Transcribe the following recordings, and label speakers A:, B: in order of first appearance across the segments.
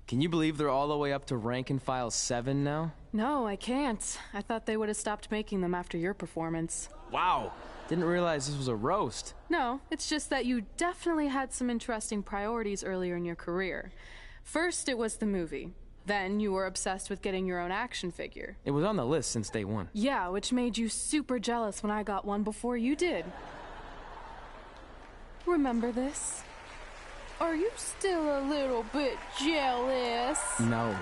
A: Can you believe they're all the way up to rank and file 7 now?
B: No, I can't. I thought they would have stopped making them after your performance.
A: Wow. Didn't realize this was a roast.
B: No, it's just that you definitely had some interesting priorities earlier in your career. First, it was the movie. Then you were obsessed with getting your own action figure.
A: It was on the list since day one.
B: Yeah, which made you super jealous when I got one before you did. Remember this? Are you still a little bit jealous?
A: No.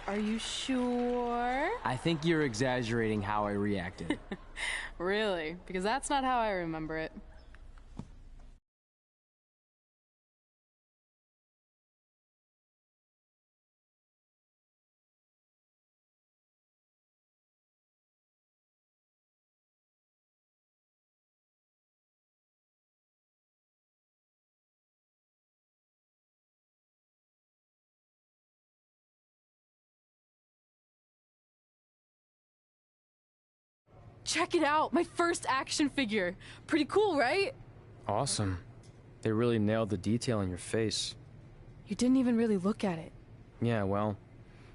B: Are you sure?
A: I think you're exaggerating how I reacted.
B: Really? Because that's not how I remember it. Check it out, my first action figure. Pretty cool, right?
A: Awesome. They really nailed the detail in your face.
B: You didn't even really look at it.
A: Yeah, well,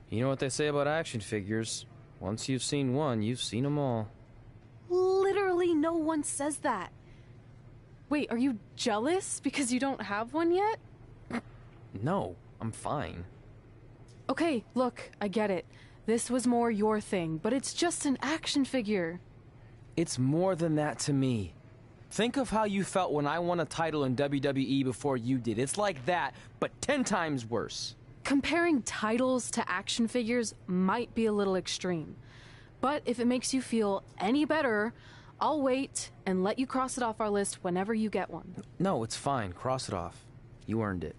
A: you know what they say about action figures. Once you've seen one, you've seen them all.
B: Literally no one says that. Wait, are you jealous because you don't have one yet?
A: No, I'm fine.
B: Okay, look, I get it. This was more your thing, but it's just an action figure.
A: It's more than that to me. Think of how you felt when I won a title in WWE before you did. It's like that, but 10 times worse.
B: Comparing titles to action figures might be a little extreme. But if it makes you feel any better, I'll wait and let you cross it off our list whenever you get one.
A: No, it's fine. Cross it off. You earned it.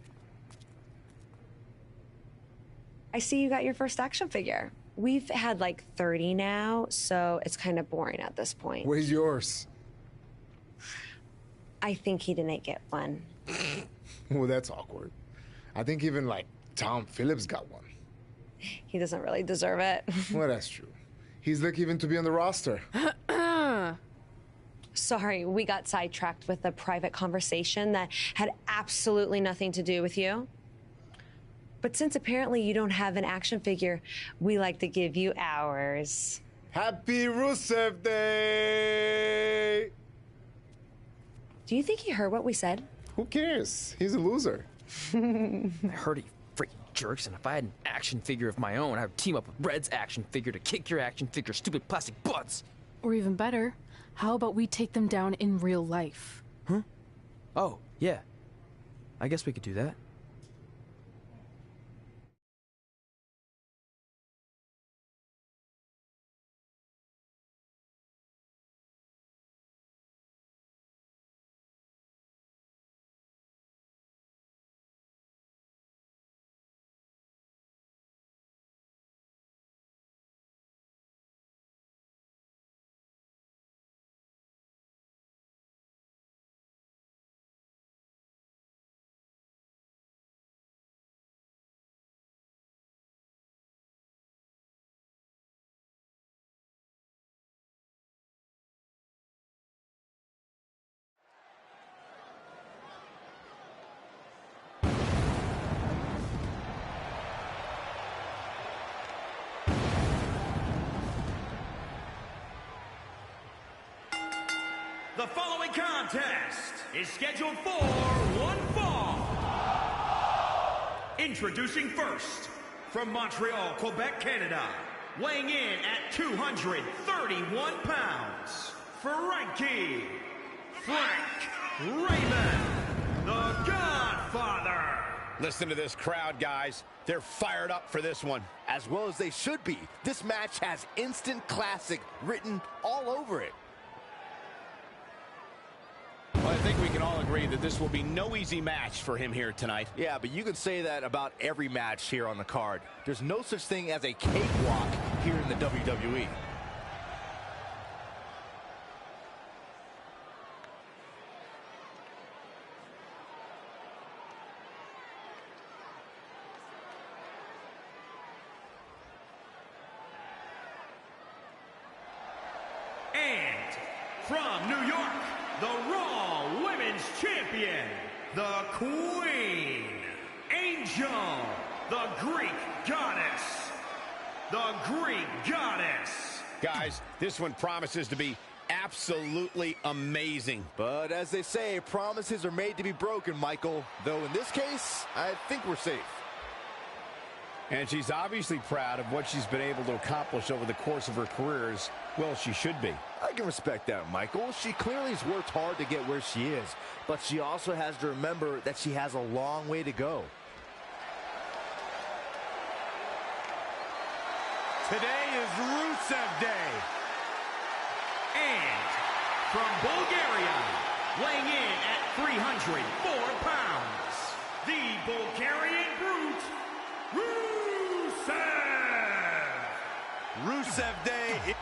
C: I see you got your first action figure. We've had like 30 now, so it's kind of boring at this point.
D: Where's yours?
C: I think he didn't get one.
D: Well, that's awkward. I think even like Tom Phillips got one.
C: He doesn't really deserve it.
D: Well, that's true. He's lucky even to be on the roster.
C: Sorry, we got sidetracked with a private conversation that had absolutely nothing to do with you. But since apparently you don't have an action figure, we like to give you ours.
D: Happy Rusev Day!
C: Do you think he heard what we said?
D: Who cares? He's a loser.
A: I heard he freaking jerks, and if I had an action figure of my own, I would team up with Red's action figure to kick your action figure stupid plastic butts.
B: Or even better, how about we take them down in real life?
A: Huh? Oh, yeah. I guess we could do that.
E: The following contest is scheduled for one fall. Introducing first, from Montreal, Quebec, Canada, weighing in at 231 pounds, Frankie Frank Raymond, the Godfather.
F: Listen to this crowd, guys. They're fired up for this one. As well as they should be. This match has instant classic written all over it.
G: Well, I think we can all agree that this will be no easy match for him here tonight.
F: Yeah, but you can say that about every match here on the card. There's no such thing as a cakewalk here in the WWE.
E: And from New York, the Raw Women's Champion, the Queen, Angel the Greek Goddess. The Greek Goddess.
G: Guys, this one promises to be absolutely amazing.
F: But as they say, promises are made to be broken, Michael. Though in this case, I think we're safe.
G: And she's obviously proud of what she's been able to accomplish over the course of her career, as well she should be.
F: I can respect that, Michael. She clearly has worked hard to get where she is, but she also has to remember that she has a long way to go.
E: Today is Rusev Day. And from Bulgaria, weighing in at 304 pounds, the Bulgarian Brute, Rusev!
F: Rusev Day.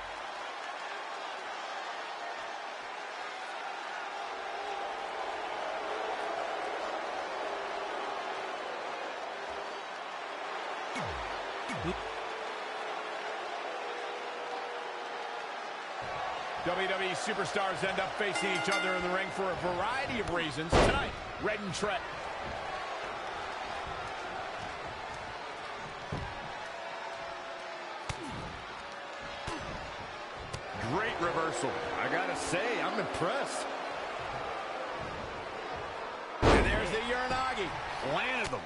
G: WWE superstars end up facing each other in the ring for a variety of reasons. Tonight, Red and Trent.
F: Great reversal. I gotta say, I'm impressed.
G: And there's the Uranagi. Landed them.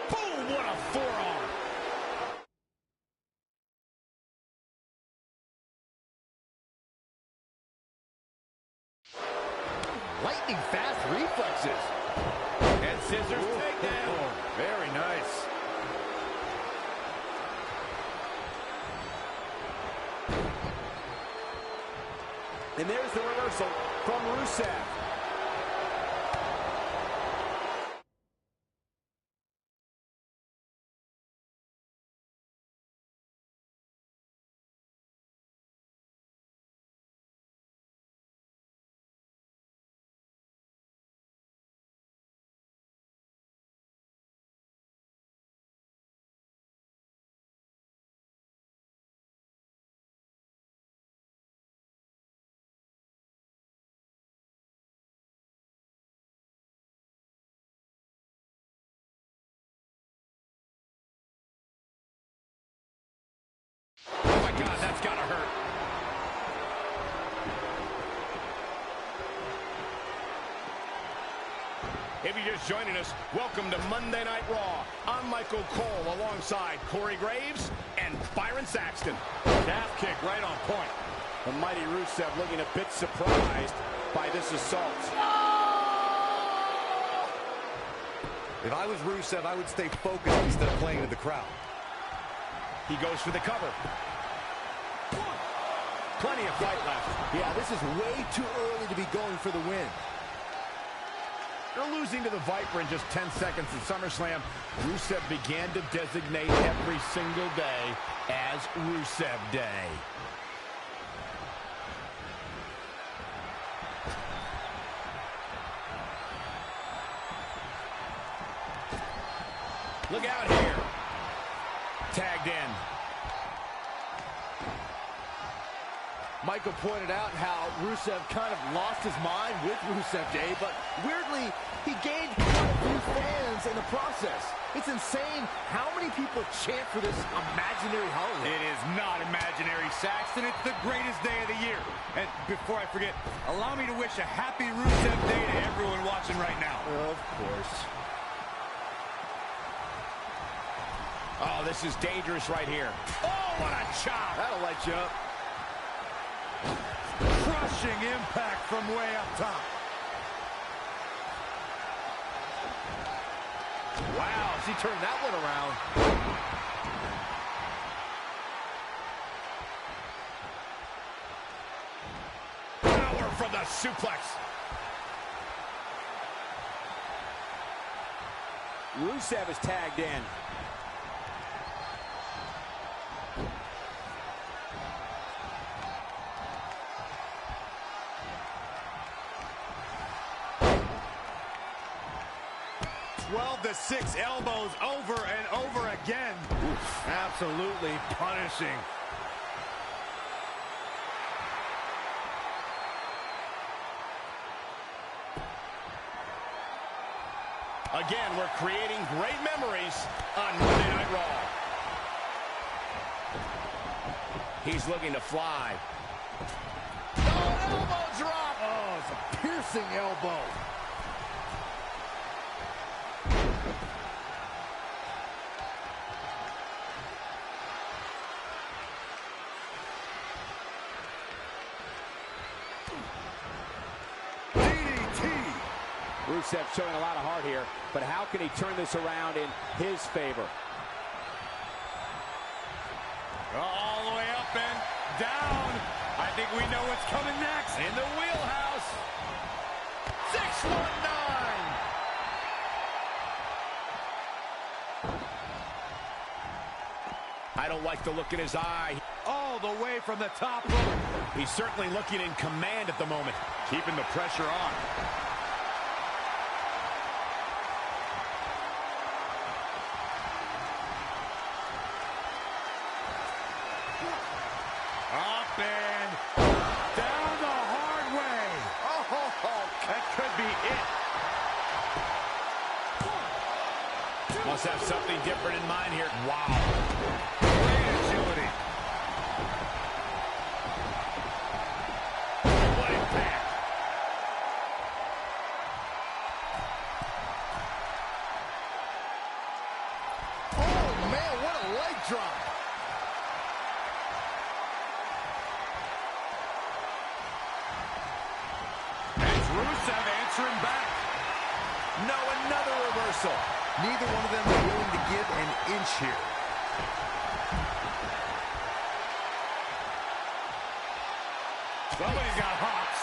G: Boom, what a forearm.
F: Lightning fast reflexes.
G: And scissors takedown.
F: Very nice.
G: And there's the reversal from Rusev. Oh my God, that's gotta hurt. If you're just joining us, welcome to Monday Night Raw. I'm Michael Cole alongside Corey Graves and Byron Saxton. Calf kick right on point. The mighty Rusev looking a bit surprised by this assault.
F: If I was Rusev, I would stay focused instead of playing to the crowd.
G: He goes for the cover. Plenty of fight left.
F: Yeah, this is way too early to be going for the win.
G: They're losing to the Viper in just 10 seconds at SummerSlam. Rusev began to designate every single day as Rusev Day. Look out here. Tagged in.
F: Michael pointed out how Rusev kind of lost his mind with Rusev Day, but weirdly, he gained quite a few fans in the process. It's insane how many people chant for this imaginary holiday.
G: It is not imaginary, Saxton. It's the greatest day of the year. And before I forget, allow me to wish a happy Rusev Day to everyone watching right now.
F: Of course.
G: Oh, this is dangerous right here. Oh, what a chop.
F: That'll light you up.
G: Crushing impact from way up top.
F: Wow, she turned that one around.
G: Power from the suplex.
H: Rusev is tagged in.
G: The 6 elbows over and over again. Oof, absolutely punishing. Again, we're creating great memories on Monday Night Raw. He's looking to fly.
F: Oh, an elbow drop. Oh, it's a piercing elbow.
H: Rusev showing a lot of heart here, but how can he turn this around in his favor?
G: All the way up and down. I think we know what's coming next. In the wheelhouse. 619. I don't like the look in his eye. All the way from the top rope. He's certainly looking in command at the moment, keeping the pressure on. Up and down the hard way. Oh, that could be it. Must have something different in mind here. Wow. Great agility. What impact.
F: Oh, man, what a leg drop.
G: Rusev answering back.
F: No, another reversal. Neither one of them is willing to give an inch here.
G: Somebody's got hops.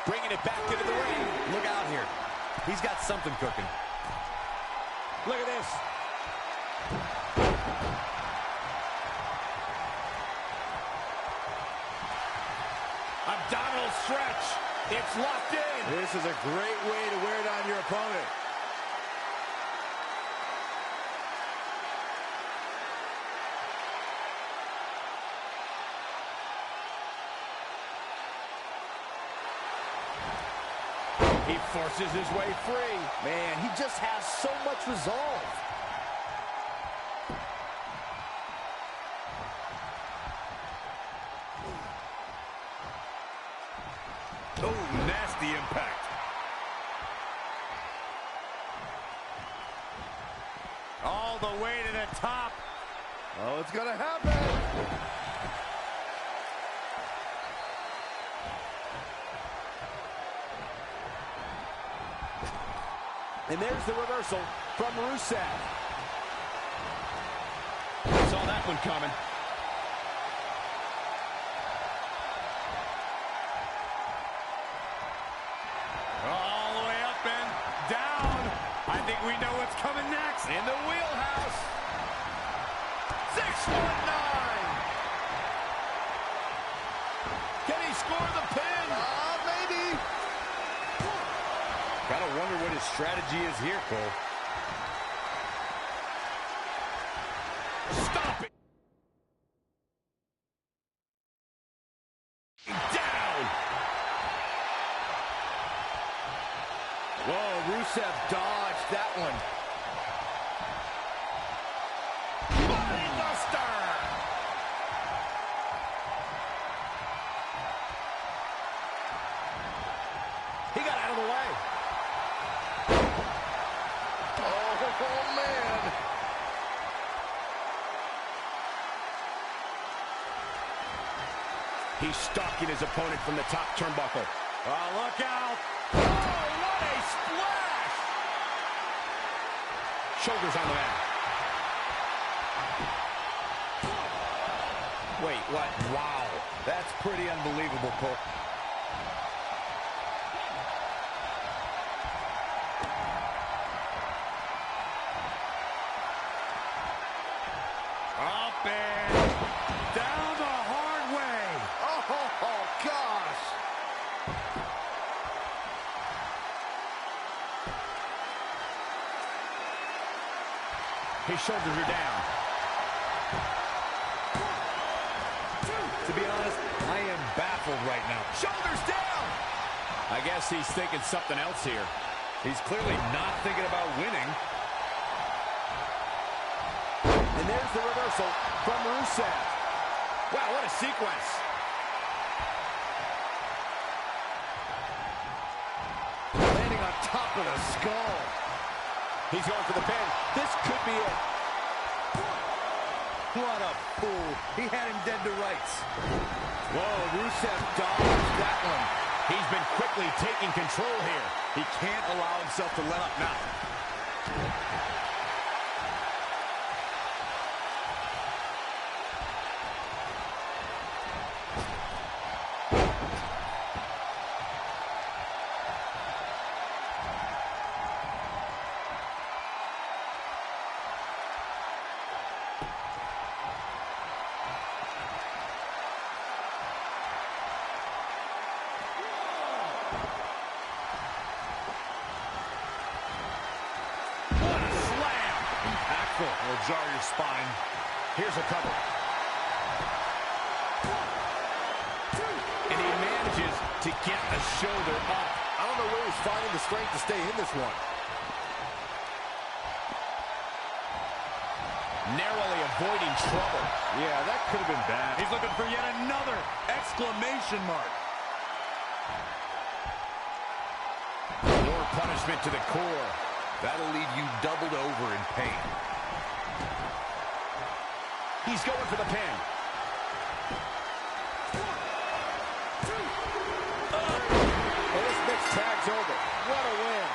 H: Bringing it back into the ring.
F: Look out here. He's got something cooking.
H: Look at this.
G: Abdominal stretch. It's locked in.
F: This is a great way to wear down your opponent.
G: He forces his way free.
F: Man, he just has so much resolve.
G: Oh, nasty impact. All the way to the top.
F: Oh, it's gonna happen.
H: And there's the reversal from Rusev.
G: Saw that one coming. All the way up and down. I think we know what's coming next. In the wheelhouse. 619. Can he score the pin?
F: Maybe.
G: Gotta wonder what his
I: his strategy is here, Cole. Stop it! Down!
F: Whoa, Rusev dodged that one.
I: Body buster!
F: He got out of the way. Oh, man.
G: He's stalking his opponent from the top turnbuckle.
I: Oh, look out! Oh, what a splash!
G: Shoulders on the mat.
I: Wait, what? Wow. That's pretty unbelievable, Cole. Up and down the hard way.
F: Oh, gosh.
G: His shoulders are down.
I: To be honest, I am baffled right now.
G: Shoulders down! I guess he's thinking something else here.
I: He's clearly not thinking about winning.
F: And there's the reversal from Rusev.
G: Wow, what a sequence.
F: Landing on top of the skull.
G: He's going for the pin.
F: This could be it.
I: What a fool. He had him dead to rights.
F: Whoa, Rusev dodged that one.
G: He's been quickly taking control here.
I: He can't allow himself to let up now.
G: What a slam!
I: Impactful. Will jar your spine.
G: Here's a cover. And he manages to get the shoulder up.
F: I don't know where he's finding the strength to stay in this one.
G: Narrowly avoiding trouble.
I: Yeah, that could have been bad. He's looking for yet another exclamation mark.
G: More punishment to the core.
I: That'll leave you doubled over in pain.
G: He's going for the pin.
F: Well, this next tag's over. What a win.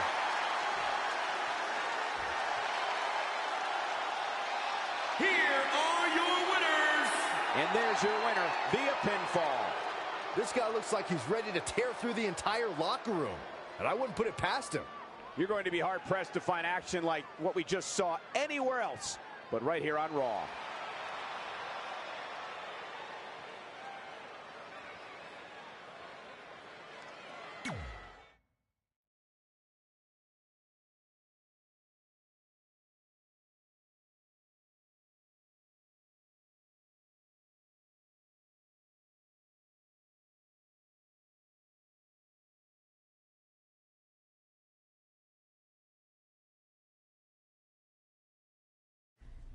E: Here are your winners.
H: And there's your winner via pinfall.
F: This guy looks like he's ready to tear through the entire locker room. And I wouldn't put it past him.
H: You're going to be hard-pressed to find action like what we just saw anywhere else, but right here on Raw.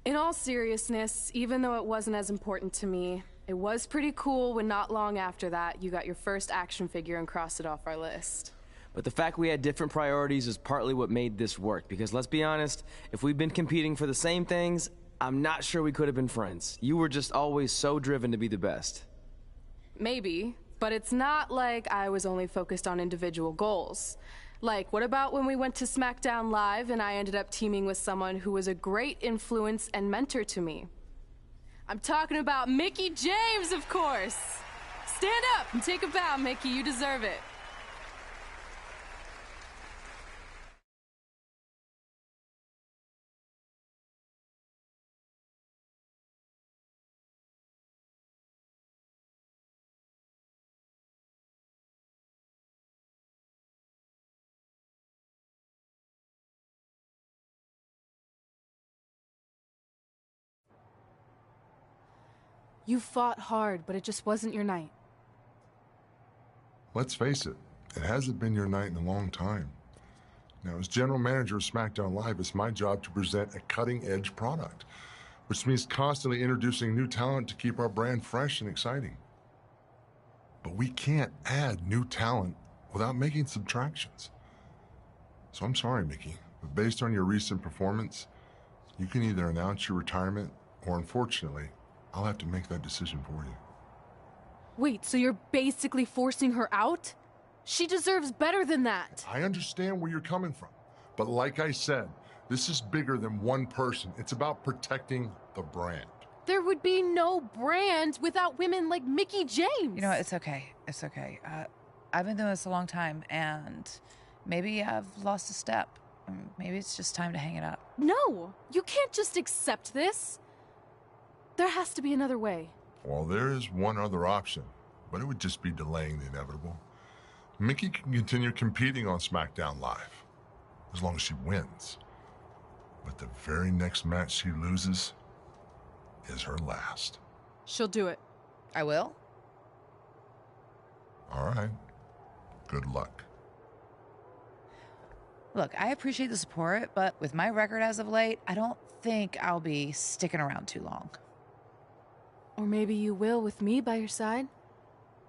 B: In all seriousness, even though it wasn't as important to me, it was pretty cool when not long after that you got your first action figure and crossed it off our list.
A: But the fact we had different priorities is partly what made this work, because let's be honest, if we'd been competing for the same things, I'm not sure we could have been friends. You were just always so driven to be the best.
B: Maybe, but it's not like I was only focused on individual goals. Like, what about when we went to SmackDown Live and I ended up teaming with someone who was a great influence and mentor to me? I'm talking about Mickie James, of course! Stand up and take a bow, Mickie, you deserve it. You fought hard, but it just wasn't your night.
J: Let's face it, it hasn't been your night in a long time. Now, as general manager of SmackDown Live, it's my job to present a cutting-edge product, which means constantly introducing new talent to keep our brand fresh and exciting. But we can't add new talent without making subtractions. So I'm sorry, Mickie, but based on your recent performance, you can either announce your retirement or, unfortunately, I'll have to make that decision for you.
B: Wait, so you're basically forcing her out? She deserves better than that.
J: I understand where you're coming from, but like I said, this is bigger than one person. It's about protecting the brand.
B: There would be no brand without women like Mickie James.
K: You know what? It's okay. It's okay. I've been doing this a long time, and maybe I've lost a step. Maybe it's just time to hang it up.
B: No, you can't just accept this. There has to be another way.
J: Well, there is one other option, but it would just be delaying the inevitable. Mickie can continue competing on SmackDown Live, as long as she wins. But the very next match she loses is her last.
B: She'll do it.
K: I will?
J: All right. Good luck.
K: Look, I appreciate the support, but with my record as of late, I don't think I'll be sticking around too long.
B: Or maybe you will with me by your side.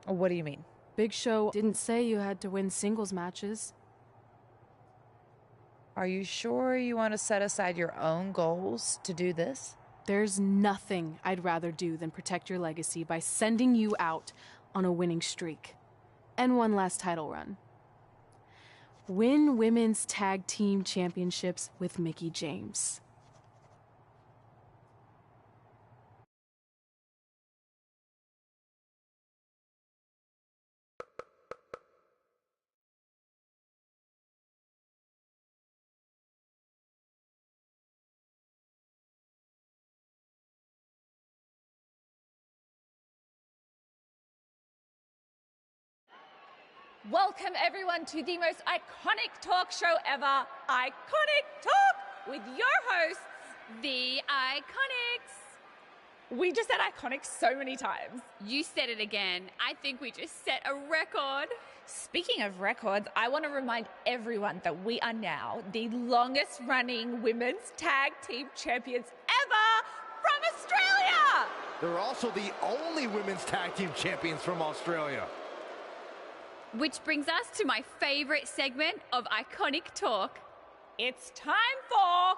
K: What do you mean?
B: Big Show didn't say you had to win singles matches.
K: Are you sure you want to set aside your own goals to do this?
B: There's nothing I'd rather do than protect your legacy by sending you out on a winning streak. And one last title run. Win women's tag team championships with Mickie James.
L: Welcome everyone to the most iconic talk show ever, Iconic Talk, with your hosts,
M: The Iconics.
L: We just said iconic so many times.
M: You said it again. I think we just set a record.
L: Speaking of records, I want to remind everyone that we are now the longest running women's tag team champions ever from Australia.
F: They're also the only women's tag team champions from Australia.
M: Which brings us to my favorite segment of Iconic Talk.
L: It's time for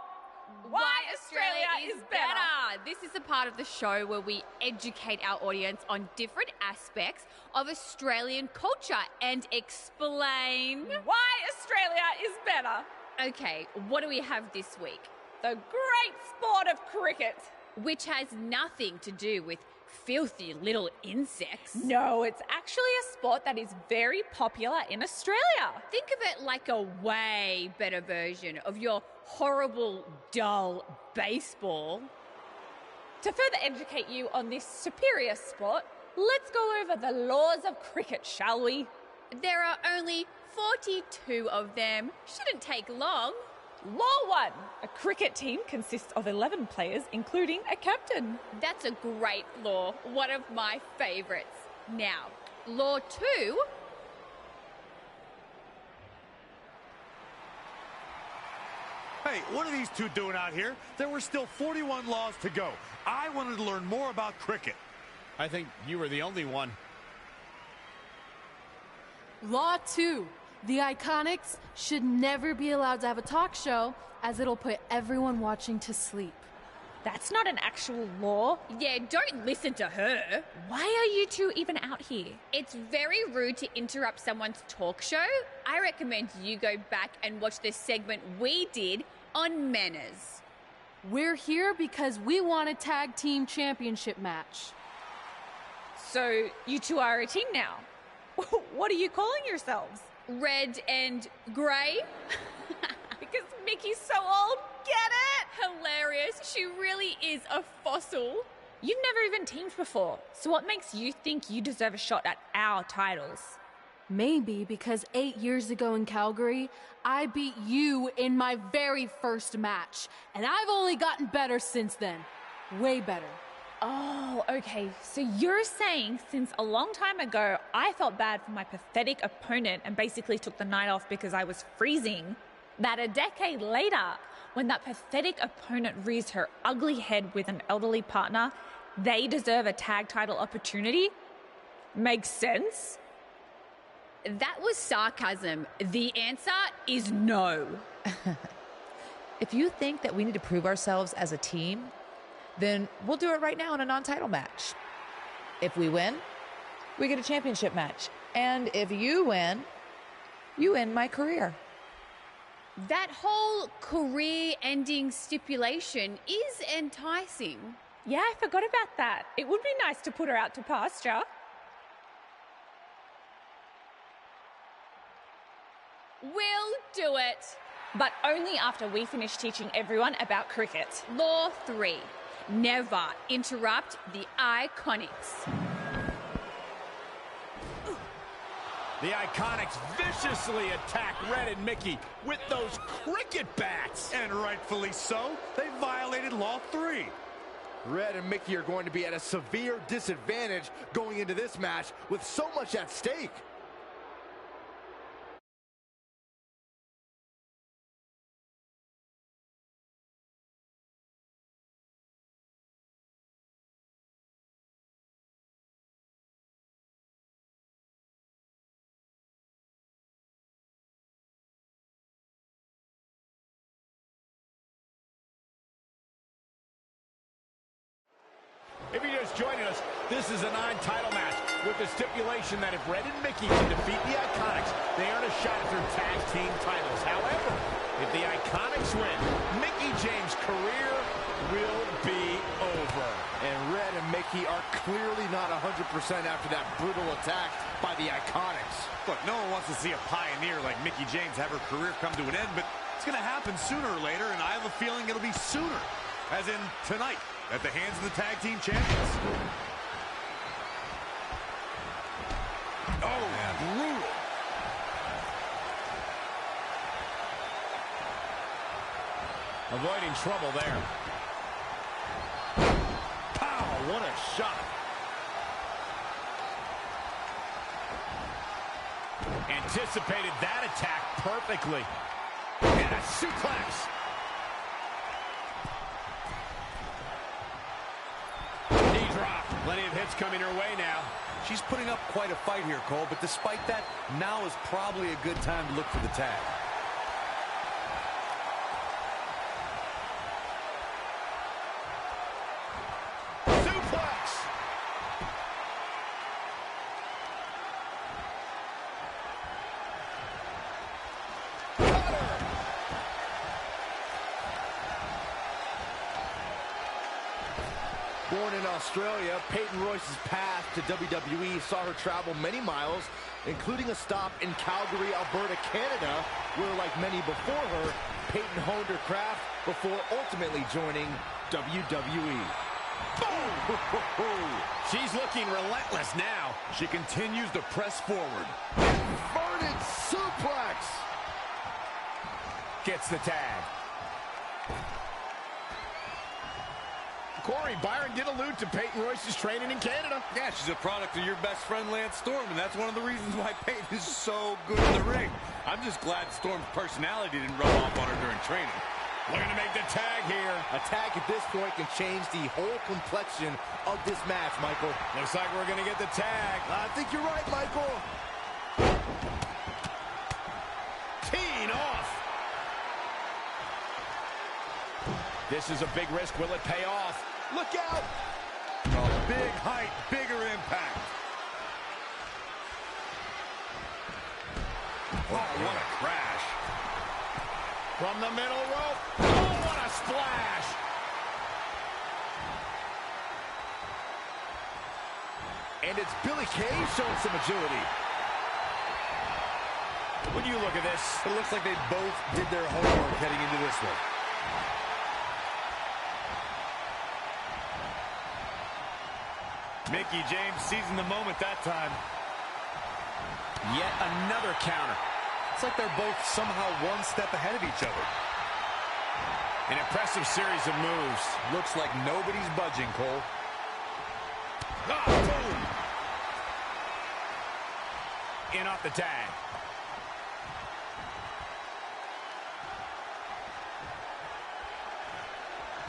L: Why Australia is Better.
M: This is a part of the show where we educate our audience on different aspects of Australian culture and explain
L: why Australia is better.
M: Okay, what do we have this week?
L: The great sport of cricket.
M: Which has nothing to do with filthy little insects.
L: No, it's actually a sport that is very popular in Australia.
M: Think of it like a way better version of your horrible, dull baseball.
L: To further educate you on this superior sport, let's go over the laws of cricket, shall we?
M: There are only 42 of them. Shouldn't take long.
L: Law 1. A cricket team consists of 11 players, including a captain.
M: That's a great law. One of my favourites. Now, Law 2.
I: Hey, what are these two doing out here? There were still 41 laws to go. I wanted to learn more about cricket.
H: I think you were the only one.
B: Law 2. The Iconics should never be allowed to have a talk show, as it'll put everyone watching to sleep.
L: That's not an actual law.
M: Yeah, don't listen to her.
L: Why are you two even out here?
M: It's very rude to interrupt someone's talk show. I recommend you go back and watch the segment we did on manners.
B: We're here because we want a tag team championship match.
L: So you two are a team now. What are you calling yourselves?
M: Red and grey.
L: Because Mickey's so old, get it?
M: Hilarious. She really is a fossil.
L: You've never even teamed before, so what makes you think you deserve a shot at our titles?
B: Maybe because 8 years ago in Calgary, I beat you in my very first match, and I've only gotten better since then. Way better.
L: Oh, okay. So you're saying since a long time ago, I felt bad for my pathetic opponent and basically took the night off because I was freezing, that a decade later, when that pathetic opponent rears her ugly head with an elderly partner, they deserve a tag title opportunity? Makes sense?
M: That was sarcasm. The answer is no.
K: If you think that we need to prove ourselves as a team, then we'll do it right now in a non-title match. If we win, we get a championship match. And if you win, you end my career.
M: That whole career-ending stipulation is enticing.
L: Yeah, I forgot about that. It would be nice to put her out to pasture.
M: We'll do it.
L: But only after we finish teaching everyone about cricket.
M: Law 3. Never interrupt the Iconics.
G: The Iconics viciously attack Red and Mickey with those cricket bats.
I: And rightfully so. They violated Law 3.
F: Red and Mickey are going to be at a severe disadvantage going into this match with so much at stake.
G: If you're just joining us, this is a non-title match with the stipulation that if Red and Mickey can defeat the Iconics, they earn a shot at their tag team titles. However, if the Iconics win, Mickie James' career will be over.
F: And Red and Mickey are clearly not 100% after that brutal attack by the Iconics.
I: Look, no one wants to see a pioneer like Mickie James have her career come to an end, but it's going to happen sooner or later, and I have a feeling it'll be sooner, as in tonight, at the hands of the tag team champions.
G: Oh, brutal. Avoiding trouble there. Pow, what a shot. Anticipated that attack perfectly. And a suplex. Plenty of hits coming her way now.
I: She's putting up quite a fight here, Cole, but despite that, now is probably a good time to look for the tag.
G: Suplex!
F: Born in Australia, Peyton Royce's path to WWE saw her travel many miles, including a stop in Calgary, Alberta, Canada, where, like many before her, Peyton honed her craft before ultimately joining WWE.
G: Boom! She's looking relentless now.
I: She continues to press forward.
F: Inverted suplex!
G: Gets the tag. Corey, Byron did allude to Peyton Royce's training in Canada.
I: Yeah, she's a product of your best friend, Lance Storm, and that's one of the reasons why Peyton is so good in the ring. I'm just glad Storm's personality didn't rub off on her during training.
G: Looking to make the tag here.
F: A tag at this point can change the whole complexion of this match, Michael.
G: Looks like we're going to get the tag.
F: I think you're right, Michael.
G: Teeing off. This is a big risk. Will it pay off?
F: Look out!
I: A big height, bigger impact.
G: Oh, what a crash. From the middle rope. Oh, what a splash.
F: And it's Billie Kay showing some agility.
G: When you look at this,
I: it looks like they both did their homework heading into this one. Mickie James seizing the moment that time.
G: Yet another counter.
I: It's like they're both somehow one step ahead of each other.
G: An impressive series of moves.
I: Looks like nobody's budging, Cole.
G: Oh, boom. In off the tag.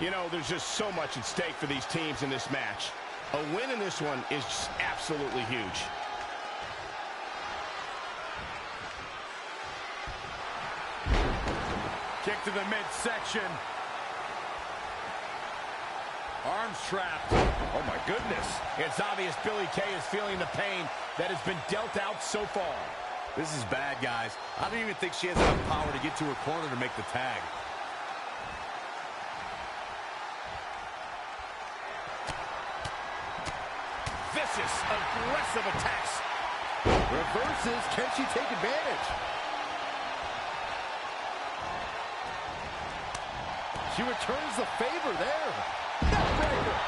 G: You know, there's just so much at stake for these teams in this match. A win in this one is just absolutely huge.
I: Kick to the midsection. Arms trapped.
G: Oh, my goodness. It's obvious Billie Kay is feeling the pain that has been dealt out so far.
I: This is bad, guys. I don't even think she has enough power to get to her corner to make the tag.
G: Vicious, aggressive attacks.
F: Reverses. Can she take advantage? She returns the favor there. Neckbreaker.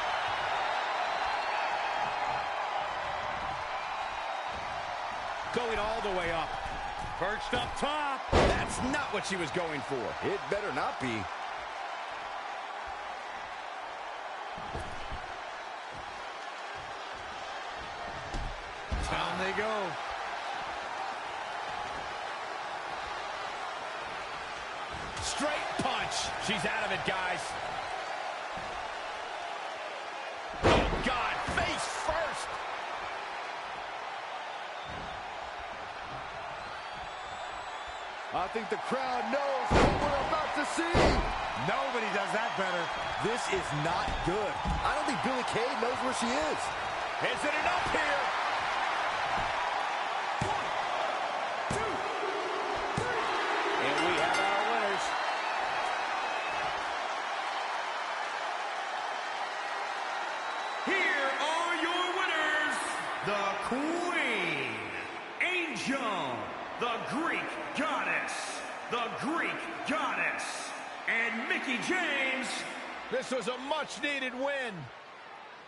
G: Going all the way up.
I: Perched up top.
G: That's not what she was going for.
F: It better not be.
I: Down they go.
G: Straight punch. She's out of it, guys. Oh, God. Face first.
F: I think the crowd knows what we're about to see.
I: Nobody does that better.
F: This is not good. I don't think Billie Kay knows where she is.
G: Is it enough here? 1, 2, 3. And we have our winners.
E: Here are your winners, the Queen, Angel, the Greek Goddess, and Mickie James.
G: This was a much-needed win.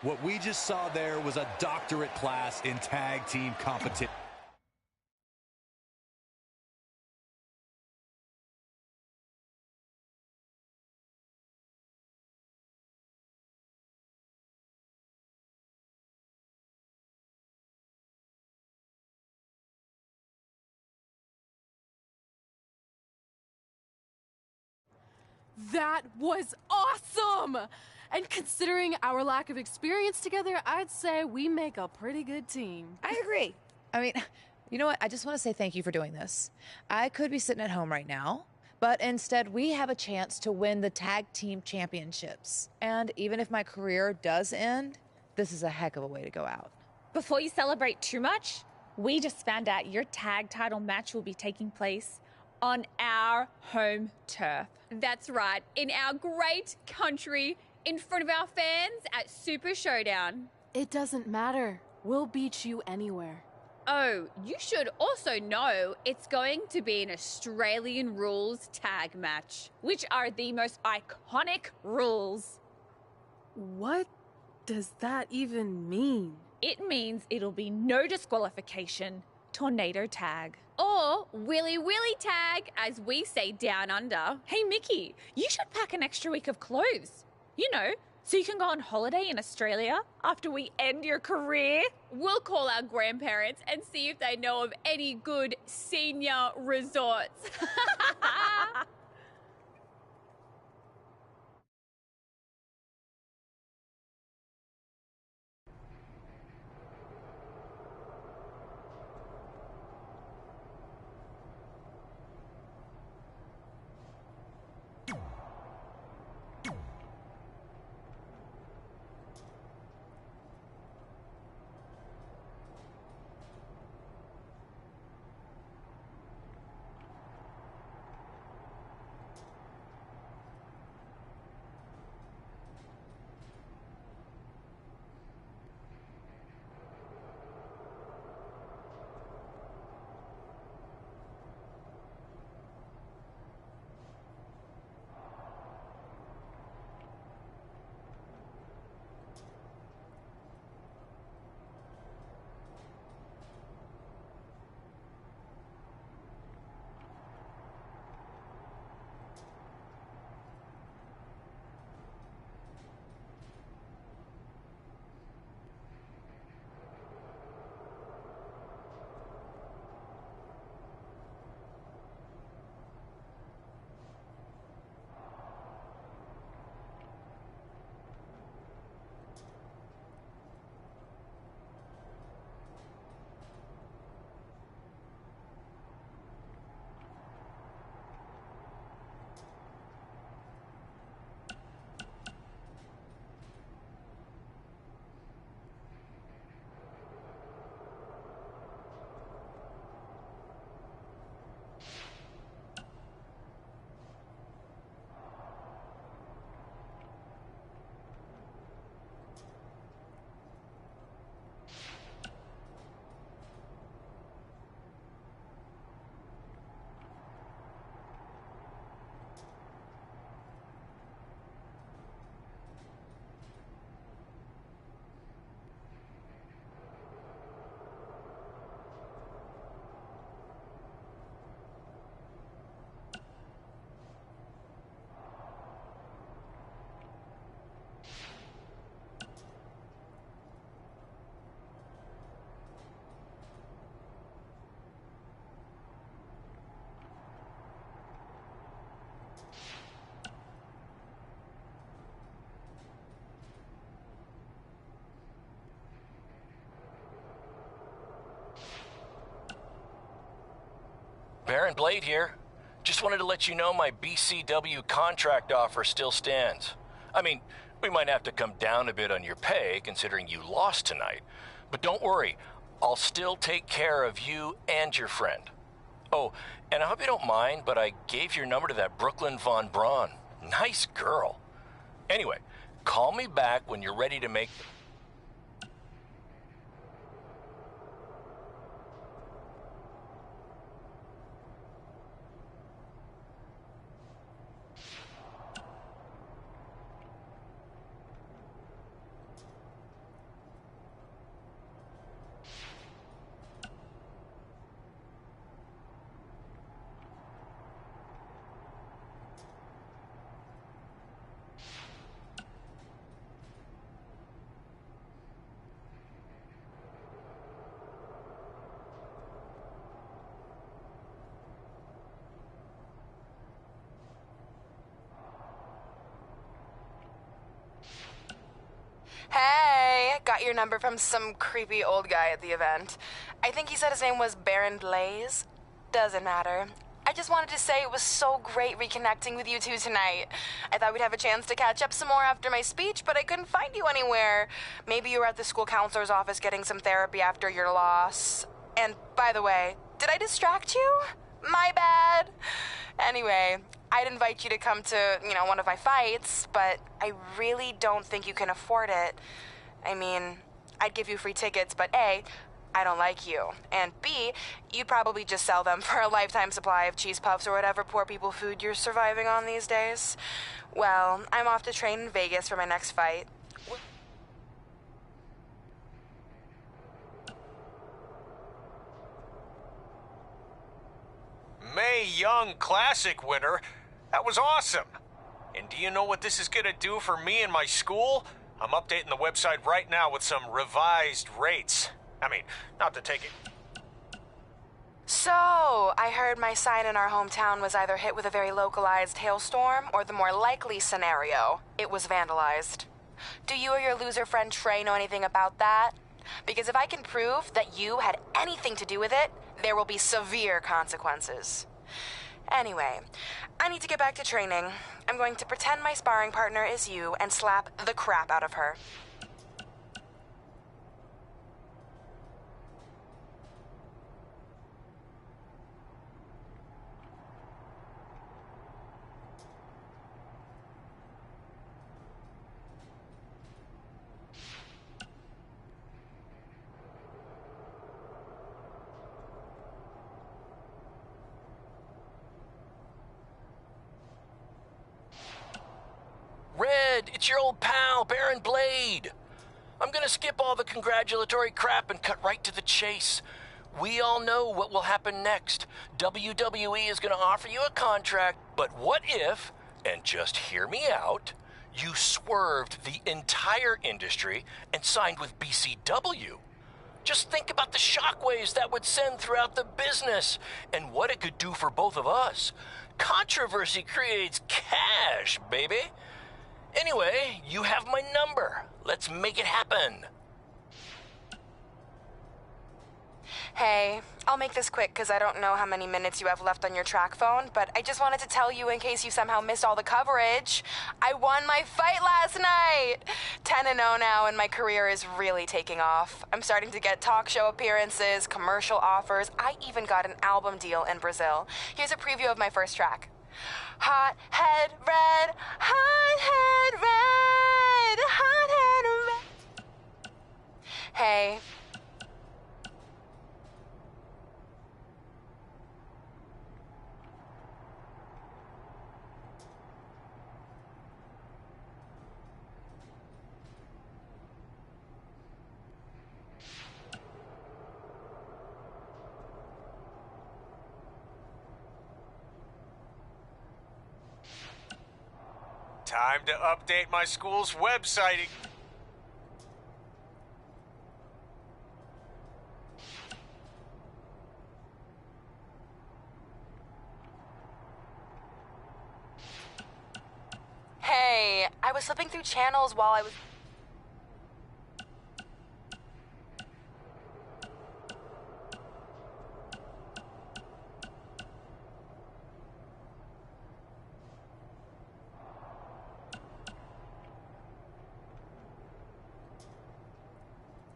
I: What we just saw there was a doctorate class in tag team competition.
B: That was awesome! And considering our lack of experience together, I'd say we make a pretty good team.
K: I agree. I mean, you know what? I just want to say thank you for doing this. I could be sitting at home right now, but instead we have a chance to win the tag team championships. And even if my career does end, this is a heck of a way to go out.
L: Before you celebrate too much, we just found out your tag title match will be taking place on our home turf.
M: That's right, in our great country, in front of our fans at Super Showdown.
B: It doesn't matter. We'll beat you anywhere.
M: Oh, you should also know it's going to be an Australian rules tag match,
L: which are the most iconic rules.
B: What does that even mean?
L: It means it'll be no disqualification, tornado tag.
M: Or Willy Willy tag, as we say down under.
L: Hey, Mickie, you should pack an extra week of clothes. You know, so you can go on holiday in Australia after we end your career.
M: We'll call our grandparents and see if they know of any good senior resorts.
N: Baron Blade here. Just wanted to let you know my BCW contract offer still stands. I mean, we might have to come down a bit on your pay, considering you lost tonight. But don't worry, I'll still take care of you and your friend. Oh, and I hope you don't mind, but I gave your number to that Brooklyn Von Braun. Nice girl. Anyway, call me back when you're ready to make...
O: Hey, got your number from some creepy old guy at the event. I think he said his name was Baron Blaze. Doesn't matter. I just wanted to say it was so great reconnecting with you two tonight. I thought we'd have a chance to catch up some more after my speech, but I couldn't find you anywhere. Maybe you were at the school counselor's office getting some therapy after your loss. And by the way, did I distract you? My bad. Anyway, I'd invite you to come to, one of my fights, but I really don't think you can afford it. I mean, I'd give you free tickets, but A, I don't like you, and B, you'd probably just sell them for a lifetime supply of cheese puffs or whatever poor people food you're surviving on these days. Well, I'm off to train in Vegas for my next fight.
P: Mae Young Classic winner. That was awesome. And do you know what this is going to do for me and my school? I'm updating the website right now with some revised rates. I mean, not to take it.
O: So, I heard my sign in our hometown was either hit with a very localized hailstorm, or the more likely scenario, it was vandalized. Do you or your loser friend Trey know anything about that? Because if I can prove that you had anything to do with it, there will be severe consequences. Anyway, I need to get back to training. I'm going to pretend my sparring partner is you and slap the crap out of her.
N: Red, it's your old pal, Baron Blade. I'm gonna skip all the congratulatory crap and cut right to the chase. We all know what will happen next. WWE is gonna offer you a contract, but what if, and just hear me out, you swerved the entire industry and signed with BCW? Just think about the shockwaves that would send throughout the business and what it could do for both of us. Controversy creates cash, baby. Anyway, you have my number. Let's make it happen.
O: Hey, I'll make this quick because I don't know how many minutes you have left on your track phone, but I just wanted to tell you in case you somehow missed all the coverage. I won my fight last night! 10-0 now, and my career is really taking off. I'm starting to get talk show appearances, commercial offers. I even got an album deal in Brazil. Here's a preview of my first track. Hot head red, hot head red, hot head red. Hey.
P: Time to update my school's website.
O: was flipping through channels while I was...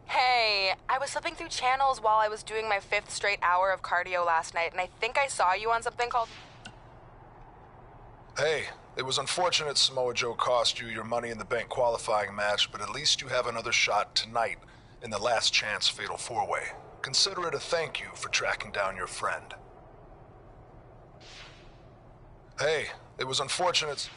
O: Hey, I was flipping through channels while I was doing my 5th straight hour of cardio last night, and I think I saw you on something called...
Q: Hey, it was unfortunate Samoa Joe cost you your Money in the Bank qualifying match, but at least you have another shot tonight in the Last Chance Fatal 4-Way. Consider it a thank you for tracking down your friend. Hey, it was unfortunate...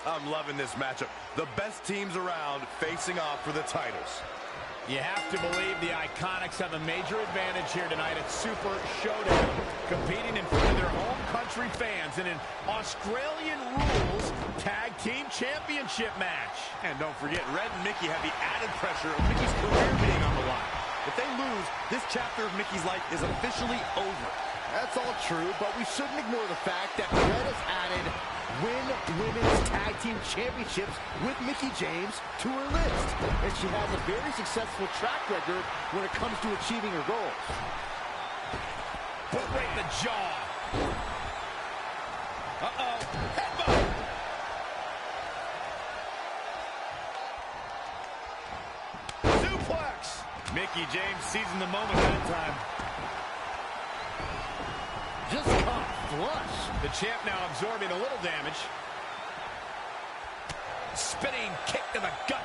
I: I'm loving this matchup. The best teams around facing off for the titles.
H: You have to believe the Iconics have a major advantage here tonight at Super Showdown, competing in front of their home country fans in an Australian Rules Tag Team Championship match.
I: And don't forget, Red and Mickey have the added pressure of Mickey's career being on the line. If they lose, this chapter of Mickey's life is officially over.
F: That's all true, but we shouldn't ignore the fact that Red has added Women's Tag Team Championships with Mickie James to her list. And she has a very successful track record when it comes to achieving her goals.
H: Put right in the jaw. Uh-oh. Headbutt. Suplex.
I: Mickie James seizing the moment that time.
F: Just caught flush.
H: The champ now absorbing a little damage. Spinning kick to the gut.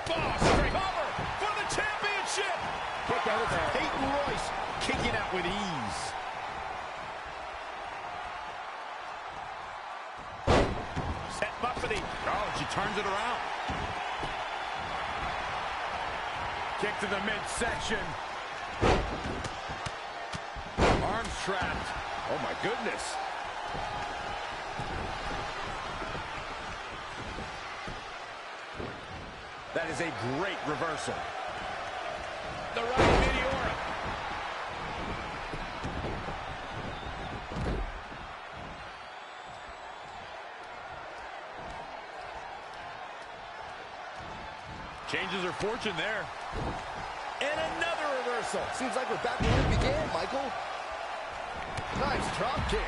H: Oh, straight cover for the championship.
F: Kick out of there.
H: Peyton Royce kicking out with ease. Set up for the...
I: Oh, she turns it around.
H: Kick to the midsection. Arms trapped.
I: Oh, my goodness.
F: That
H: That is a great reversal. The right Meteora. Changes her fortune there. And another reversal.
F: Seems like we're back where we began, Michael. Nice drop kick.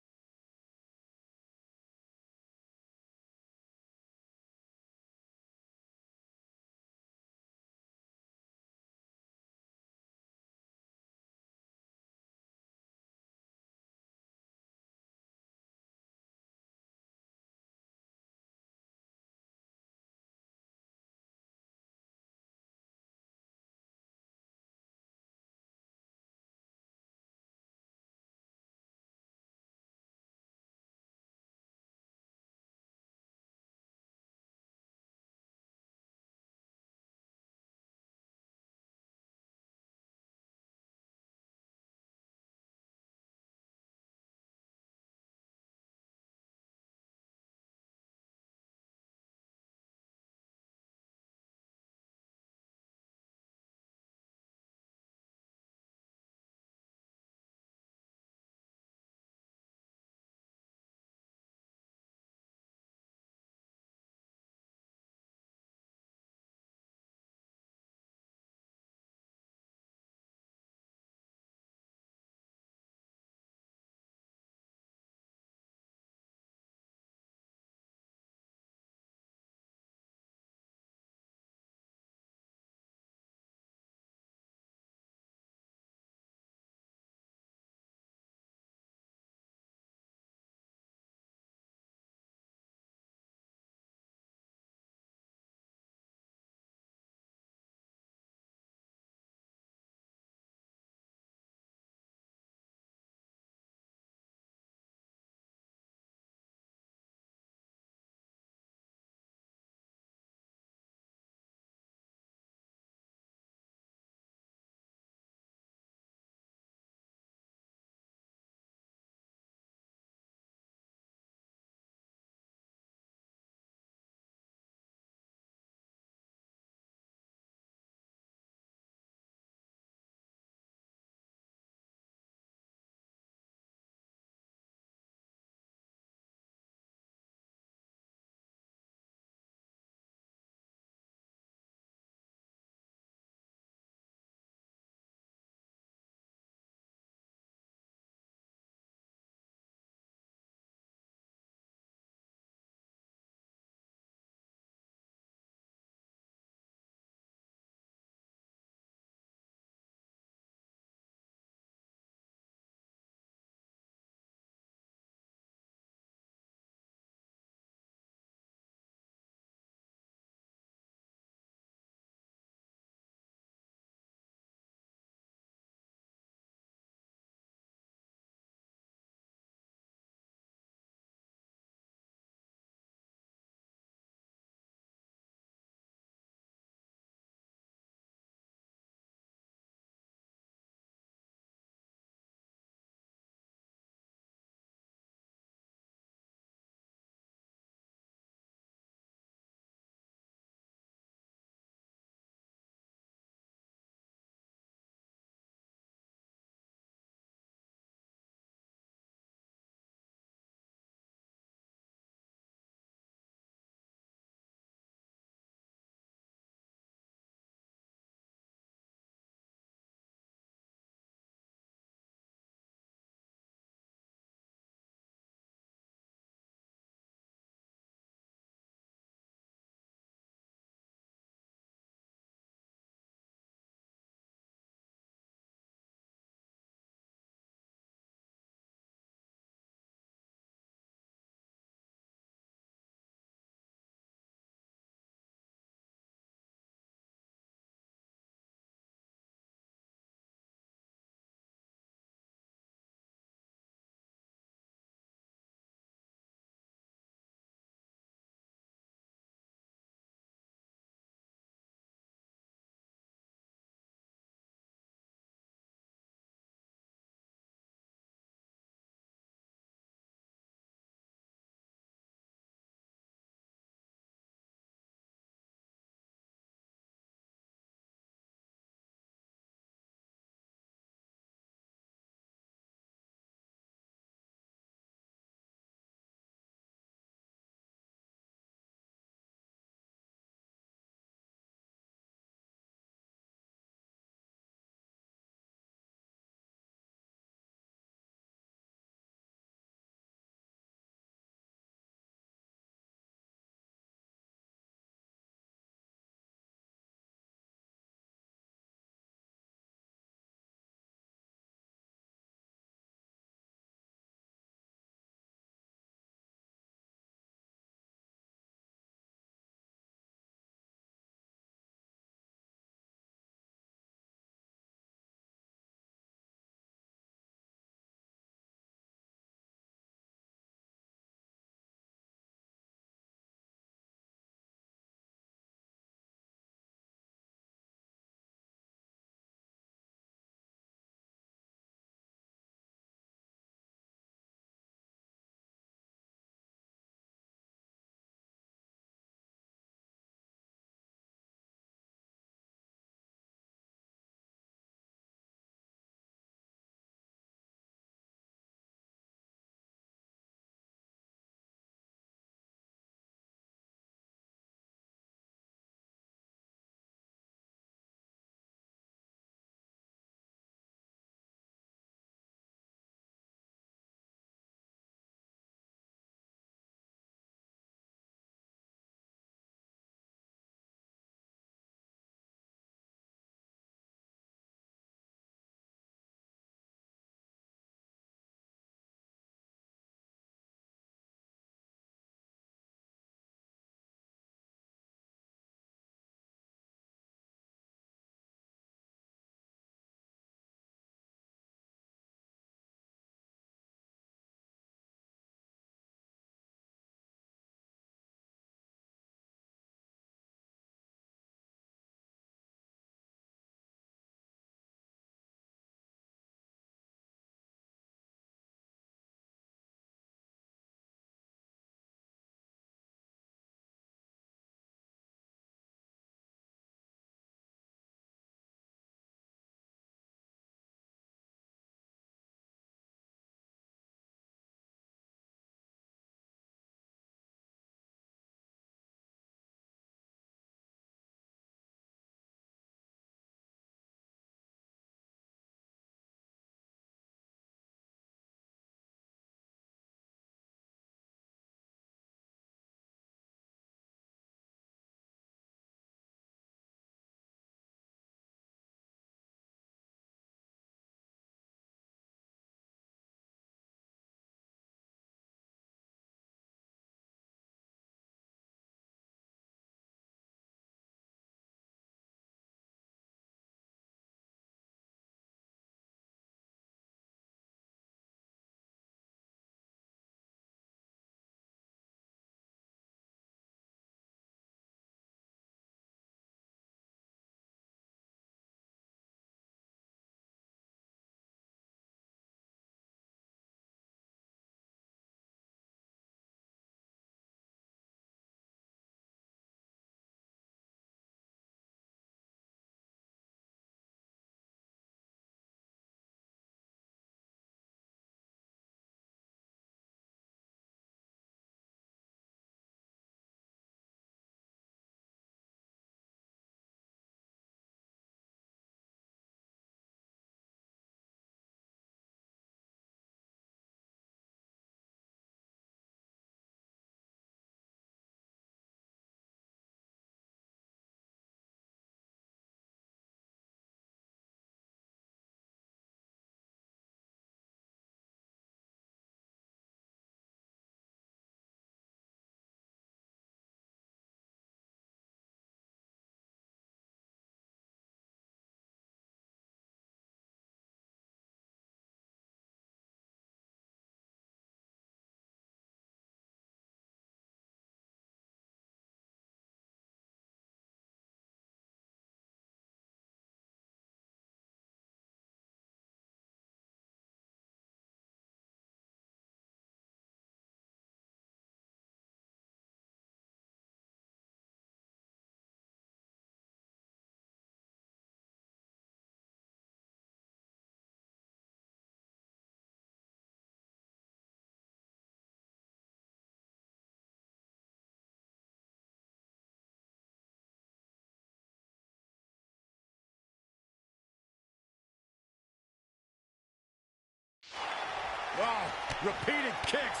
H: Oh, repeated kicks.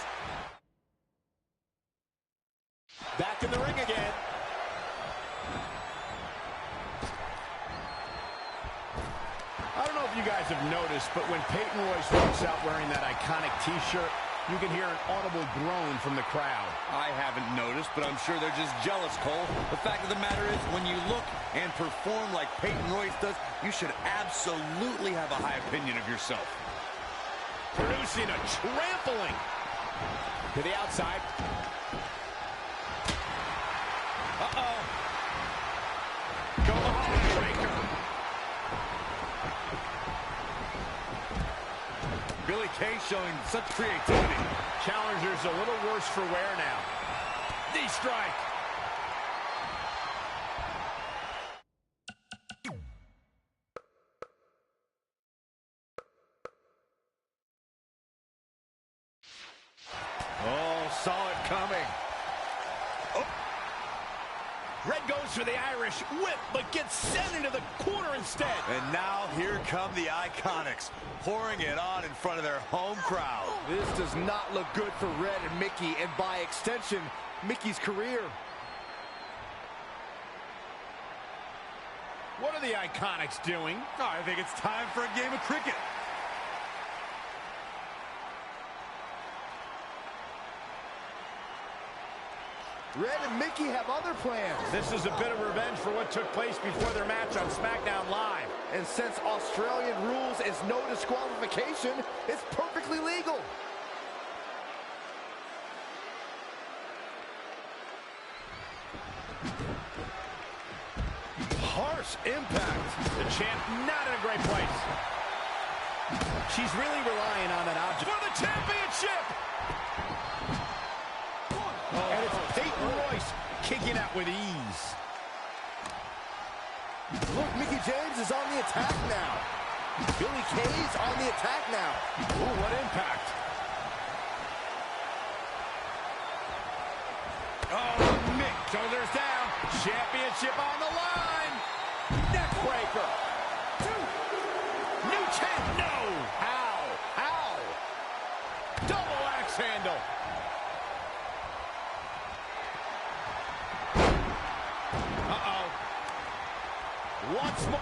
H: Back in the ring again. I don't know if you guys have noticed, but when Peyton Royce walks out wearing that iconic T-shirt, you can hear an audible groan from the crowd.
I: I haven't noticed, but I'm sure they're just jealous, Cole. The fact of the matter is, when you look and perform like Peyton Royce does, you should absolutely have a high opinion of yourself.
H: Producing a trampling. To the outside. Uh-oh. Go the Heartbreaker.
I: Billy Kay showing such creativity.
H: Challenger's a little worse for wear now. Knee strike. Oh, saw it coming. Oh. Red goes for the Irish whip, but gets sent into the corner instead.
I: And now here come the Iconics, pouring it on in front of their home crowd.
F: This does not look good for Red and Mickey, and by extension, Mickey's career.
H: What are the Iconics doing?
I: Oh, I think it's time for a game of cricket.
F: Red and Mickey have other plans.
H: This is a bit of revenge for what took place before their match on SmackDown Live.
F: And since Australian rules is no disqualification, it's perfectly legal.
H: Harsh impact. The champ not in a great place. She's really relying on that object. For the championship! And it's Peyton Royce kicking out with ease.
F: Look, Mickie James is on the attack now. Billy Kay's on the attack now.
H: Ooh, what impact. Oh, Mick, shoulders down. Championship on the line. Neckbreaker. New champ, no. How? Double axe handle. Once more.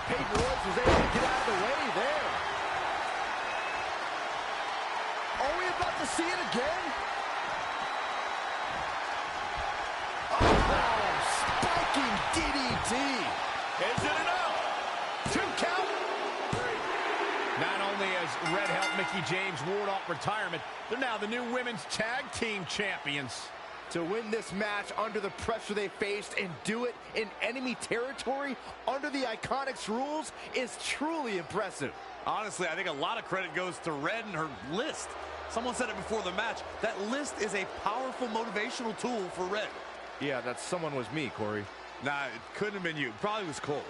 F: Peyton Royce was able to get out of the way there. Are we about to see it again? Oh, spiking DDT.
H: Is it enough? 2 count. Not only has Red helped Mickie James ward off retirement, they're now the new women's tag team champions.
F: To win this match under the pressure they faced and do it in enemy territory under the Iconics rules is truly impressive.
I: Honestly, I think a lot of credit goes to Red and her list. Someone said it before the match. That list is a powerful motivational tool for Red.
F: Yeah, that someone was me, Corey.
I: Nah, it couldn't have been you. Probably was Cole.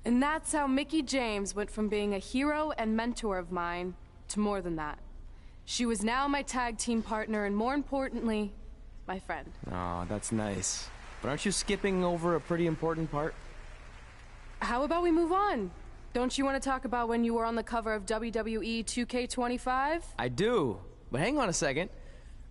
B: And that's how Mickie James went from being a hero and mentor of mine to more than that. She was now my tag team partner and, more importantly, my friend.
A: Oh, that's nice. But aren't you skipping over a pretty important part?
B: How about we move on? Don't you want to talk about when you were on the cover of WWE 2K25?
A: I do. But hang on a second.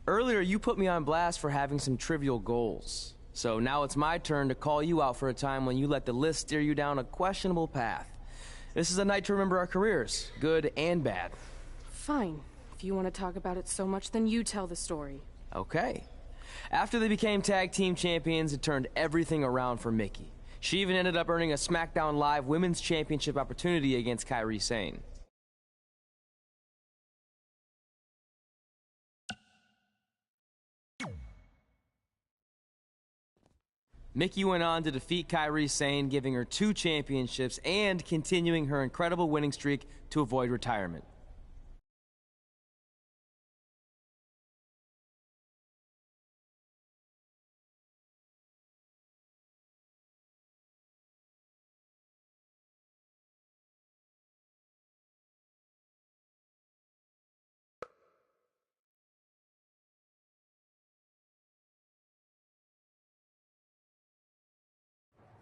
A: Earlier, you put me on blast for having some trivial goals. So now it's my turn to call you out for a time when you let the list steer you down a questionable path. This is a night to remember our careers, good and bad.
B: Fine. If you want to talk about it so much, then you tell the story.
A: Okay. After they became tag team champions, it turned everything around for Mickie. She even ended up earning a SmackDown Live Women's Championship opportunity against Kairi Sane. Mickie went on to defeat Kairi Sane, giving her 2 championships and continuing her incredible winning streak to avoid retirement.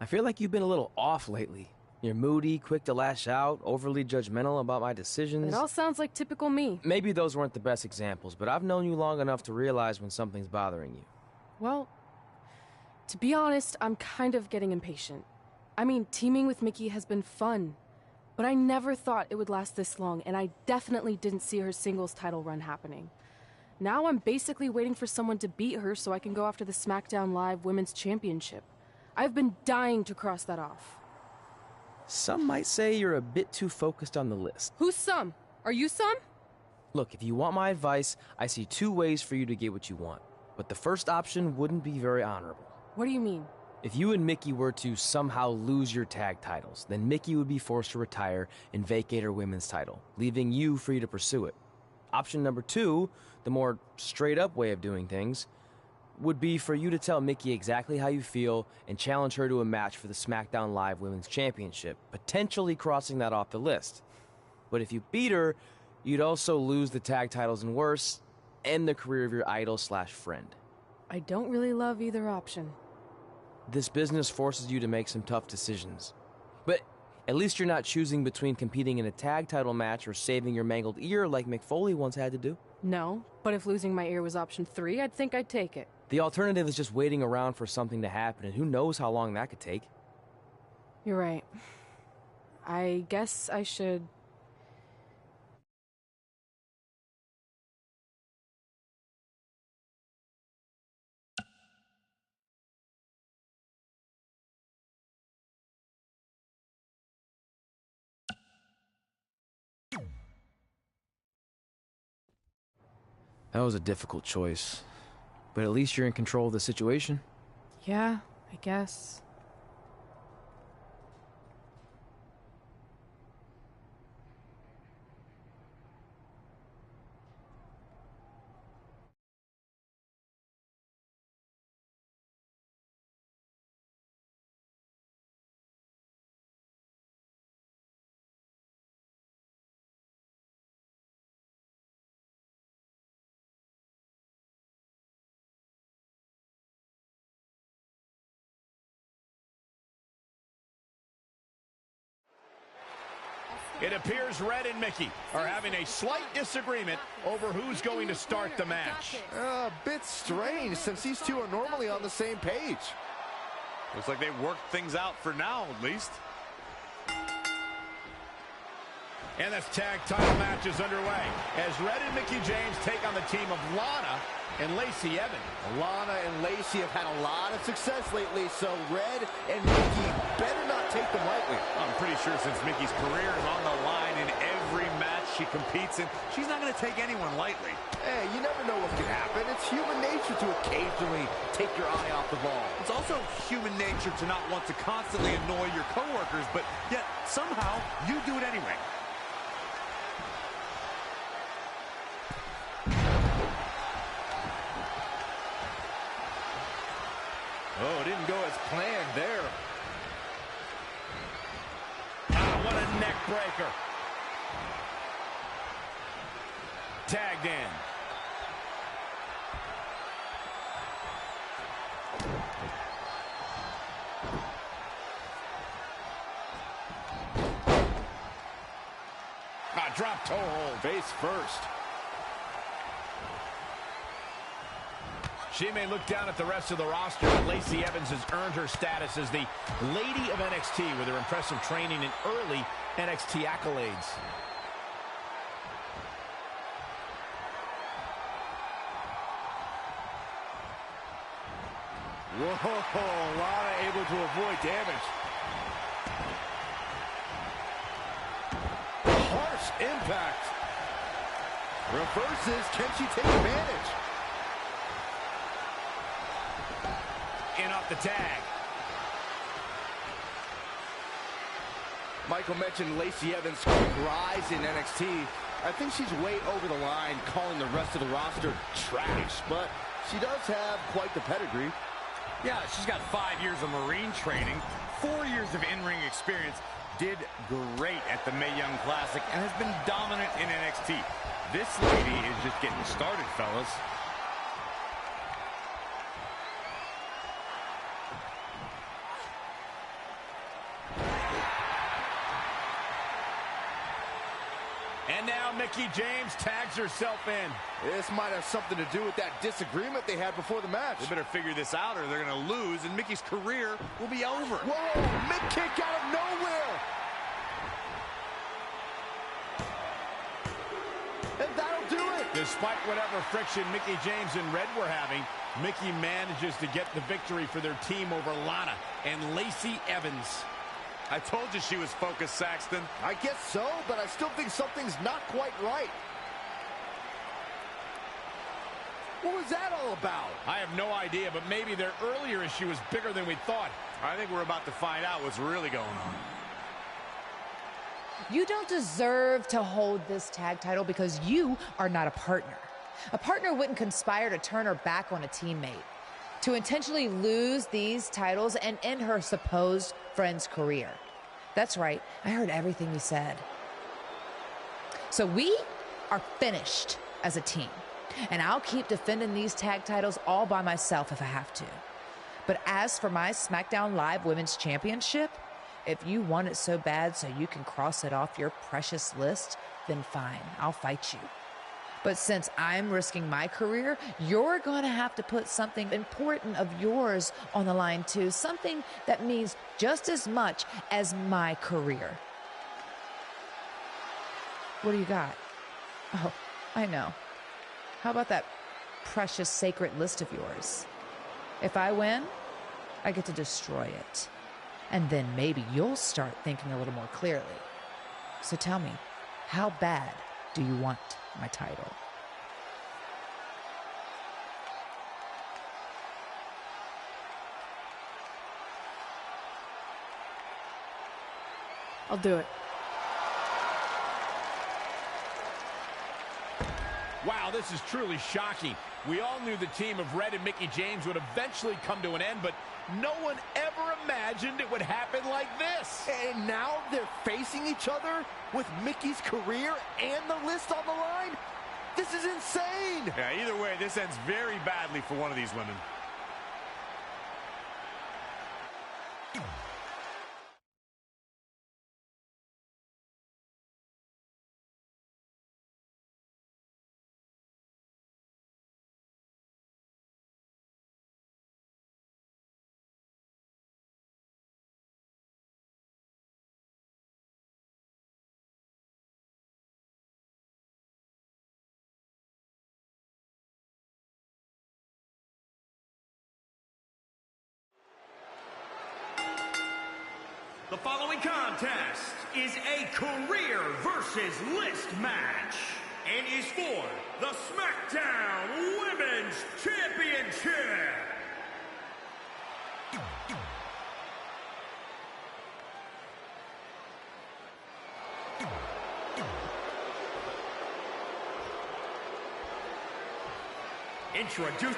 A: I feel like you've been a little off lately. You're moody, quick to lash out, overly judgmental about my decisions.
B: It all sounds like typical me.
A: Maybe those weren't the best examples, but I've known you long enough to realize when something's bothering you.
B: Well, to be honest, I'm kind of getting impatient. I mean, teaming with Mickie has been fun, but I never thought it would last this long, and I definitely didn't see her singles title run happening. Now I'm basically waiting for someone to beat her so I can go after the SmackDown Live Women's Championship. I've been dying to cross that off.
A: Some might say you're a bit too focused on the list.
B: Who's some? Are you some?
A: Look, if you want my advice, I see two ways for you to get what you want. But the first option wouldn't be very honorable.
B: What do you mean?
A: If you and Mickie were to somehow lose your tag titles, then Mickie would be forced to retire and vacate her women's title, leaving you free to pursue it. Option number two, the more straight-up way of doing things, would be for you to tell Mickie exactly how you feel and challenge her to a match for the SmackDown Live Women's Championship, potentially crossing that off the list. But if you beat her, you'd also lose the tag titles and worse, end the career of your idol/friend.
B: I don't really love either option.
A: This business forces you to make some tough decisions. But at least you're not choosing between competing in a tag title match or saving your mangled ear like Mick Foley once had to do.
B: No, but if losing my ear was option 3, I'd think I'd take it.
A: The alternative is just waiting around for something to happen, and who knows how long that could take.
B: You're right. I guess I should...
A: That was a difficult choice. But at least you're in control of the situation.
B: Yeah, I guess.
H: It appears Red and Mickie are having a slight disagreement over who's going to start the match.
F: A bit strange, since these two are normally on the same page.
I: Looks like they worked things out for now, at least.
H: And this tag title match is underway as Red and Mickie James take on the team of Lana and Lacey Evans.
F: Lana and Lacey have had a lot of success lately, so Red and Mickie better not take them lightly.
I: I'm pretty sure since Mickie's career is on the line in every match she competes in, she's not going to take anyone lightly.
F: Hey, you never know what could happen. It's human nature to occasionally take your eye off the ball.
I: It's also human nature to not want to constantly annoy your coworkers, but yet somehow you do it anyway.
H: Oh, it didn't go as planned there. Ah, what a neck breaker. Tagged in. Drop toe hold.
F: Face first.
H: She may look down at the rest of the roster, but Lacey Evans has earned her status as the Lady of NXT with her impressive training and early NXT accolades.
F: Whoa, Lana able to avoid damage. Harsh impact. Reverses, can she take advantage?
H: In off the tag.
F: Michael mentioned Lacey Evans' quick rise in NXT. I think she's way over the line calling the rest of the roster trash, but she does have quite the pedigree.
G: Yeah, she's got 5 years of Marine training, 4 years of in-ring experience, did great at the Mae Young Classic, and has been dominant in NXT. This lady is just getting started, fellas.
H: Mickie James tags herself in.
F: This might have something to do with that disagreement they had before the match.
I: They better figure this out or they're going to lose, and Mickie's career will be over.
F: Whoa, mid-kick out of nowhere. And that'll do it.
H: Despite whatever friction Mickie James and Red were having, Mickie manages to get the victory for their team over Lana and Lacey Evans.
I: I told you she was focused, Saxton.
F: I guess so, but I still think something's not quite right. What was that all about?
H: I have no idea, but maybe their earlier issue was bigger than we thought.
I: I think we're about to find out what's really going on.
K: You don't deserve to hold this tag title because you are not a partner. A partner wouldn't conspire to turn her back on a teammate, to intentionally lose these titles and end her supposed friend's career. That's right, I heard everything you said. So we are finished as a team, and I'll keep defending these tag titles all by myself if I have to. But as for my SmackDown Live Women's Championship, if you want it so bad so you can cross it off your precious list, then fine, I'll fight you. But since I'm risking my career, you're going to have to put something important of yours on the line too, something that means just as much as my career. What do you got? Oh, I know. How about that precious sacred list of yours? If I win, I get to destroy it. And then maybe you'll start thinking a little more clearly. So tell me, how bad do you want my title?
B: I'll do it.
H: Wow, this is truly shocking. We all knew the team of Red and Mickie James would eventually come to an end, but no one ever imagined it would happen like this.
F: And now they're facing each other with Mickie's career and the list on the line? This is insane!
I: Yeah, either way, this ends very badly for one of these women.
E: The following contest is a career versus list match and is for the SmackDown Women's Championship. Introduce.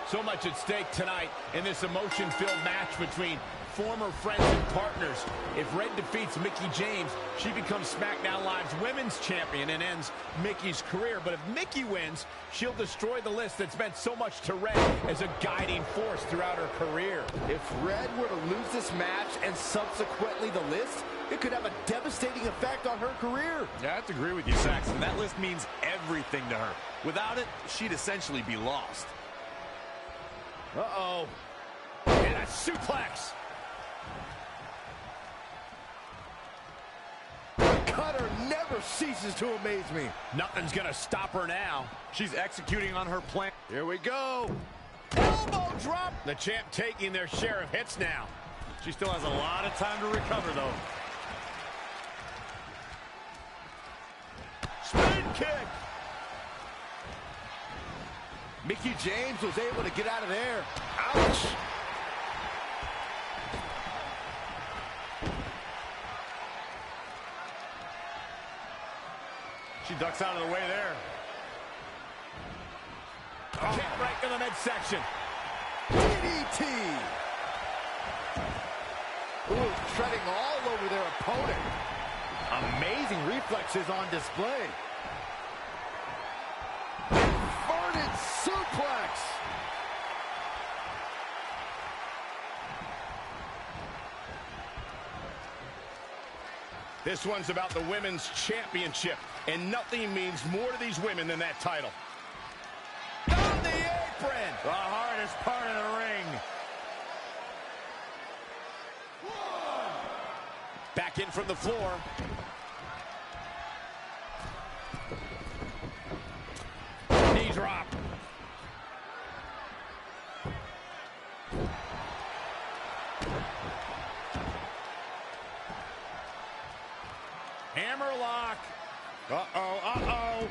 H: So much at stake tonight in this emotion-filled match between former friends and partners. If Red defeats Mickie James, she becomes SmackDown Live's Women's Champion and ends Mickie's career. But if Mickie wins, she'll destroy the list that's meant so much to Red as a guiding force throughout her career.
F: If Red were to lose this match and subsequently the list, it could have a devastating effect on her career.
I: Yeah, I have to agree with you, Saxton. That list means everything to her. Without it, she'd essentially be lost.
H: Uh-oh. And a suplex.
F: Cutter never ceases to amaze me.
H: Nothing's gonna stop her now.
I: She's executing on her plan.
F: Here we go. Elbow drop.
H: The champ taking their share of hits now.
I: She still has a lot of time to recover, though.
F: Spin kick. Mickie James was able to get out of there. Ouch.
I: She ducks out of the way there.
H: Kick right to the midsection.
F: DDT. Ooh, treading all over their opponent. Amazing reflexes on display. Inverted suplex.
G: This one's about the Women's Championship, and nothing means more to these women than that title.
H: On the apron! The hardest part of the ring. Back in from the floor. Knee drop. Hammerlock. Uh-oh, uh-oh.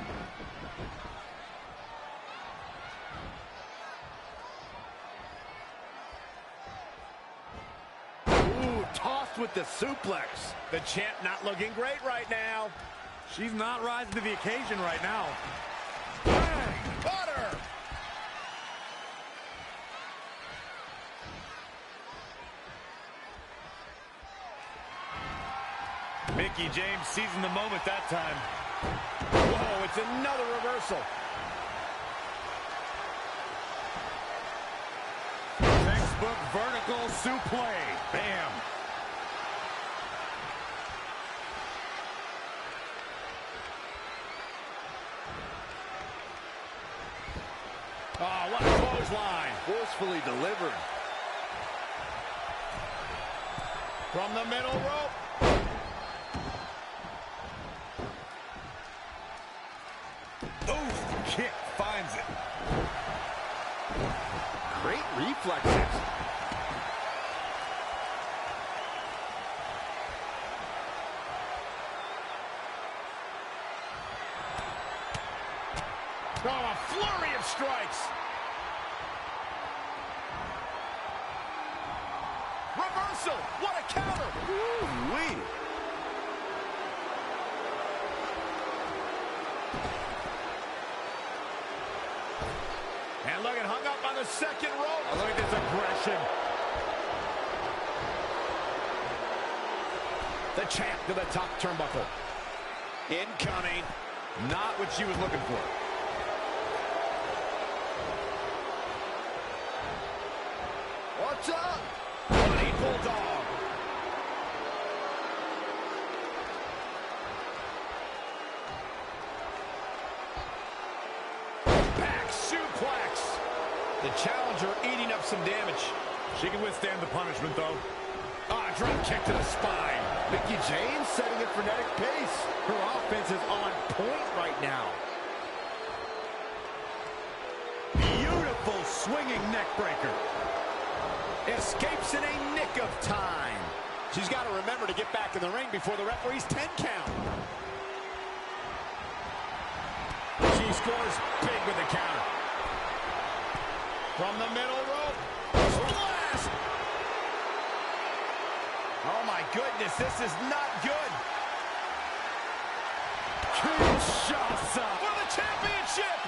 H: Ooh, tossed with the suplex. The champ not looking great right now.
I: She's not rising to the occasion right now.
H: Bang! Butter!
I: Mickie James seizing the moment that time.
H: Whoa, it's another reversal.
I: Textbook vertical suplex. Bam.
H: Oh, what a clothesline.
F: Forcefully delivered.
H: From the middle rope.
I: Ooh, kick finds it.
F: Great reflexes.
H: Oh, a flurry of strikes. Reversal. What a counter.
F: Woo-wee.
H: And look at hung up on the second rope.
I: Oh, look at this aggression.
H: The champ to the top turnbuckle.
I: Incoming. Not what she was looking for.
F: Watch out!
H: Bloody bulldog. Back suplex.
I: The challenger eating up some damage. She can withstand the punishment, though.
H: Ah, drop kick to the spine.
F: Mickie James setting a frenetic pace.
H: Her offense is on point right now.
I: Beautiful swinging neck breaker.
H: Escapes in a nick of time. She's got to remember to get back in the ring before the referee's 10 count. She scores big with the counter. From the middle rope. Blast!
I: Oh, my goodness, this is not good.
H: Kinshasa for the championship.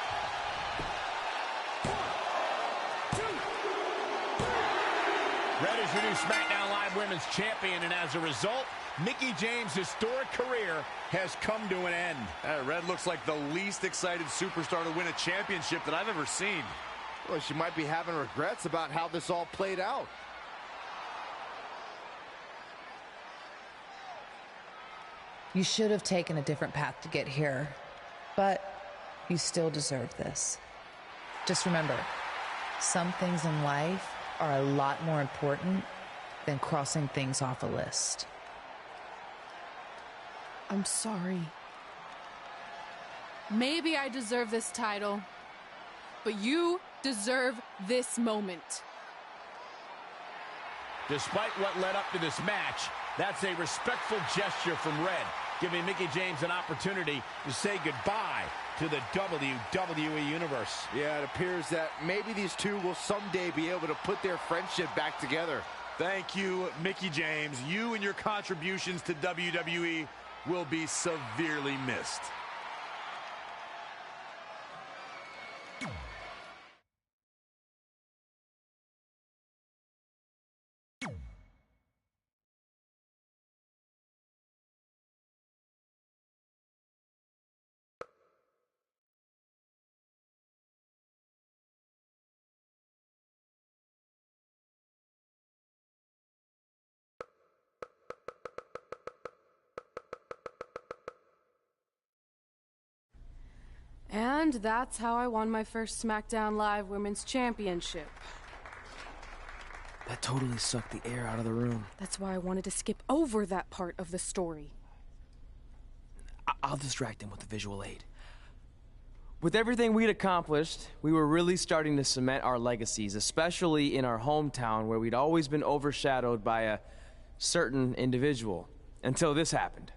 H: Red is your new SmackDown Live Women's Champion, and as a result, Mickie James' historic career has come to an end.
I: Red looks like the least excited superstar to win a championship that I've ever seen.
F: Well, she might be having regrets about how this all played out.
K: You should have taken a different path to get here, but you still deserve this. Just remember, some things in life are a lot more important than crossing things off a list.
B: I'm sorry. Maybe I deserve this title, but you deserve this moment.
H: Despite what led up to this match, that's a respectful gesture from Red, giving Mickie James an opportunity to say goodbye to the WWE Universe.
F: Yeah, it appears that maybe these two will someday be able to put their friendship back together.
I: Thank you, Mickie James. You and your contributions to WWE will be severely missed.
B: And that's how I won my first SmackDown Live Women's Championship.
A: That totally sucked the air out of the room.
B: That's why I wanted to skip over that part of the story.
A: I'll distract him with the visual aid. With everything we'd accomplished, we were really starting to cement our legacies, especially in our hometown where we'd always been overshadowed by a certain individual, until this happened.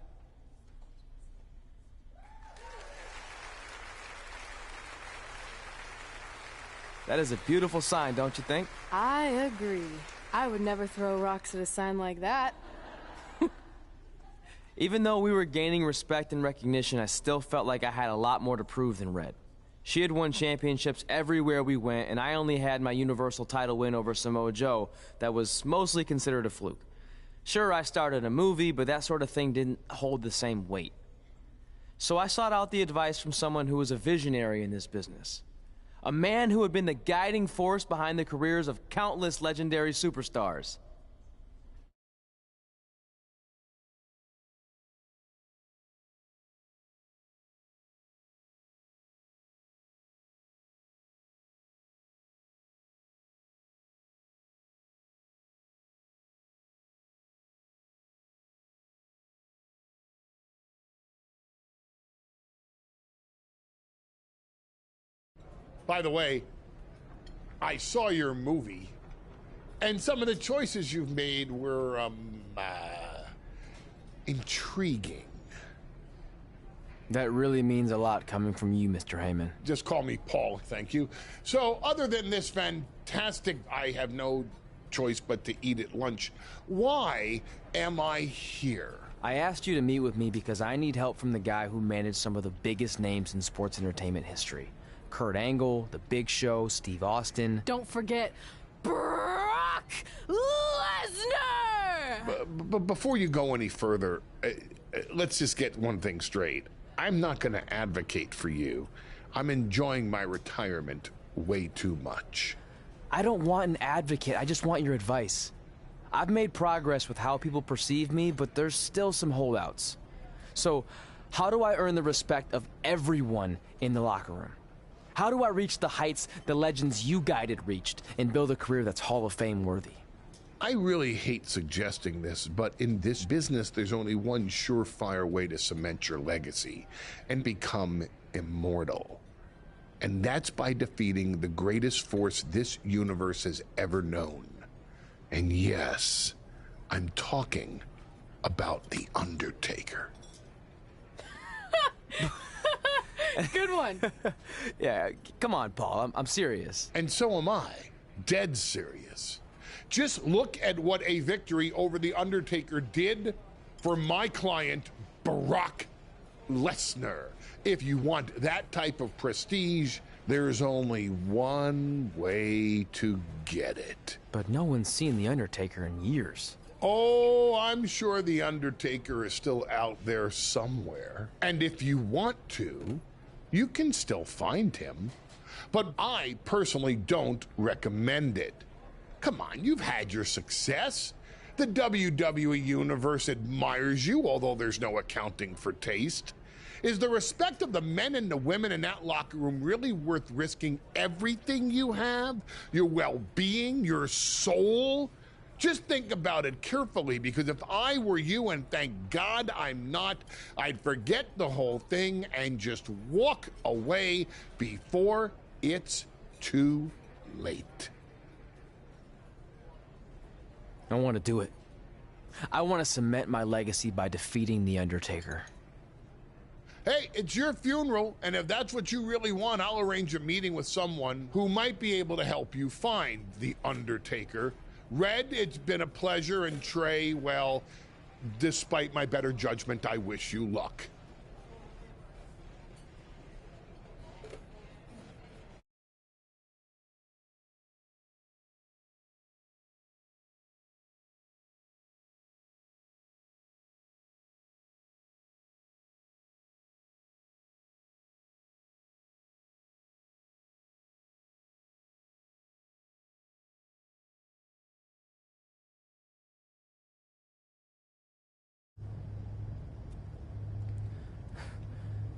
A: That is a beautiful sign, don't you think?
B: I agree. I would never throw rocks at a sign like that.
A: Even though we were gaining respect and recognition, I still felt like I had a lot more to prove than Red. She had won championships everywhere we went, and I only had my Universal title win over Samoa Joe that was mostly considered a fluke. Sure, I started a movie, but that sort of thing didn't hold the same weight. So I sought out the advice from someone who was a visionary in this business. A man who had been the guiding force behind the careers of countless legendary superstars.
R: By the way, I saw your movie, and some of the choices you've made were, intriguing.
A: That really means a lot coming from you, Mr. Heyman.
R: Just call me Paul, thank you. So, other than this fantastic, I have no choice but to eat at lunch, why am I here?
A: I asked you to meet with me because I need help from the guy who managed some of the biggest names in sports entertainment history. Kurt Angle, The Big Show, Steve Austin.
B: Don't forget Brock Lesnar!
R: But before you go any further, let's just get one thing straight. I'm not going to advocate for you. I'm enjoying my retirement way too much.
A: I don't want an advocate, I just want your advice. I've made progress with how people perceive me, but there's still some holdouts. So, how do I earn the respect of everyone in the locker room? How do I reach the heights the legends you guided reached and build a career that's Hall of Fame worthy?
R: I really hate suggesting this, but in this business, there's only one surefire way to cement your legacy and become immortal. And that's by defeating the greatest force this universe has ever known. And yes, I'm talking about The Undertaker.
B: Good one.
A: Yeah, come on, Paul. I'm serious.
R: And so am I. Dead serious. Just look at what a victory over The Undertaker did for my client, Brock Lesnar. If you want that type of prestige, there's only one way to get it.
A: But no one's seen The Undertaker in years.
R: Oh, I'm sure The Undertaker is still out there somewhere. And if you want to, you can still find him. But I personally don't recommend it. Come on, you've had your success. The WWE Universe admires you, although there's no accounting for taste. Is the respect of the men and the women in that locker room really worth risking everything you have? Your well-being, your soul? Just think about it carefully, because if I were you, and thank God I'm not, I'd forget the whole thing and just walk away before it's too late.
A: I want to do it. I want to cement my legacy by defeating The Undertaker.
R: Hey, it's your funeral, and if that's what you really want, I'll arrange a meeting with someone who might be able to help you find The Undertaker. Red, it's been a pleasure, and Trey, well, despite my better judgment, I wish you luck.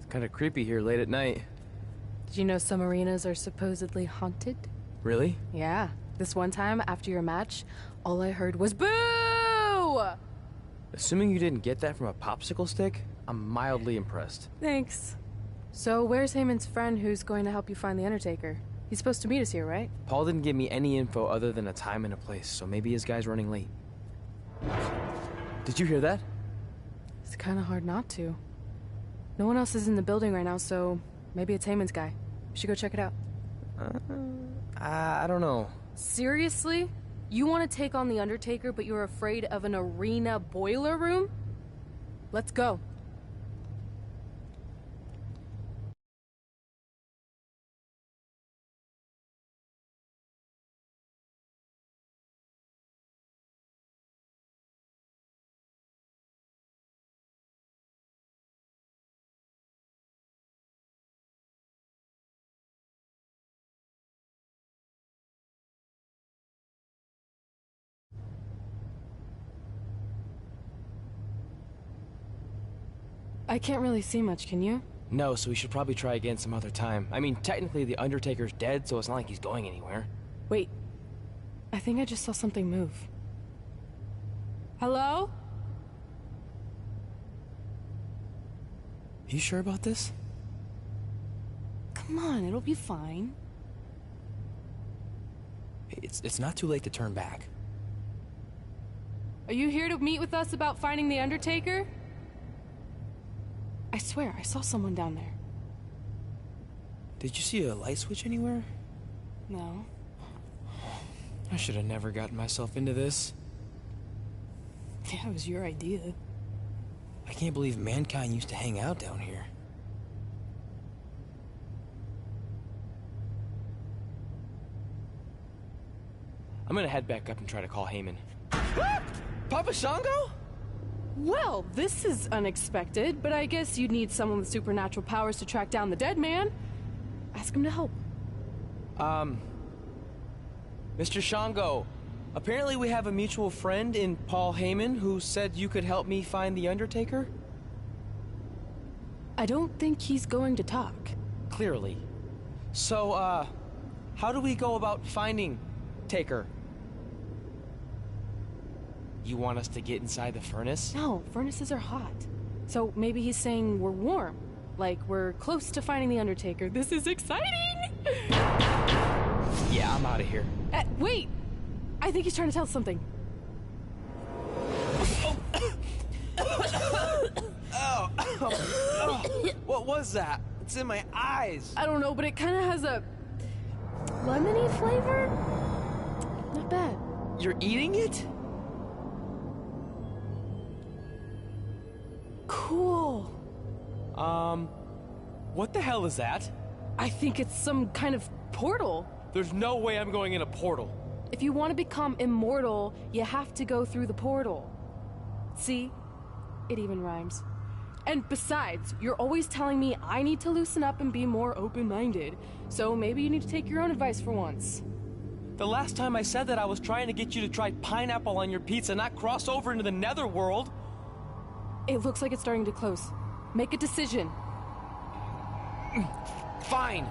A: Kind of creepy here late at night.
B: Did you know some arenas are supposedly haunted?
A: Really?
B: Yeah. This one time, after your match, all I heard was boo!
A: Assuming you didn't get that from a popsicle stick, I'm mildly impressed.
B: Thanks. So where's Heyman's friend who's going to help you find The Undertaker? He's supposed to meet us here, right?
A: Paul didn't give me any info other than a time and a place, so maybe his guy's running late. Did you hear that?
B: It's kind of hard not to. No one else is in the building right now, so maybe it's Heyman's guy. We should go check it out.
A: I don't know.
B: Seriously? You want to take on The Undertaker, but you're afraid of an arena boiler room? Let's go. I can't really see much, can you?
A: No, so we should probably try again some other time. I mean, technically The Undertaker's dead, so it's not like he's going anywhere.
B: Wait. I think I just saw something move. Hello?
A: You sure about this?
B: Come on, it'll be fine.
A: It's not too late to turn back.
B: Are you here to meet with us about finding The Undertaker? I swear, I saw someone down there.
A: Did you see a light switch anywhere?
B: No.
A: I should have never gotten myself into this.
B: Yeah, it was your idea.
A: I can't believe Mankind used to hang out down here. I'm gonna head back up and try to call Heyman. Papa Shango?
B: Well, this is unexpected, but I guess you'd need someone with supernatural powers to track down the dead man. Ask him to help.
A: Mr. Shango, apparently we have a mutual friend in Paul Heyman who said you could help me find The Undertaker?
B: I don't think he's going to talk.
A: Clearly. So, how do we go about finding Taker? You want us to get inside the furnace?
B: No, furnaces are hot. So maybe he's saying we're warm. Like we're close to finding The Undertaker. This is exciting!
A: Yeah, I'm out of here.
B: Wait! I think he's trying to tell us something.
A: What was that? It's in my eyes.
B: I don't know, but it kind of has a lemony flavor? Not bad.
A: You're eating it?
B: Cool.
A: What the hell is that?
B: I think it's some kind of portal.
A: There's no way I'm going in a portal.
B: If you want to become immortal, you have to go through the portal. See? It even rhymes. And besides, you're always telling me I need to loosen up and be more open-minded. So maybe you need to take your own advice for once.
A: The last time I said that, I was trying to get you to try pineapple on your pizza, not cross over into the netherworld.
B: It looks like it's starting to close. Make a decision.
A: Fine.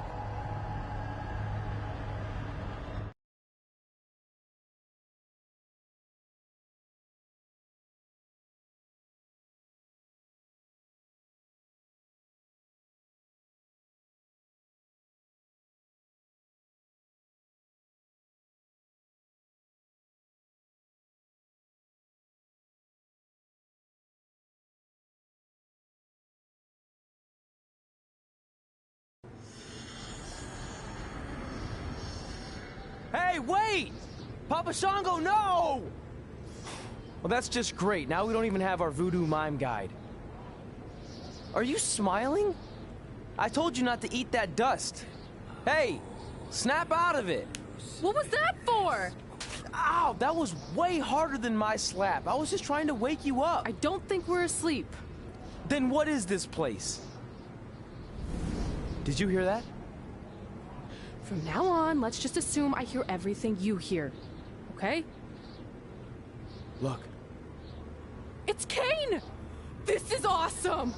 A: Hey, wait! Papa Shango, no! Well, that's just great. Now we don't even have our voodoo mime guide. Are you smiling? I told you not to eat that dust. Hey, snap out of it.
B: What was that for?
A: Ow, that was way harder than my slap. I was just trying to wake you up.
B: I don't think we're asleep.
A: Then what is this place? Did you hear that?
B: From now on, let's just assume I hear everything you hear. Okay?
A: Look.
B: It's Kane! This is awesome!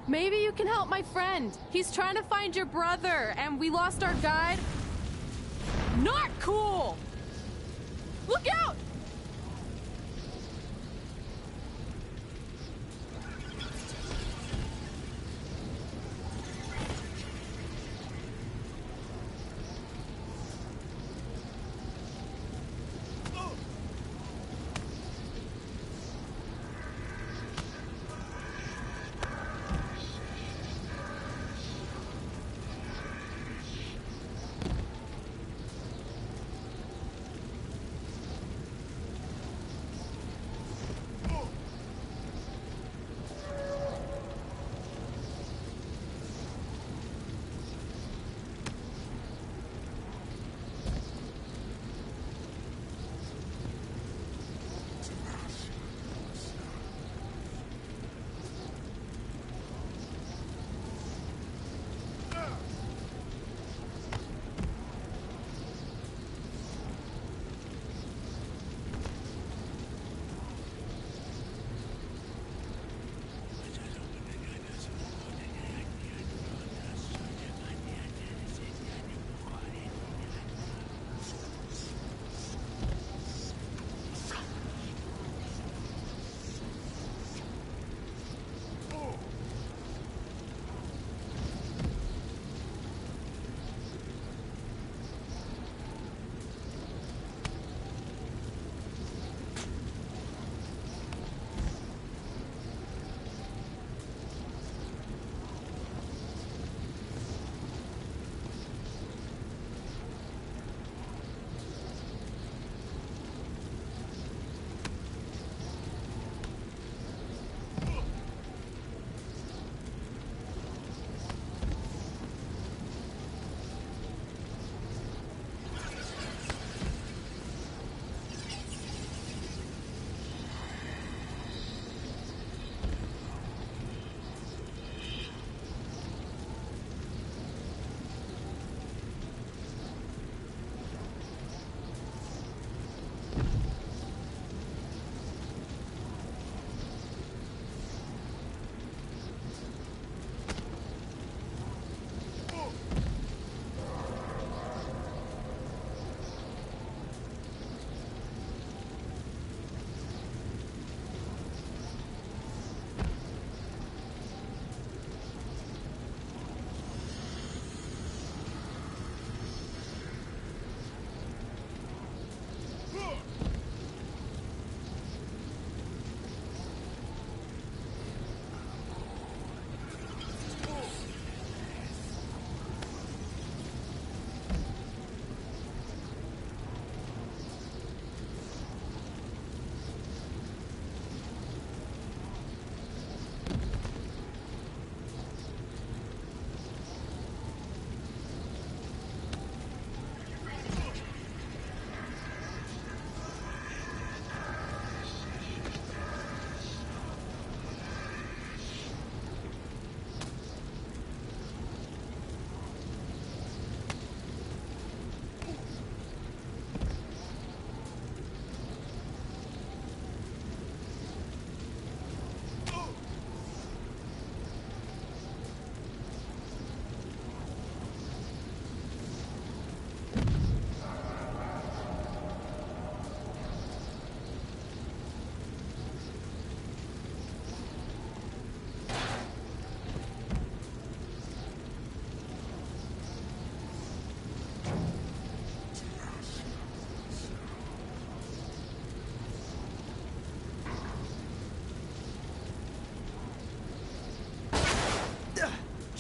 B: Maybe you can help my friend. He's trying to find your brother, and we lost our guide. Not cool! Look out!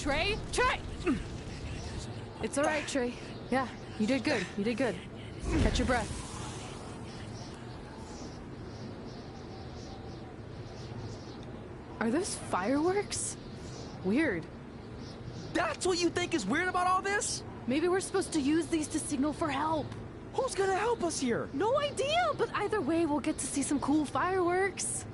B: Trey? Trey! It's all right, Trey. Yeah, you did good. You did good. Catch your breath. Are those fireworks? Weird.
A: That's what you think is weird about all this?
B: Maybe we're supposed to use these to signal for help.
A: Who's gonna help us here?
B: No idea, but either way, we'll get to see some cool fireworks.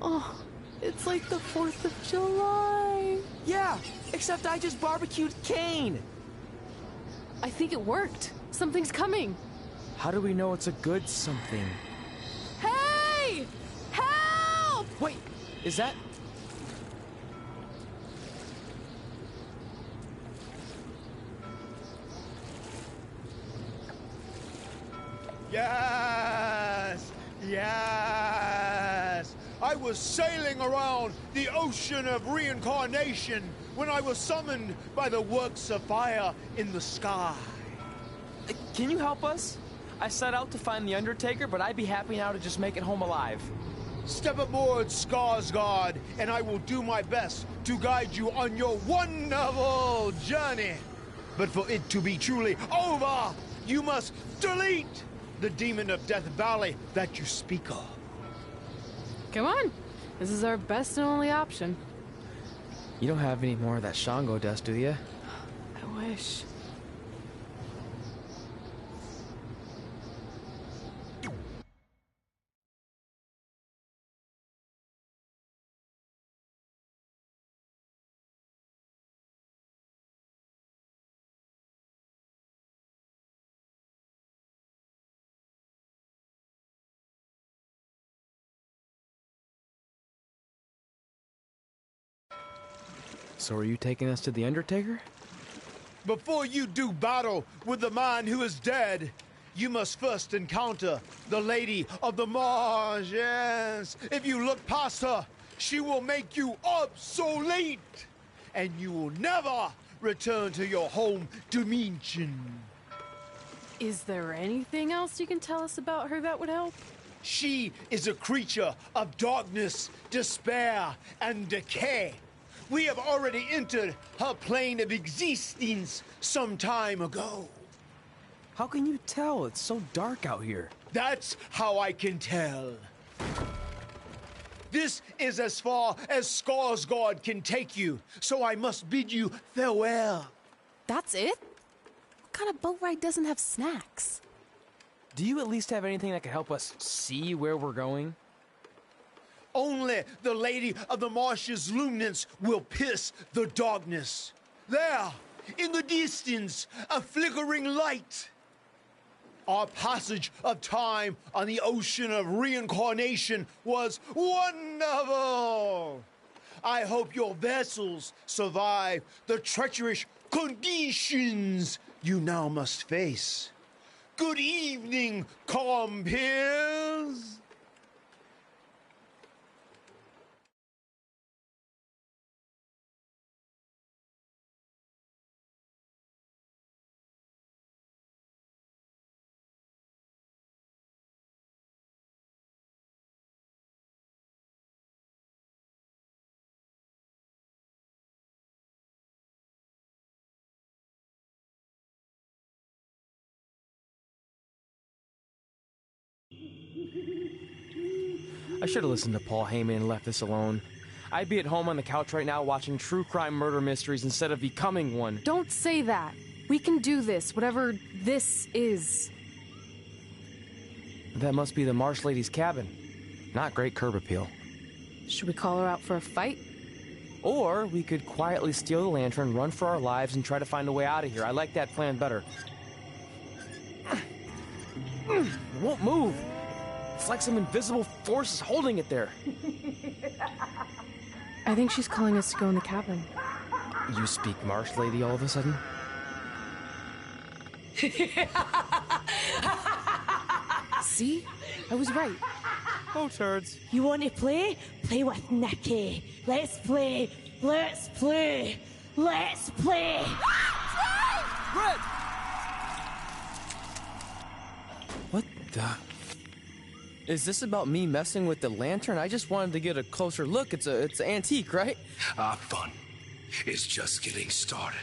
B: Oh, it's like the 4th of July.
A: Yeah, except I just barbecued Kane.
B: I think it worked. Something's coming.
A: How do we know it's a good something?
B: Hey! Help!
A: Wait, is that...
S: Yes! Yes! I was sailing around the ocean of reincarnation when I was summoned by the works of fire in the sky.
A: Can you help us? I set out to find the Undertaker, but I'd be happy now to just make it home alive.
S: Step aboard, Skarsgård, and I will do my best to guide you on your wonderful journey. But for it to be truly over, you must delete the demon of Death Valley that you speak of.
B: Come on. This is our best and only option.
A: You don't have any more of that Shango dust, do you?
B: I wish.
A: So are you taking us to the Undertaker?
S: Before you do battle with the man who is dead, you must first encounter the Lady of the Marsh. Yes. If you look past her, she will make you obsolete, and you will never return to your home dimension.
B: Is there anything else you can tell us about her that would help?
S: She is a creature of darkness, despair, and decay. We have already entered her plane of existence some time ago.
A: How can you tell? It's so dark out here.
S: That's how I can tell. This is as far as Skarsgård can take you, so I must bid you farewell.
B: That's it? What kind of boat ride doesn't have snacks?
A: Do you at least have anything that can help us see where we're going?
S: Only the Lady of the Marsh's luminance will pierce the darkness. There, in the distance, a flickering light. Our passage of time on the ocean of reincarnation was wonderful. I hope your vessels survive the treacherous conditions you now must face. Good evening, compeers.
A: I should have listened to Paul Heyman and left this alone. I'd be at home on the couch right now watching true crime murder mysteries instead of becoming one.
B: Don't say that. We can do this, whatever this is.
A: That must be the Marsh Lady's cabin. Not great curb appeal.
B: Should we call her out for a fight?
A: Or we could quietly steal the lantern, run for our lives, and try to find a way out of here. I like that plan better. It won't move. It's like some invisible force is holding it there.
B: I think she's calling us to go in the cabin.
A: You speak Marsh Lady all of a sudden?
B: See? I was right.
A: Oh, turds.
T: You want to play? Play with Nikki. Let's play. Let's play. Let's play.
A: Red! What the... Is this about me messing with the lantern? I just wanted to get a closer look. It's an antique, right?
U: Our fun is just getting started.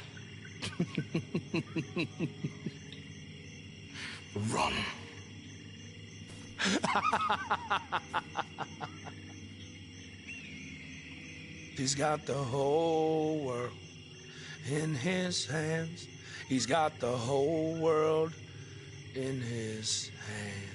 U: Run. He's got the whole world in his hands. He's got the whole world in his hands.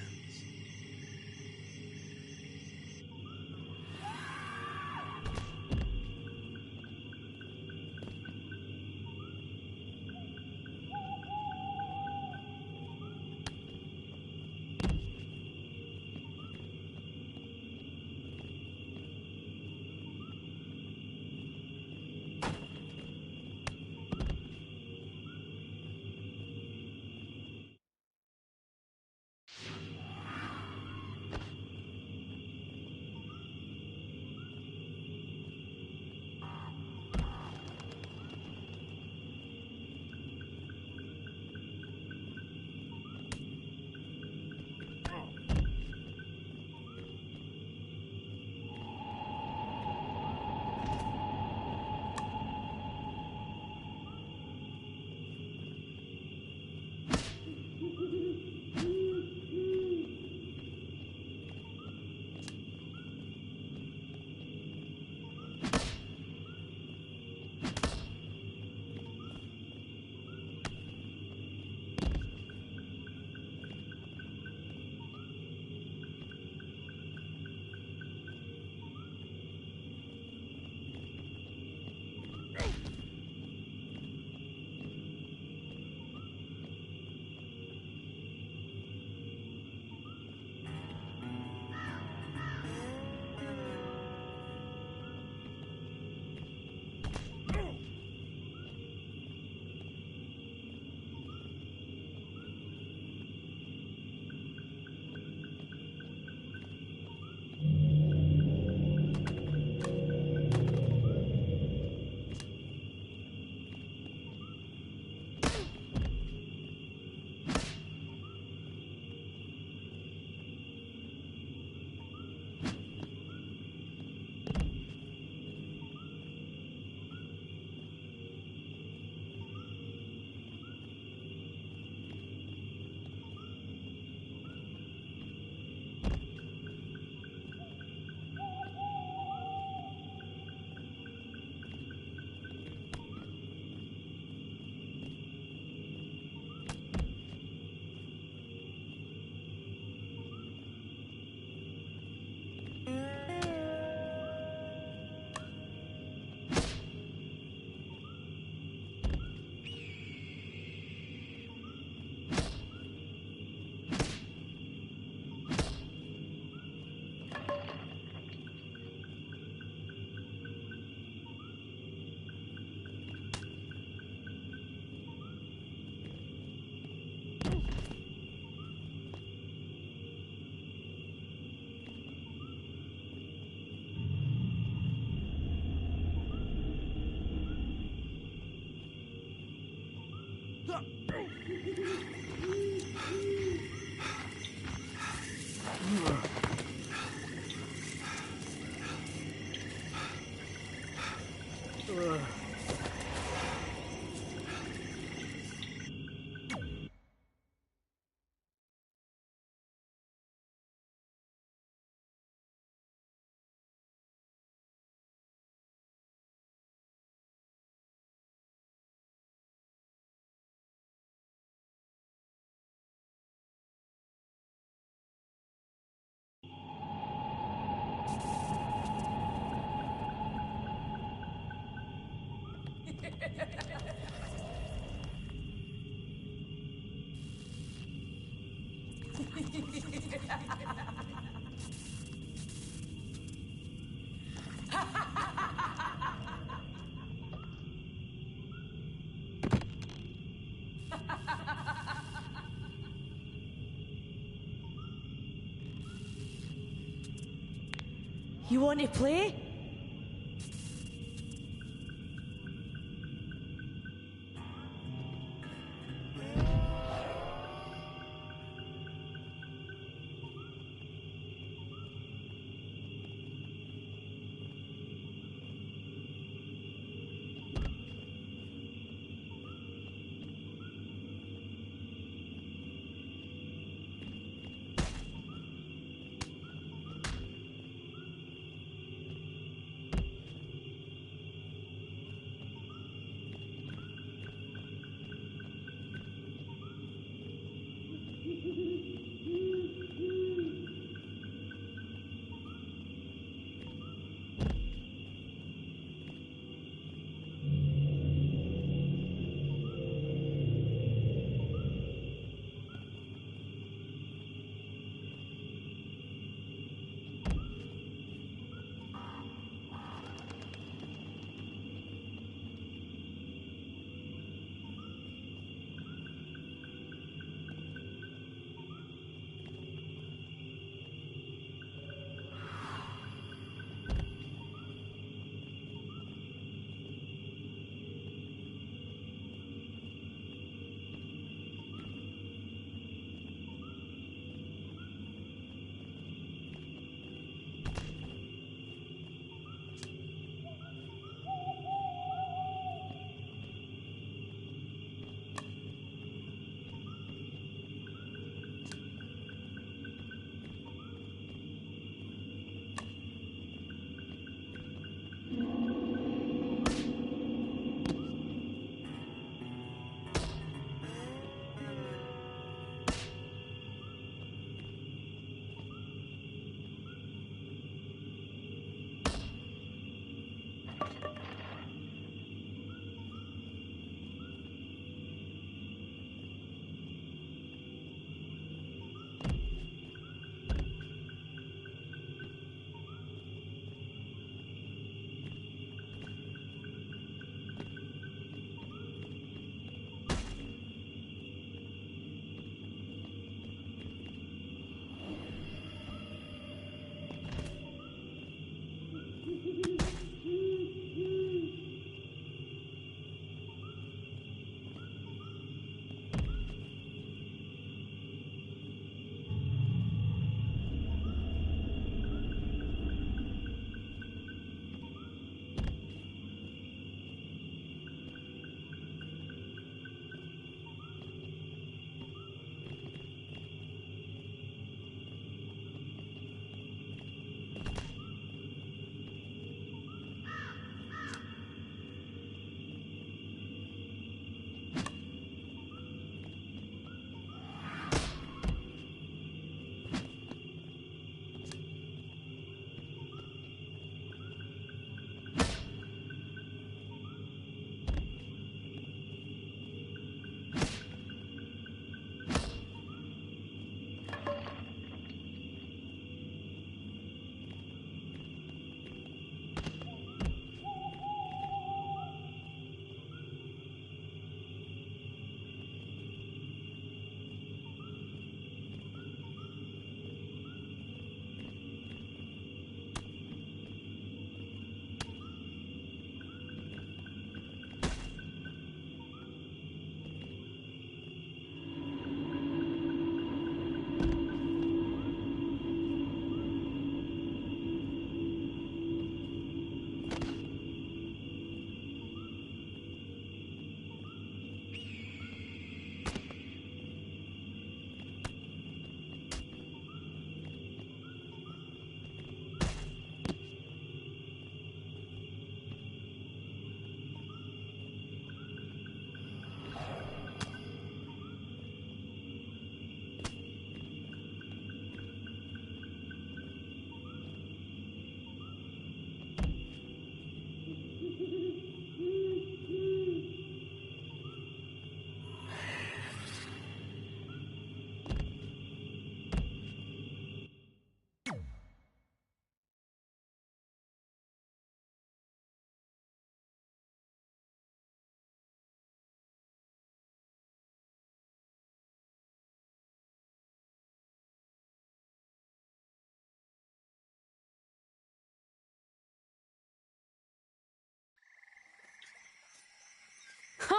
T: You want to play?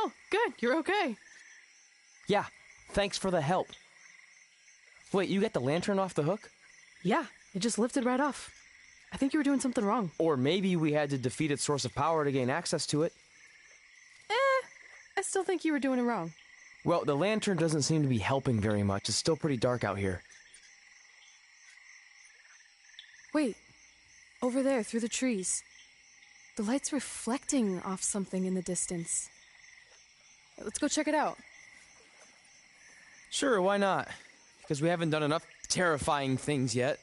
B: Oh, good. You're okay.
A: Yeah, thanks for the help. Wait, you got the lantern off the hook?
B: Yeah, it just lifted right off. I think you were doing something wrong.
A: Or maybe we had to defeat its source of power to gain access to it.
B: I still think you were doing it wrong.
A: Well, the lantern doesn't seem to be helping very much. It's still pretty dark out here.
B: Wait, over there, through the trees. The light's reflecting off something in the distance. Let's go check it out.
A: Sure, why not? Because we haven't done enough terrifying things yet.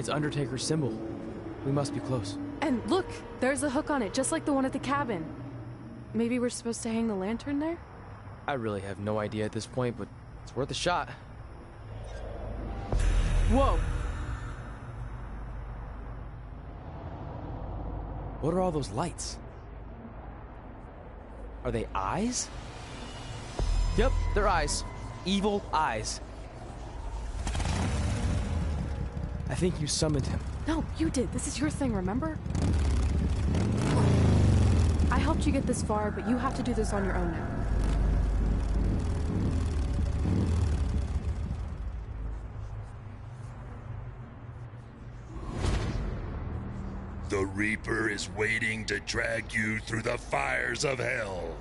A: It's Undertaker's symbol. We must be close.
B: And look, there's a hook on it, just like the one at the cabin. Maybe we're supposed to hang the lantern there?
A: I really have no idea at this point, but it's worth a shot. Whoa! What are all those lights? Are they eyes? Yep, they're eyes. Evil eyes. I think you summoned him.
B: No, you did. This is your thing, remember? I helped you get this far, but you have to do this on your own now.
C: The Reaper is waiting to drag you through the fires of hell.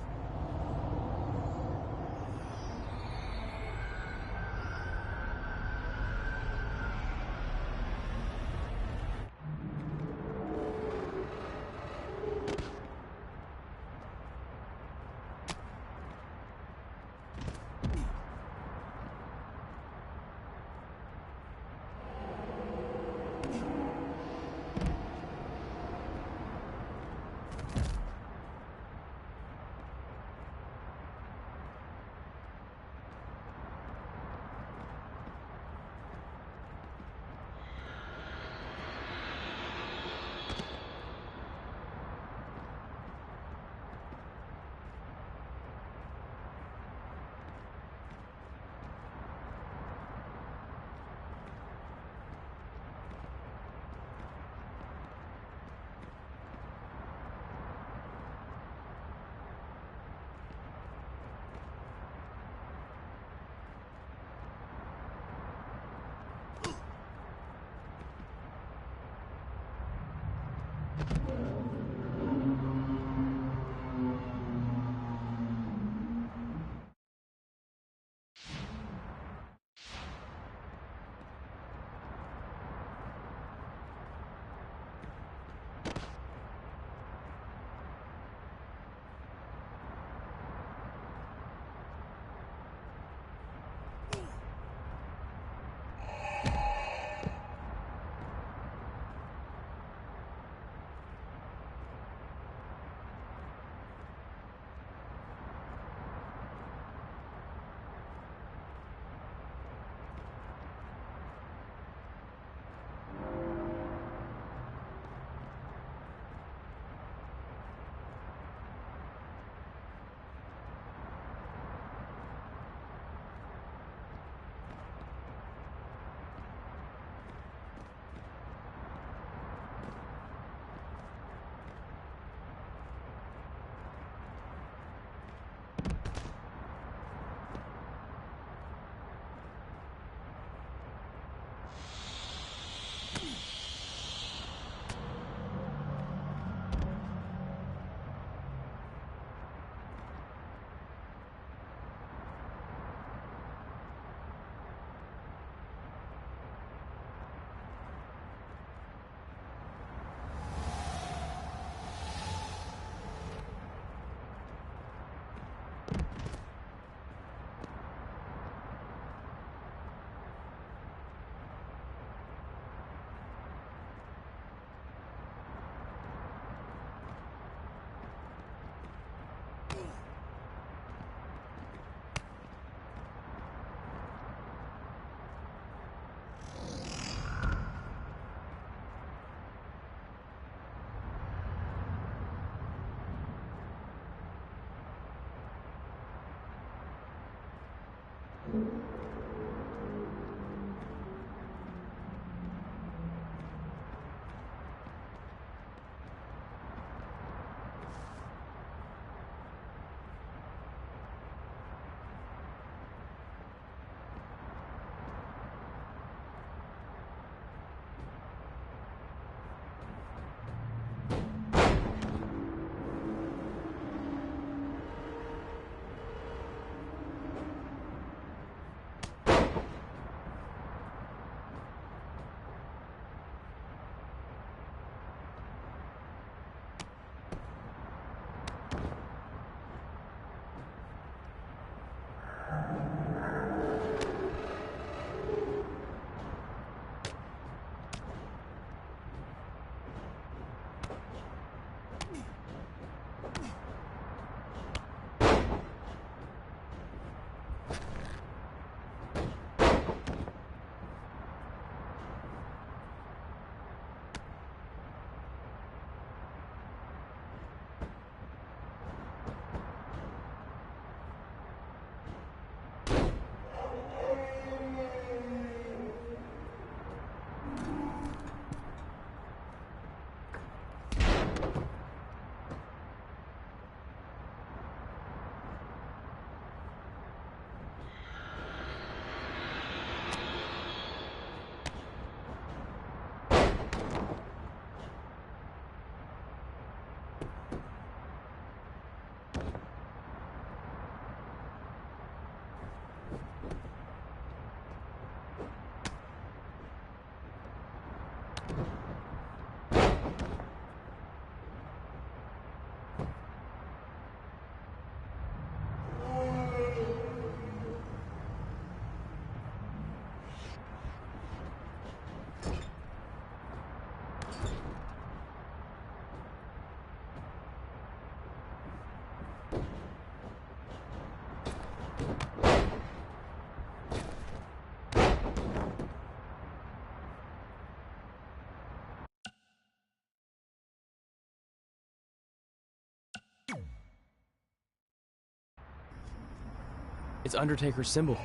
A: It's Undertaker's symbol.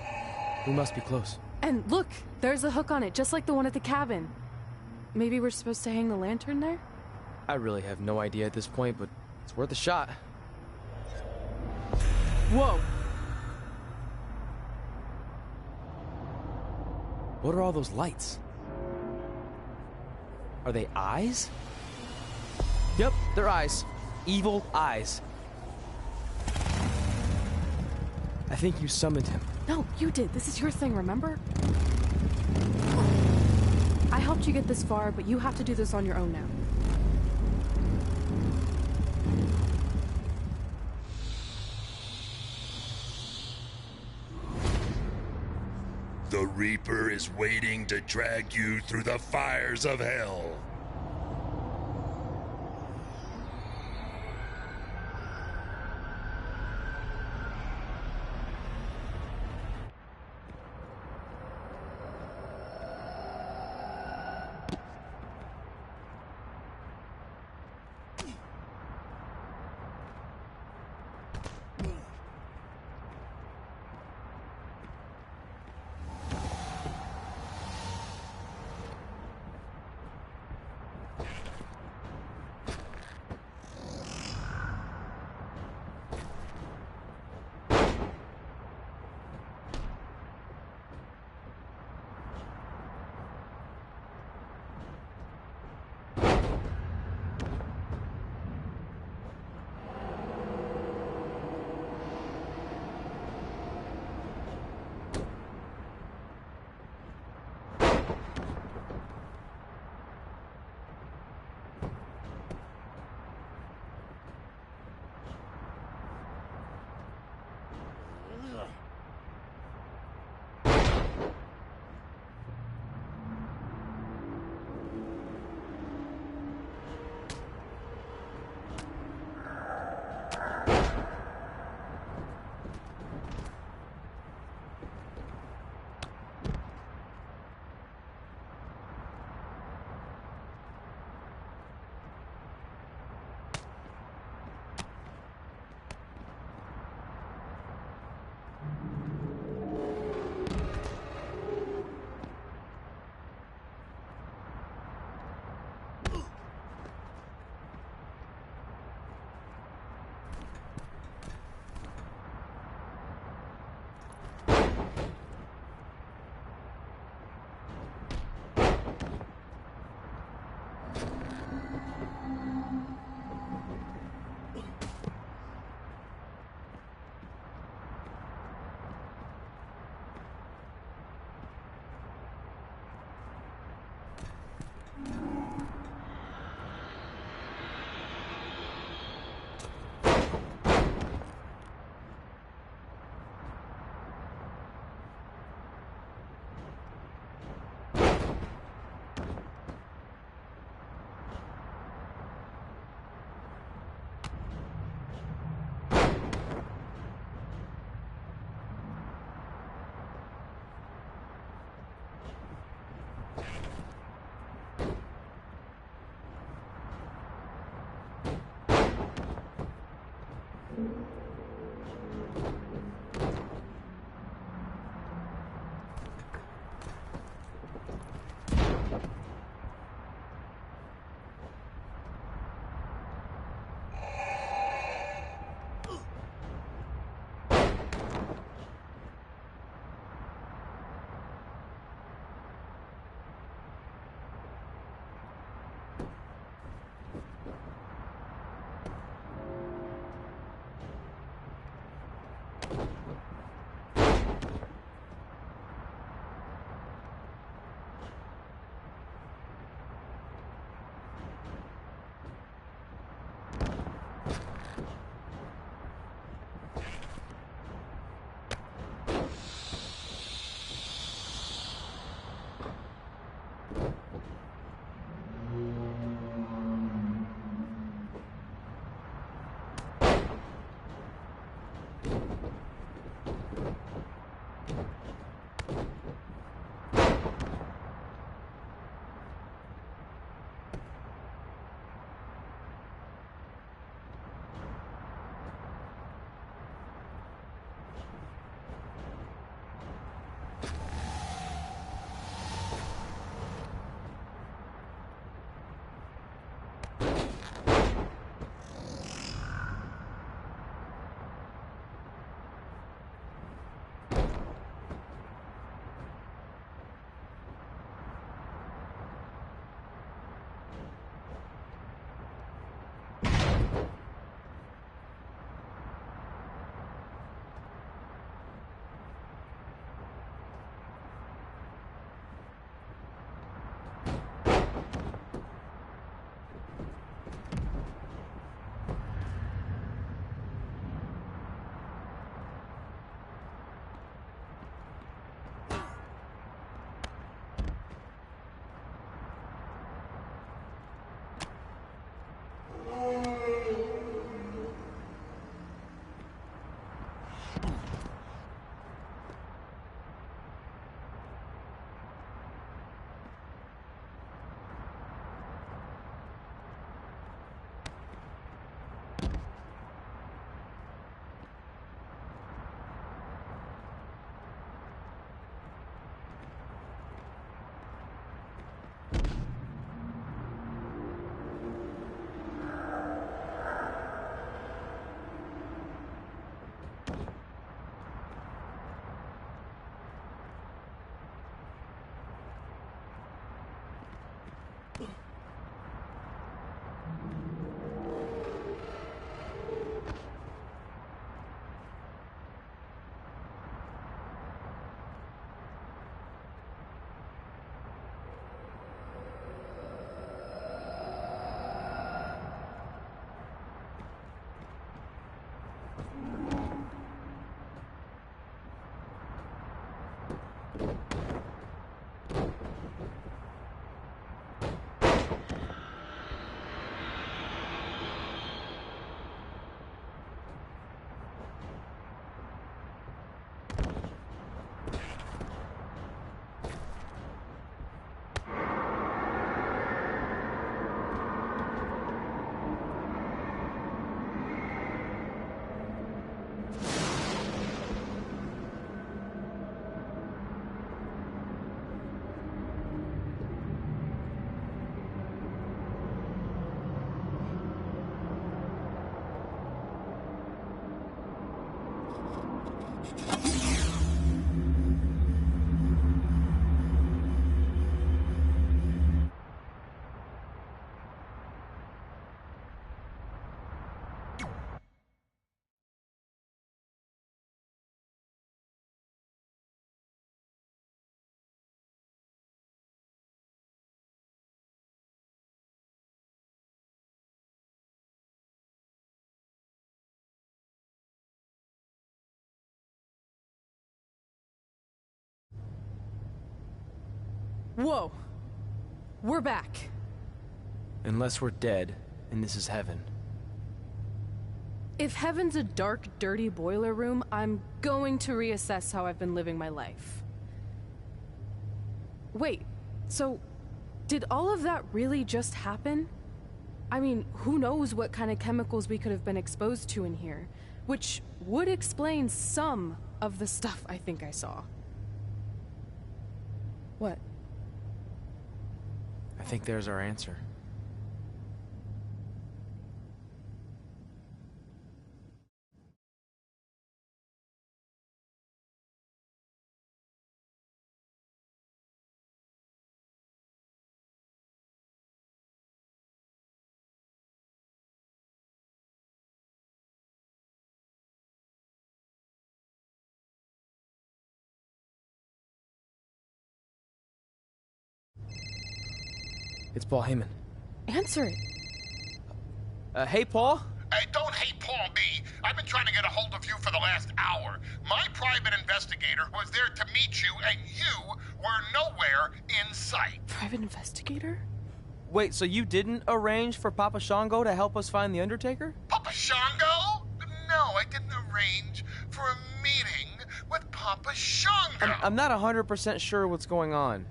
A: We must be close.
B: And look, there's a hook on it, just like the one at the cabin. Maybe we're supposed to hang the lantern there?
A: I really have no idea at this point, but it's worth a shot. Whoa! What are all those lights? Are they eyes? Yep, they're eyes. Evil eyes. I think you summoned him.
B: No, you did. This is your thing, remember? I helped you get this far, but you have to do this on your own now.
C: The Reaper is waiting to drag you through the fires of hell.
B: Whoa. We're back.
A: Unless we're dead, and this is heaven.
B: If heaven's a dark, dirty boiler room, I'm going to reassess how I've been living my life. Wait, so did all of that really just happen? I mean, who knows what kind of chemicals we could have been exposed to in here, which would explain some of the stuff I think I saw. What?
A: I think there's our answer. It's Paul Heyman.
B: Answer it.
A: Hey, Paul?
D: Hey, don't hate Paul me. I've been trying to get a hold of you for the last hour. My private investigator was there to meet you, and you were nowhere in sight.
B: Private investigator?
A: Wait, so you didn't arrange for Papa Shango to help us find the Undertaker?
D: Papa Shango? No, I didn't arrange for a meeting with Bashunga!
A: I'm not 100% sure what's going on.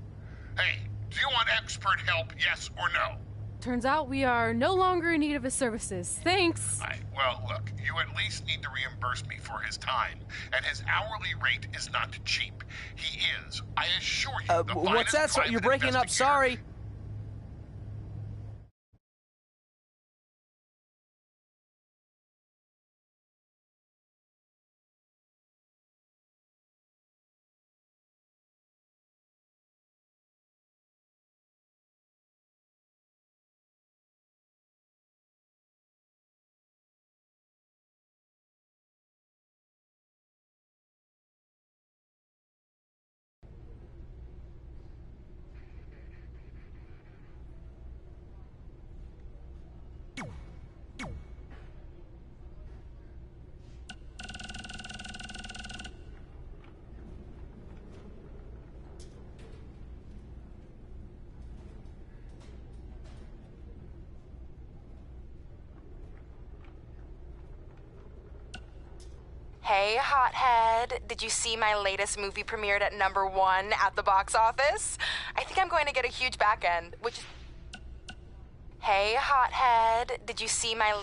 D: Hey, do you want expert help, yes or no?
B: Turns out we are no longer in need of his services. Thanks.
D: Well, look, you at least need to reimburse me for his time, and his hourly rate is not cheap. He is, I assure you, the
A: What's that?
D: finest
A: You're breaking up. Sorry.
O: Hey, hothead. Did you see my latest movie premiered at #1 at the box office? I think I'm going to get a huge back end, which is... Hey, hothead. Did you see my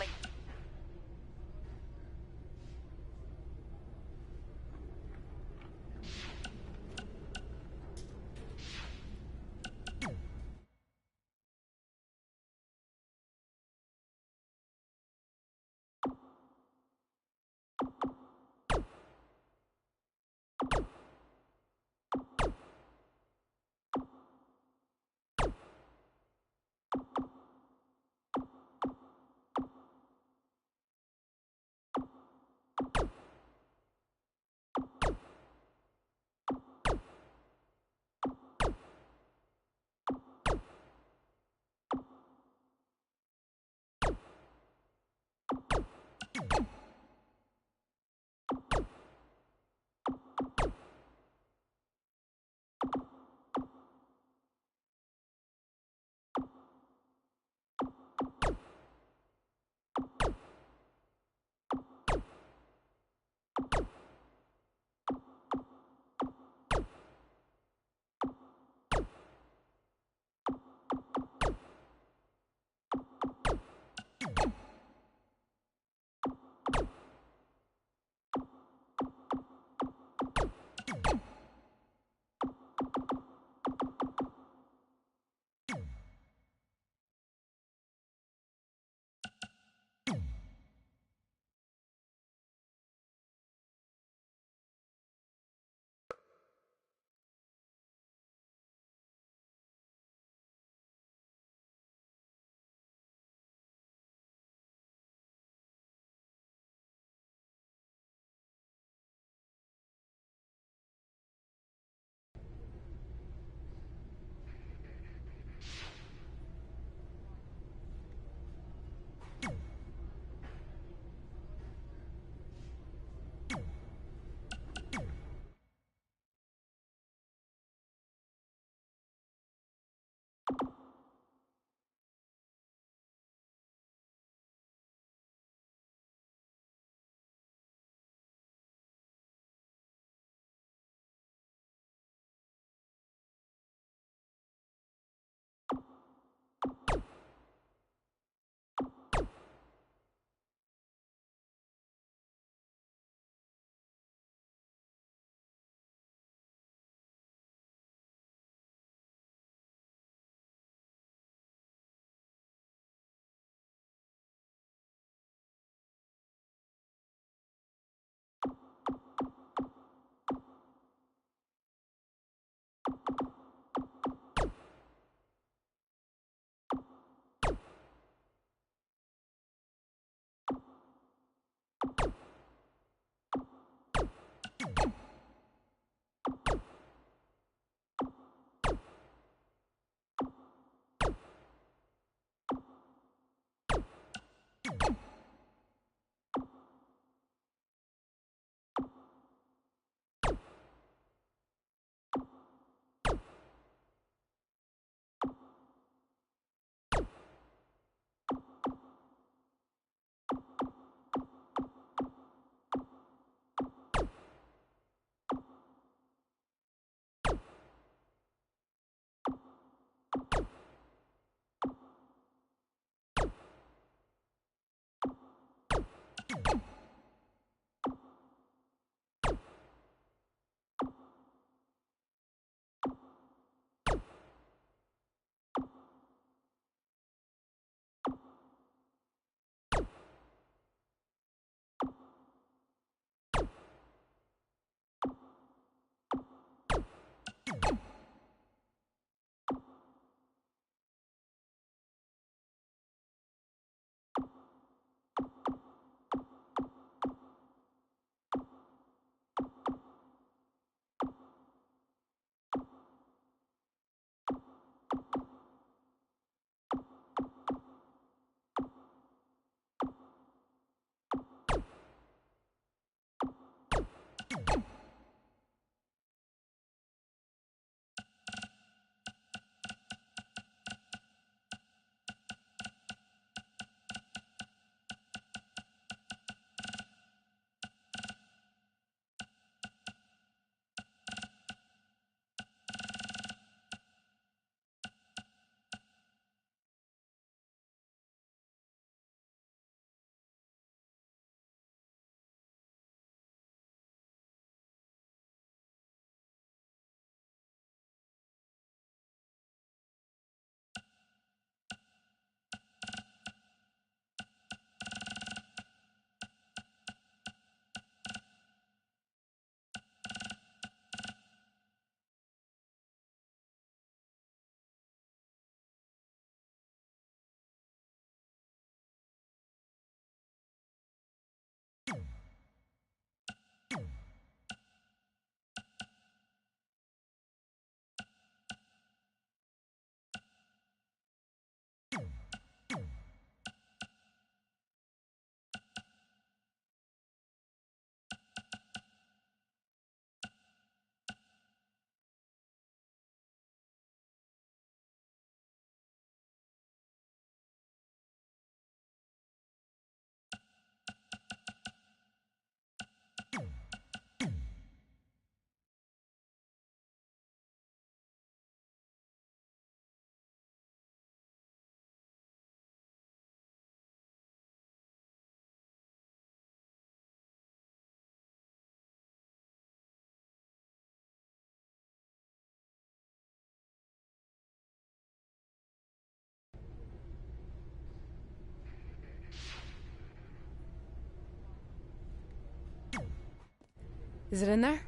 B: Is it in there?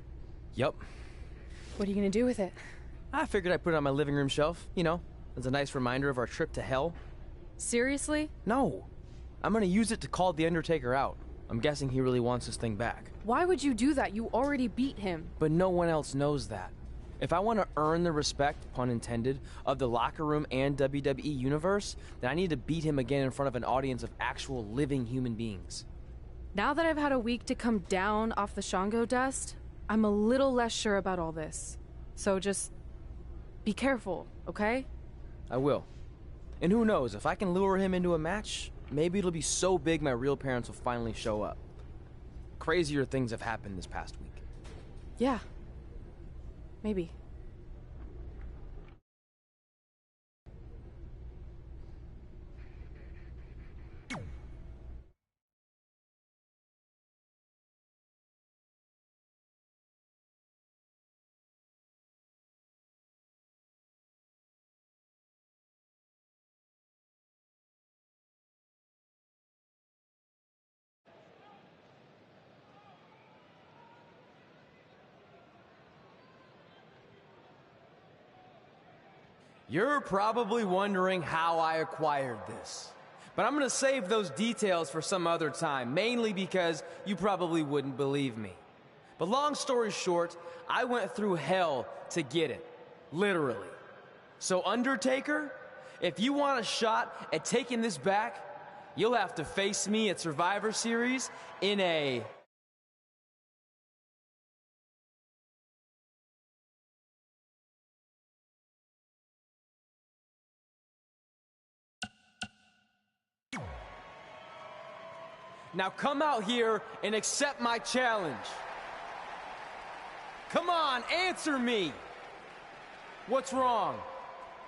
A: Yup.
B: What are you gonna do with it?
A: I figured I'd put it on my living room shelf, you know, as a nice reminder of our trip to hell.
B: Seriously?
A: No. I'm gonna use it to call The Undertaker out. I'm guessing he really wants this thing back.
B: Why would you do that? You already beat him.
A: But no one else knows that. If I want to earn the respect, pun intended, of the locker room and WWE universe, then I need to beat him again in front of an audience of actual living human beings.
B: Now that I've had a week to come down off the Shango dust, I'm a little less sure about all this. So just be careful, okay?
A: I will. And who knows, if I can lure him into a match, maybe it'll be so big my real parents will finally show up. Crazier things have happened this past week.
B: Yeah. Maybe.
A: You're probably wondering how I acquired this. But I'm gonna save those details for some other time, mainly because you probably wouldn't believe me. But long story short, I went through hell to get it. Literally. So Undertaker, if you want a shot at taking this back, you'll have to face me at Survivor Series in a... Now come out here and accept my challenge. Come on, answer me. What's wrong?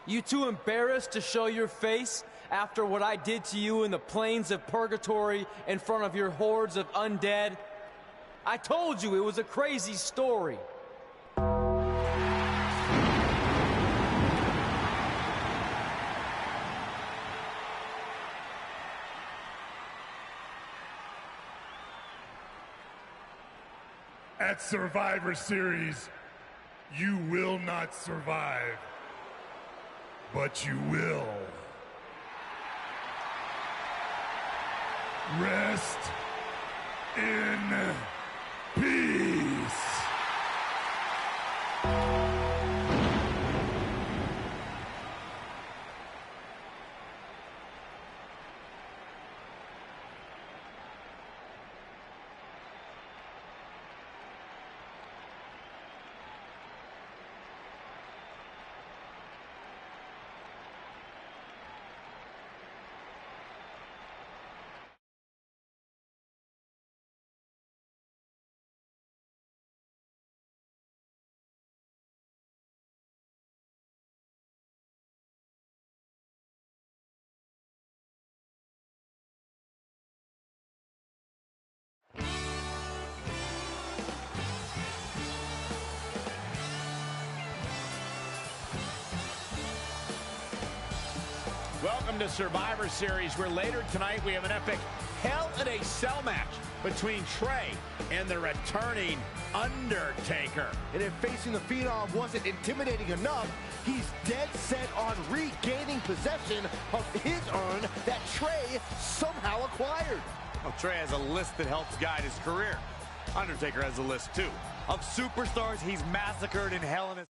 A: You too embarrassed to show your face after what I did to you in the plains of purgatory in front of your hordes of undead? I told you it was a crazy story.
C: At Survivor Series, you will not survive, but you will. Rest in peace.
H: Welcome to Survivor Series, where later tonight we have an epic Hell in a Cell match between Trey and the returning Undertaker.
F: And if facing the Phenom wasn't intimidating enough, he's dead set on regaining possession of his urn that Trey somehow acquired.
I: Well, Trey has a list that helps guide his career. Undertaker has a list, too, of superstars he's massacred in Hell in a...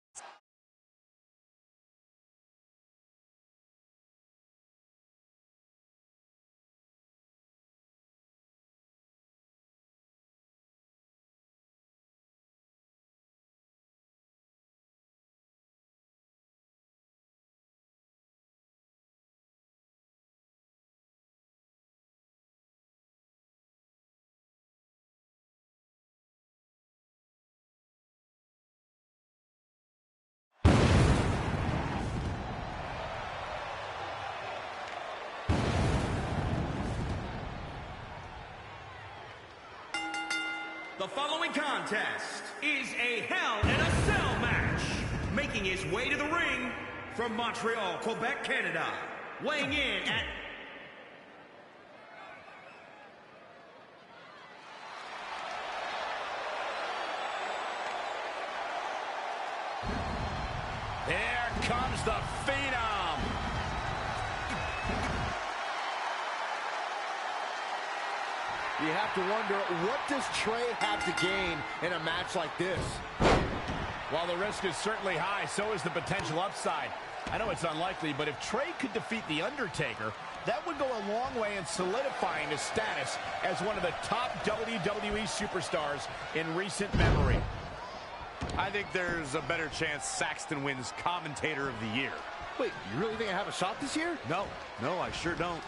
E: The following contest is a Hell in a Cell match. Making his way to the ring from Montreal, Quebec, Canada. Weighing in at...
H: comes the Phenom.
F: You have to wonder, what does Trey have to gain in a match like this?
H: While the risk is certainly high, so is the potential upside. I know it's unlikely, but if Trey could defeat The Undertaker, that would go a long way in solidifying his status as one of the top WWE superstars in recent memory.
I: I think there's a better chance Saxton wins Commentator of the Year.
F: Wait, you really think I have a shot this year?
I: No, I sure don't.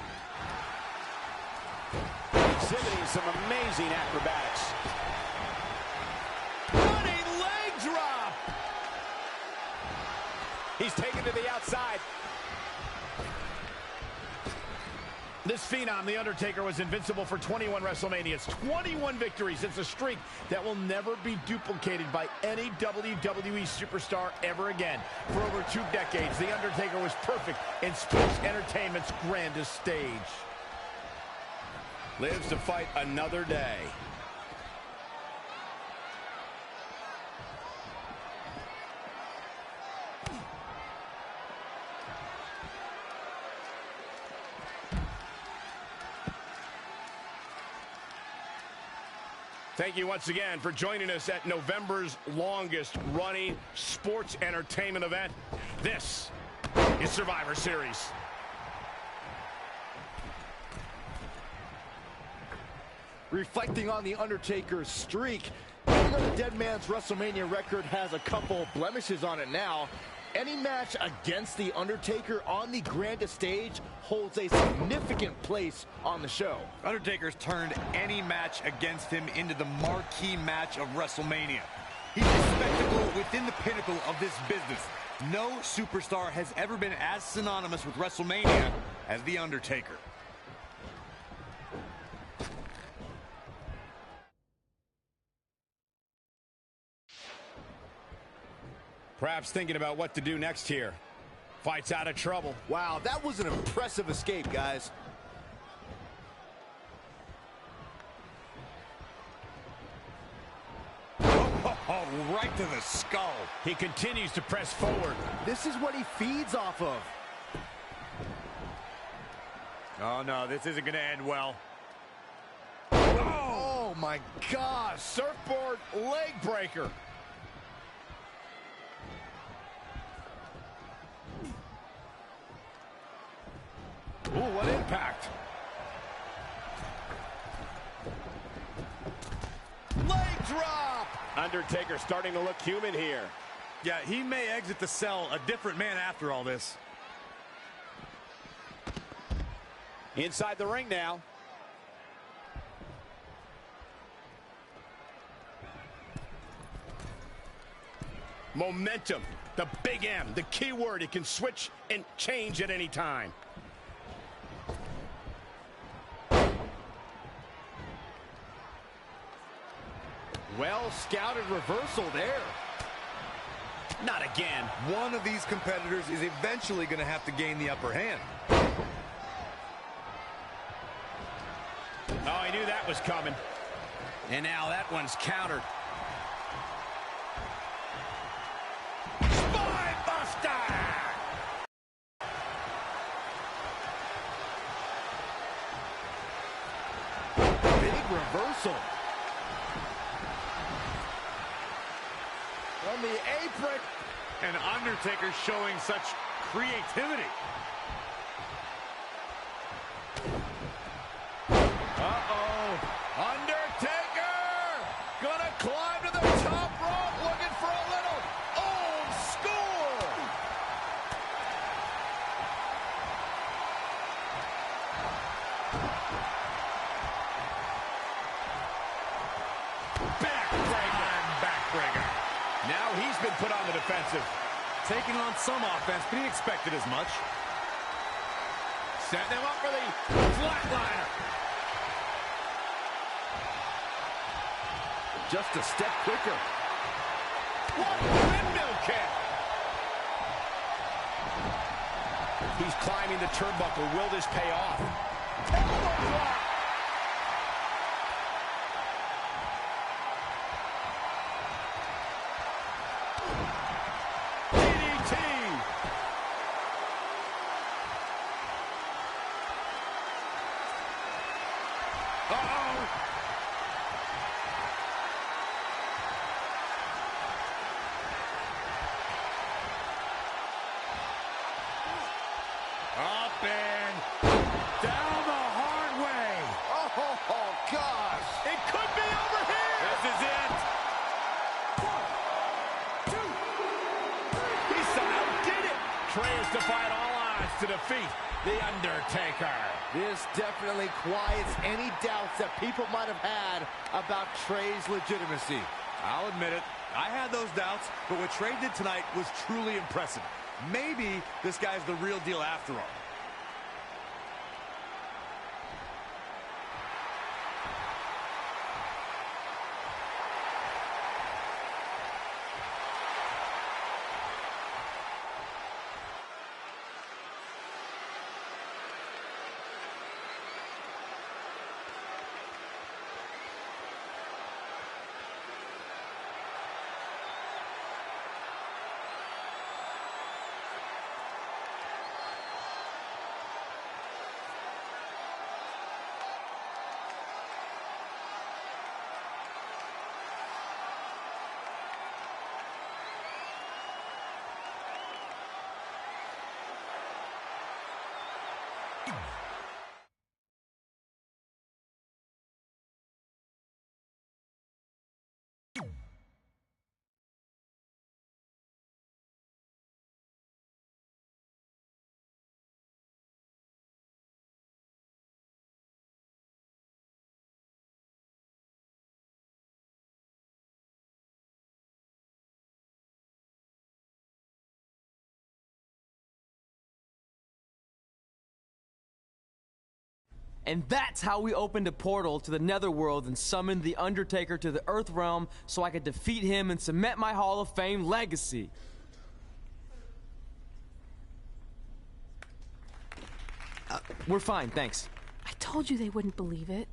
H: Exhibiting some amazing acrobatics. Running leg drop! He's taken to the outside. This Phenom, The Undertaker, was invincible for 21 WrestleManias, 21 victories. It's a streak that will never be duplicated by any WWE superstar ever again. For over 2 decades, The Undertaker was perfect in sports entertainment's grandest stage. Lives to fight another day. Thank you once again for joining us at November's longest running sports entertainment event. This is Survivor Series.
F: Reflecting on The Undertaker's streak, even though the Dead Man's WrestleMania record has a couple of blemishes on it now, any match against The Undertaker on the grandest stage holds a significant place on the show.
I: Undertaker's turned any match against him into the marquee match of WrestleMania. He's a spectacle within the pinnacle of this business. No superstar has ever been as synonymous with WrestleMania as The Undertaker.
H: Perhaps thinking about what to do next here. Fight's out of trouble.
F: Wow, that was an impressive escape, guys.
I: Oh, right to the skull.
H: He continues to press forward.
F: This is what he feeds off of.
I: Oh, no, this isn't going to end well.
H: Oh, my gosh. Surfboard leg breaker. Ooh, what impact. Leg drop! Undertaker starting to look human here.
I: Yeah, he may exit the cell a different man after all this.
H: Inside the ring now. Momentum, the big M, the key word. It can switch and change at any time.
F: Well scouted reversal there.
H: Not again.
I: One of these competitors is eventually going to have to gain the upper hand.
H: Oh, he knew that was coming. And now that one's countered. Spine buster!
F: Big reversal. From the apron.
I: And Undertaker showing such creativity.
H: Uh-oh. Undertaker! Gonna climb to the top rope, looking for a little old school! Backbreaker. Now he's been put on the defensive.
I: Taking on some offense, but he expected as much.
H: Setting him up for the flatliner.
F: Just a step quicker.
H: What a windmill kick. He's climbing the turnbuckle. Will this pay off? DDT. Trey has defied all odds to defeat The Undertaker.
F: This definitely quiets any doubts that people might have had about Trey's legitimacy.
I: I'll admit it, I had those doubts, but what Trey did tonight was truly impressive. Maybe this guy's the real deal after all.
A: And that's how we opened a portal to the Netherworld and summoned The Undertaker to the Earth Realm so I could defeat him and cement my Hall of Fame legacy. We're fine, thanks.
B: I told you they wouldn't believe it.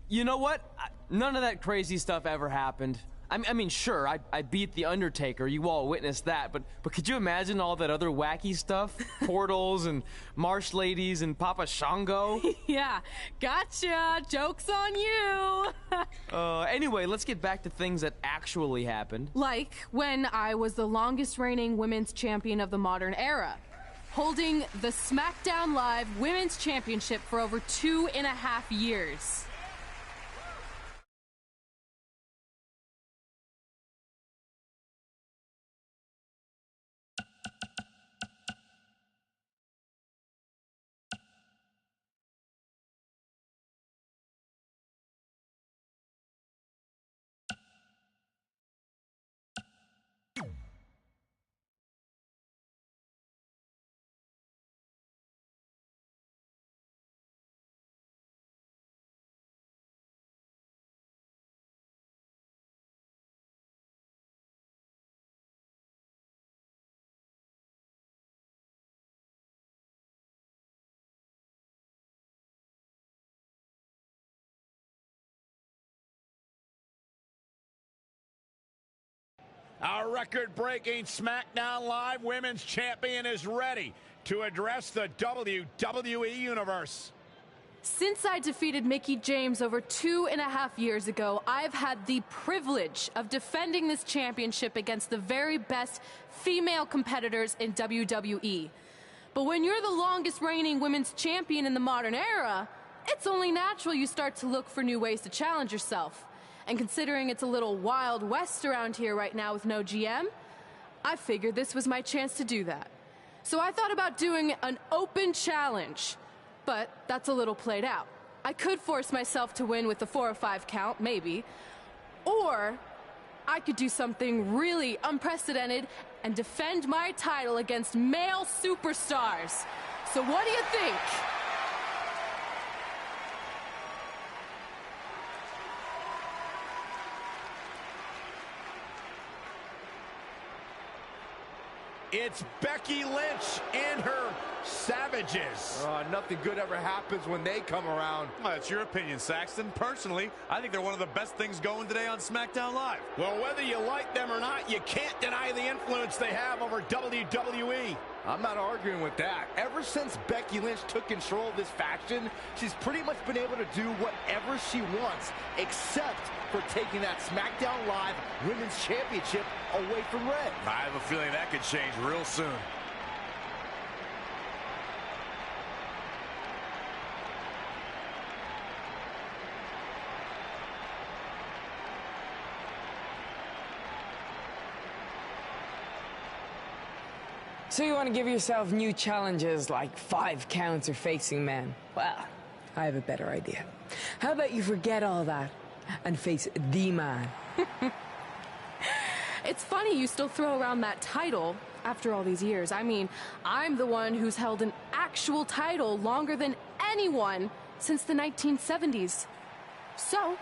A: You know what? None of that crazy stuff ever happened. I mean, sure, I beat The Undertaker, you all witnessed that, but could you imagine all that other wacky stuff? Portals and marsh ladies and Papa Shango?
B: Yeah, gotcha! Joke's on you!
A: Anyway, let's get back to things that actually happened.
B: Like when I was the longest reigning women's champion of the modern era, holding the SmackDown Live Women's Championship for over 2.5 years.
H: Our record-breaking SmackDown Live Women's Champion is ready to address the WWE Universe.
B: Since I defeated Mickie James over 2.5 years ago, I've had the privilege of defending this championship against the very best female competitors in WWE. But when you're the longest reigning women's champion in the modern era, it's only natural you start to look for new ways to challenge yourself. And considering it's a little Wild West around here right now with no GM, I figured this was my chance to do that. So I thought about doing an open challenge, but that's a little played out. I could force myself to win with the 4 or 5 count, maybe, or I could do something really unprecedented and defend my title against male superstars. So what do you think?
H: It's Becky Lynch and her Savages.
F: Nothing good ever happens when they come around.
I: Well, that's your opinion, Saxton. Personally, I think they're one of the best things going today on SmackDown Live.
H: Well, whether you like them or not, you can't deny the influence they have over WWE.
F: I'm not arguing with that. Ever since Becky Lynch took control of this faction, she's pretty much been able to do whatever she wants, except for taking that SmackDown Live Women's Championship away from Red.
I: I have a feeling that could change real soon.
J: So you want to give yourself new challenges like 5 counts or facing men? Well, I have a better idea. How about you forget all that and face the man?
B: It's funny you still throw around that title after all these years. I mean, I'm the one who's held an actual title longer than anyone since the 1970s. So,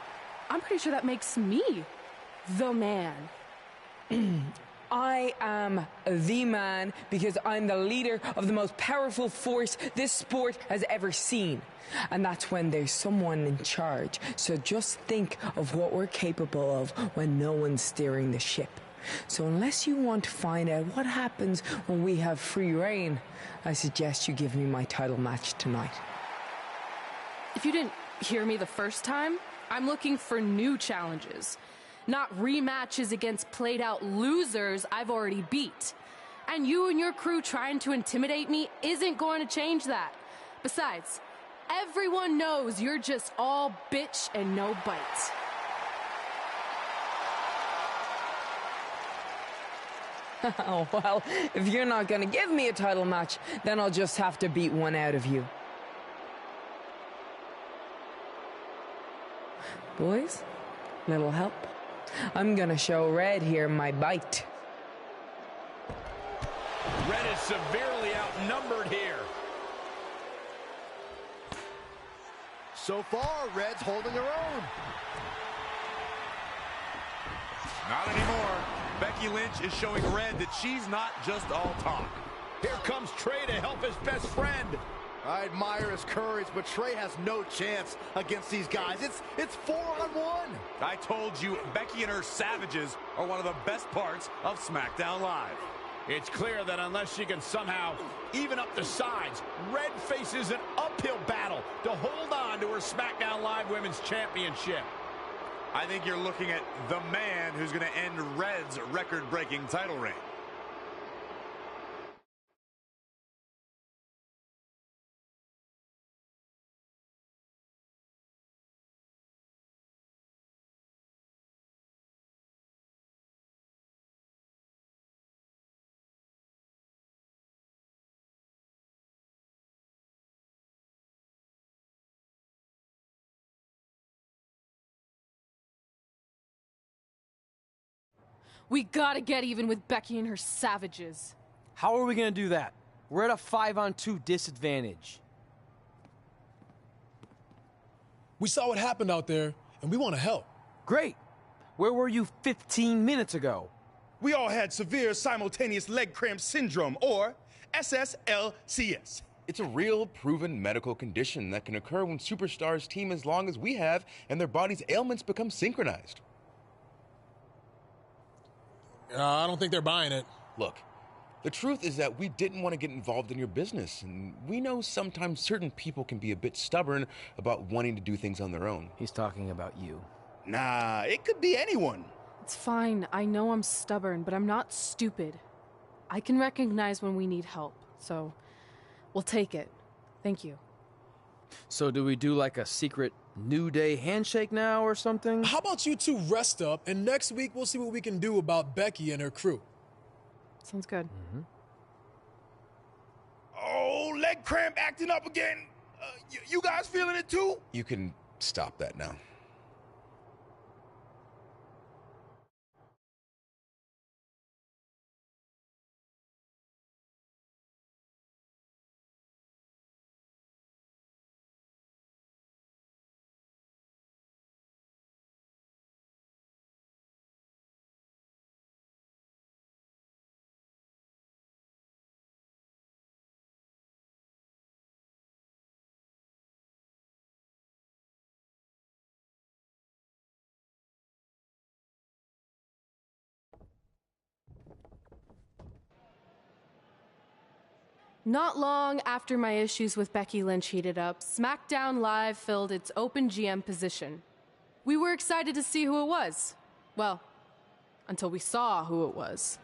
B: I'm pretty sure that makes me the man.
J: I am the man because I'm the leader of the most powerful force this sport has ever seen. And that's when there's someone in charge. So just think of what we're capable of when no one's steering the ship. So unless you want to find out what happens when we have free reign, I suggest you give me my title match tonight.
B: If you didn't hear me the first time, I'm looking for new challenges. Not rematches against played-out losers I've already beat. And you and your crew trying to intimidate me isn't going to change that. Besides, everyone knows you're just all bitch and no bite.
J: Oh, well, if you're not going to give me a title match, then I'll just have to beat one out of you. Boys, little help? I'm gonna show Red here my bite.
H: Red is severely outnumbered here.
F: So far, Red's holding her own.
I: Not anymore. Becky Lynch is showing Red that she's not just all talk.
H: Here comes Trey to help his best friend.
F: I admire his courage, but Trey has no chance against these guys. It's 4-on-1.
I: I told you, Becky and her savages are one of the best parts of SmackDown Live.
H: It's clear that unless she can somehow even up the sides, Red faces an uphill battle to hold on to her SmackDown Live Women's Championship.
I: I think you're looking at the man who's going to end Red's record-breaking title reign.
B: We gotta get even with Becky and her savages.
A: How are we gonna do that? We're at a 5-on-2 disadvantage.
V: We saw what happened out there, and we want to help.
A: Great. Where were you 15 minutes ago?
W: We all had severe simultaneous leg cramp syndrome, or SSLCS.
X: It's a real, proven medical condition that can occur when superstars team as long as we have and their body's ailments become synchronized.
V: I don't think they're buying it.
X: Look, the truth is that we didn't want to get involved in your business, and we know sometimes certain people can be a bit stubborn about wanting to do things on their own.
A: He's talking about you.
W: Nah, it could be anyone.
B: It's fine. I know I'm stubborn, but I'm not stupid. I can recognize when we need help, so we'll take it. Thank you.
A: So do we do like a secret New Day handshake now or something?
V: How about you two rest up, and next week we'll see what we can do about Becky and her crew.
B: Sounds good.
W: Oh, leg cramp acting up again. You guys feeling it too?
X: You can stop that now.
B: Not long after my issues with Becky Lynch heated up, SmackDown Live filled its open GM position. We were excited to see who it was. Well, until we saw who it was.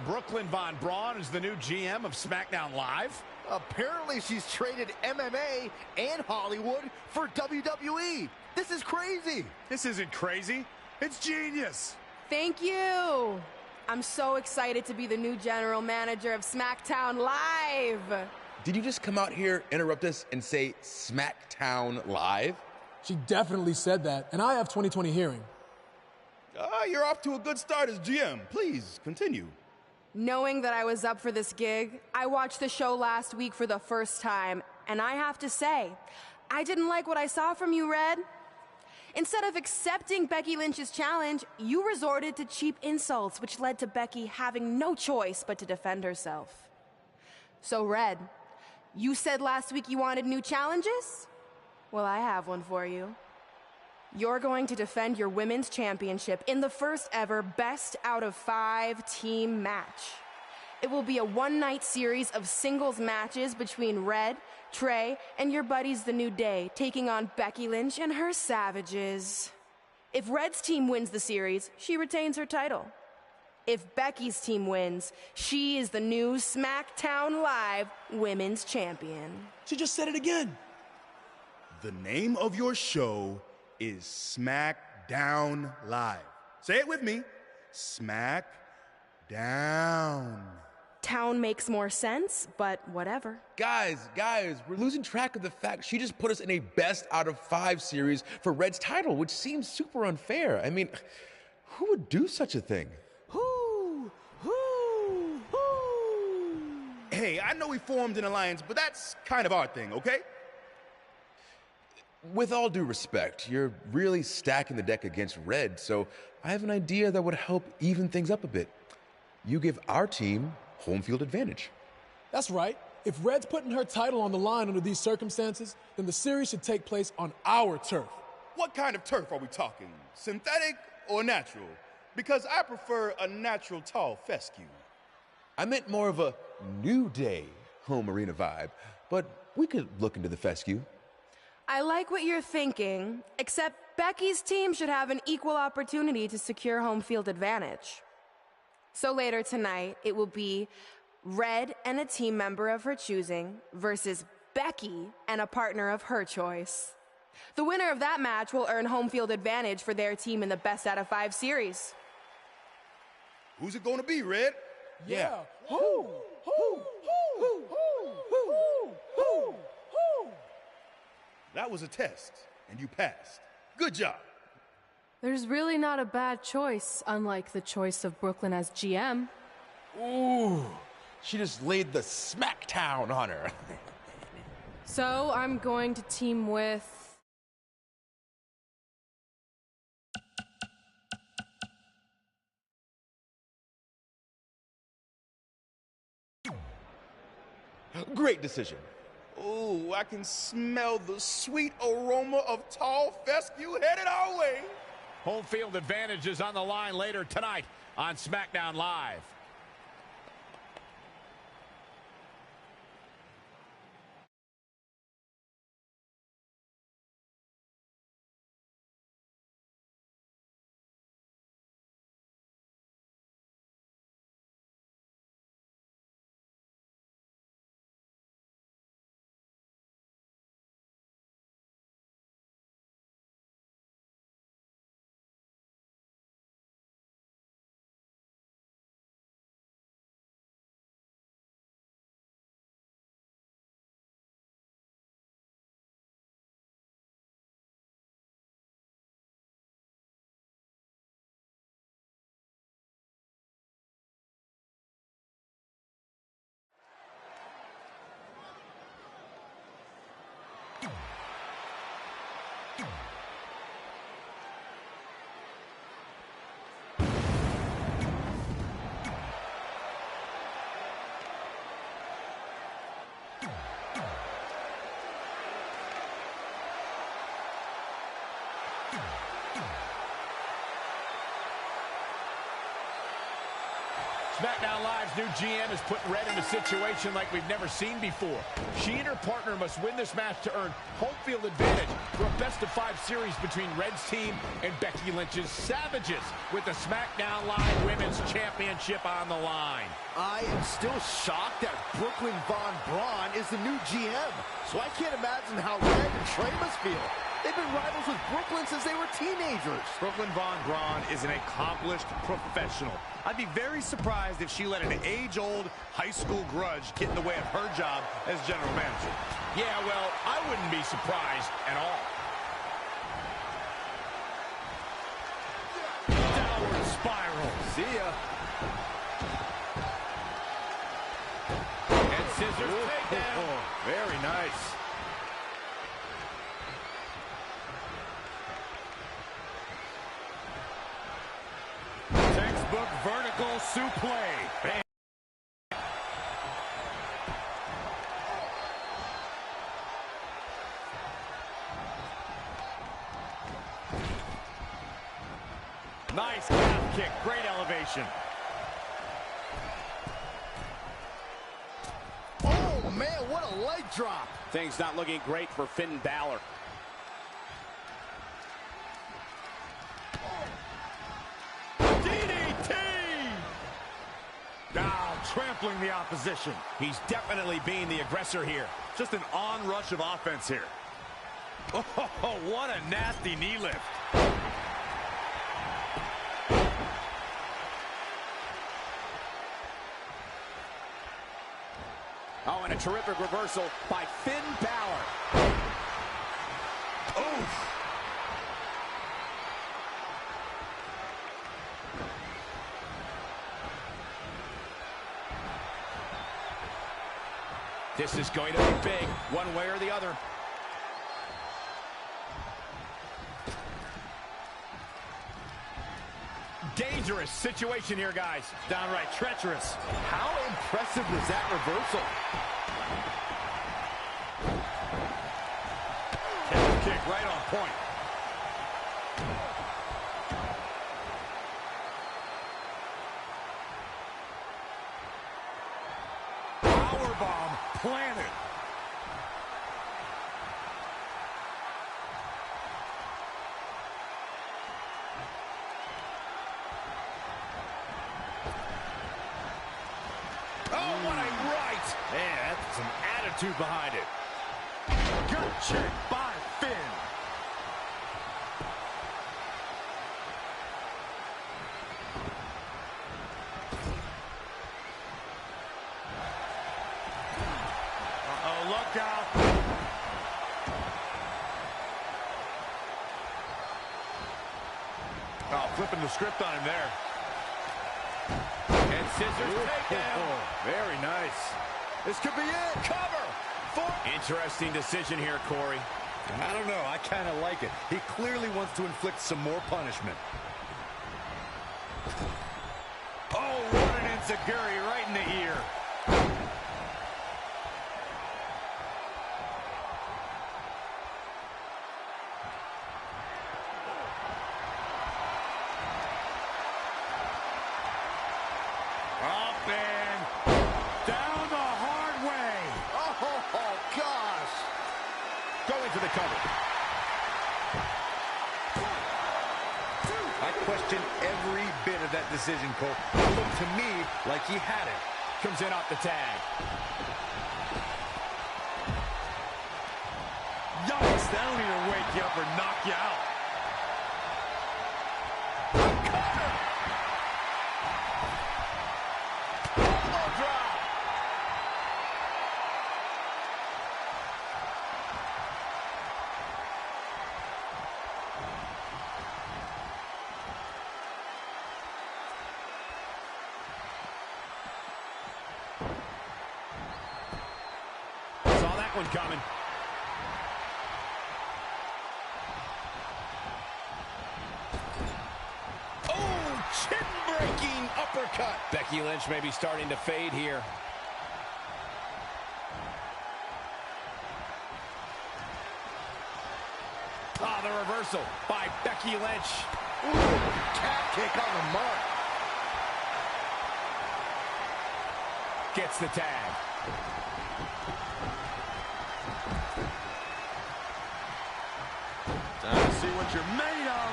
H: Brooklyn Von Braun is the new GM of SmackDown Live.
F: Apparently she's traded MMA and Hollywood for WWE. This is crazy.
W: This isn't crazy. It's genius.
O: Thank you. I'm so excited to be the new general manager of SmackDown Live.
X: Did you just come out here, interrupt us, and say SmackDown Live?
V: She definitely said that, and I have 20/20 hearing.
W: You're off to a good start as GM. Please, continue.
O: Knowing that I was up for this gig, I watched the show last week for the first time, and I have to say, I didn't like what I saw from you, Red. Instead of accepting Becky Lynch's challenge, you resorted to cheap insults, which led to Becky having no choice but to defend herself. So, Red, you said last week you wanted new challenges? Well, I have one for you. You're going to defend your women's championship in the first ever Best Out of 5 team match. It will be a one-night series of singles matches between Red, Trey, and your buddies The New Day, taking on Becky Lynch and her Savages. If Red's team wins the series, she retains her title. If Becky's team wins, she is the new SmackDown Live Women's Champion.
W: She just said it again. The name of your show is SmackDown Live. Say it with me. SmackDown.
O: Town makes more sense, but whatever.
X: Guys, we're losing track of the fact she just put us in a Best Out of 5 series for Red's title, which seems super unfair. I mean, who would do such a thing?
W: Hey, I know we formed an alliance, but that's kind of our thing, okay?
X: With all due respect, you're really stacking the deck against Red, so I have an idea that would help even things up a bit. You give our team home field advantage.
V: That's right. If Red's putting her title on the line under these circumstances, then the series should take place on our turf.
W: What kind of turf are we talking? Synthetic or natural? Because I prefer a natural tall fescue.
X: I meant more of a New Day home arena vibe, but we could look into the fescue.
O: I like what you're thinking, except Becky's team should have an equal opportunity to secure home field advantage. So later tonight, it will be Red and a team member of her choosing versus Becky and a partner of her choice. The winner of that match will earn home field advantage for their team in the Best Out of 5 series.
W: Who's it going to be, Red?
V: Yeah.
W: That was a test, and you passed. Good job.
B: There's really not a bad choice, unlike the choice of Brooklyn as GM.
X: Ooh, she just laid the SmackDown on her.
B: So I'm going to team with...
X: Great decision.
W: Ooh, I can smell the sweet aroma of tall fescue headed our way.
H: Home field advantage is on the line later tonight on SmackDown Live. SmackDown Live's new GM has put Red in a situation like we've never seen before. She and her partner must win this match to earn home field advantage for a best-of-5 series between Red's team and Becky Lynch's Savages, with the SmackDown Live Women's Championship on the line.
F: I am still shocked that Brooklyn Von Braun is the new GM, so I can't imagine how Red and Trey must feel. They've been rivals with Brooklyn since they were teenagers.
I: Brooklyn Von Braun is an accomplished professional. I'd be very surprised if she let an age-old high school grudge get in the way of her job as general manager.
H: Yeah, well, I wouldn't be surprised at all.
I: Downward spiral.
H: See ya.
I: And scissors takedown.
H: Very nice.
I: Textbook vertical suplex. Bam. Nice calf kick. Great elevation.
F: Oh, man, what a leg drop.
H: Things not looking great for Finn Balor.
I: DDT! Now trampling the opposition.
H: He's definitely being the aggressor here.
I: Just an onrush of offense here. Oh, what a nasty knee lift.
H: Oh, and a terrific reversal by Finn Balor.
I: Oof.
H: This is going to be big, one way or the other.
I: Dangerous situation here, guys. Downright treacherous. How impressive was that reversal? Calf kick right on point. Powerbomb planted. Oh, what a right! Man, that's some attitude behind it. Good check by Finn. Uh-oh, look out. Oh, flipping the script on him there. And scissors takedown.
H: Very nice.
I: This could be it. Cover.
H: Interesting decision here, Corey.
I: I don't know. I kind of like it. He clearly wants to inflict some more punishment. Oh, what an enziguri right in the ear. Up and down the hard way.
F: Oh, gosh.
H: Going for the cover.
I: I question every bit of that decision, Cole. It looked to me like he had it.
H: Comes in off the tag.
I: Yikes, that'll either wake you up or knock you out. Cover! Elbow drop!
H: Saw that one coming.
I: Oh, chin-breaking uppercut.
H: Becky Lynch may be starting to fade here. Ah, the reversal by Becky Lynch.
F: Ooh, calf kick on the mark.
H: Gets the tag.
I: Time to see what you're made of.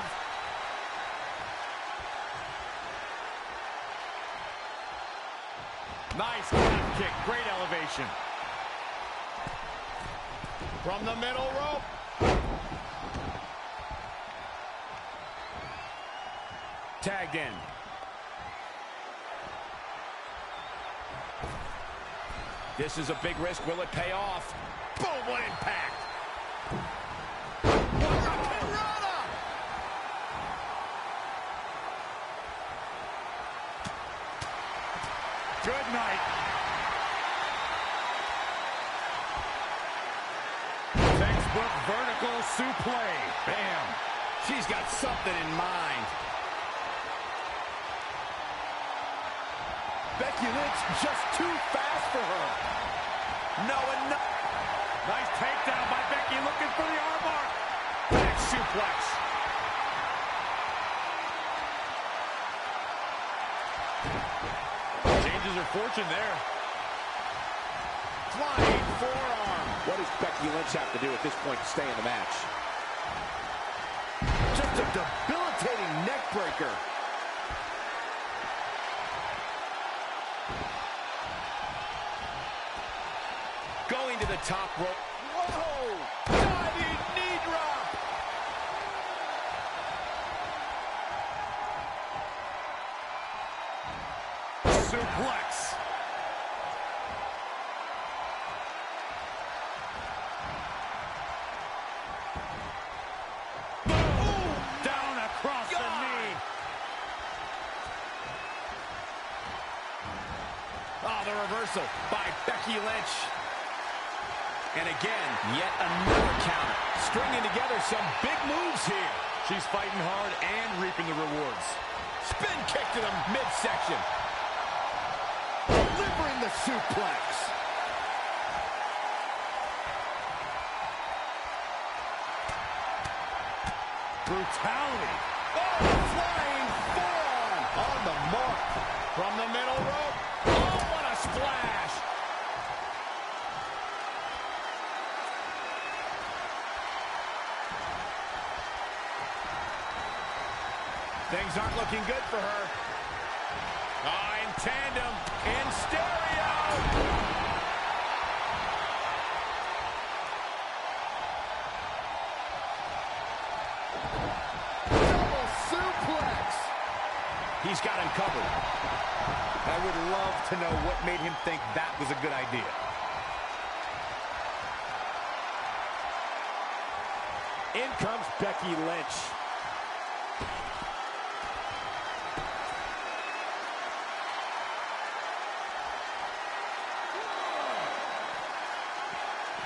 I: Nice calf kick, great elevation. From the middle rope.
H: tagged in. This is a big risk. Will it pay off? Boom, what impact. Good night. Textbook vertical suplex. Bam. She's got something in mind. Becky Lynch just too fast for her. No, and no. Nice takedown by Becky, looking for the armbar. Back suplex. Changes her fortune there. Flying forearm.
F: What does Becky Lynch have to do at this point to stay in the match?
H: Just a debilitating neck breaker. Going to the top rope. Whoa! Diving knee drop! Suplex. Boom! Down across the knee. Oh, the reversal by Becky Lynch. And again, yet another counter. Stringing together some big moves here. She's fighting hard and reaping the rewards. Spin kick to the midsection. Delivering the suplex. Brutality. Oh, flying forearm. On the mark. From the middle rope. Oh, what a splash. Things aren't looking good for her. In tandem, in stereo. Double suplex. He's got him covered.
I: I would love to know what made him think that was a good idea.
H: In comes Becky Lynch.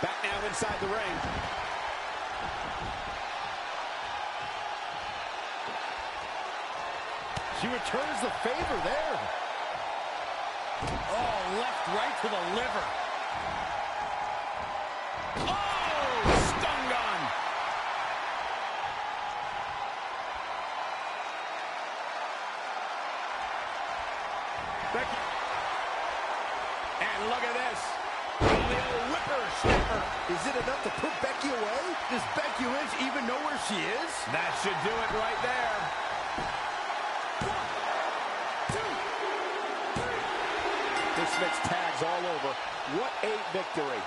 H: Back now inside the ring.
F: She returns the favor there.
H: Oh, left right to the liver. Oh, stun gun. Becky. And look at this. The old whippersnapper.
F: Is it enough to put Becky away?
H: Does Becky Lynch even know where she is? That should do it right there.
F: 1, 2, 3. This makes tags all over. What a victory.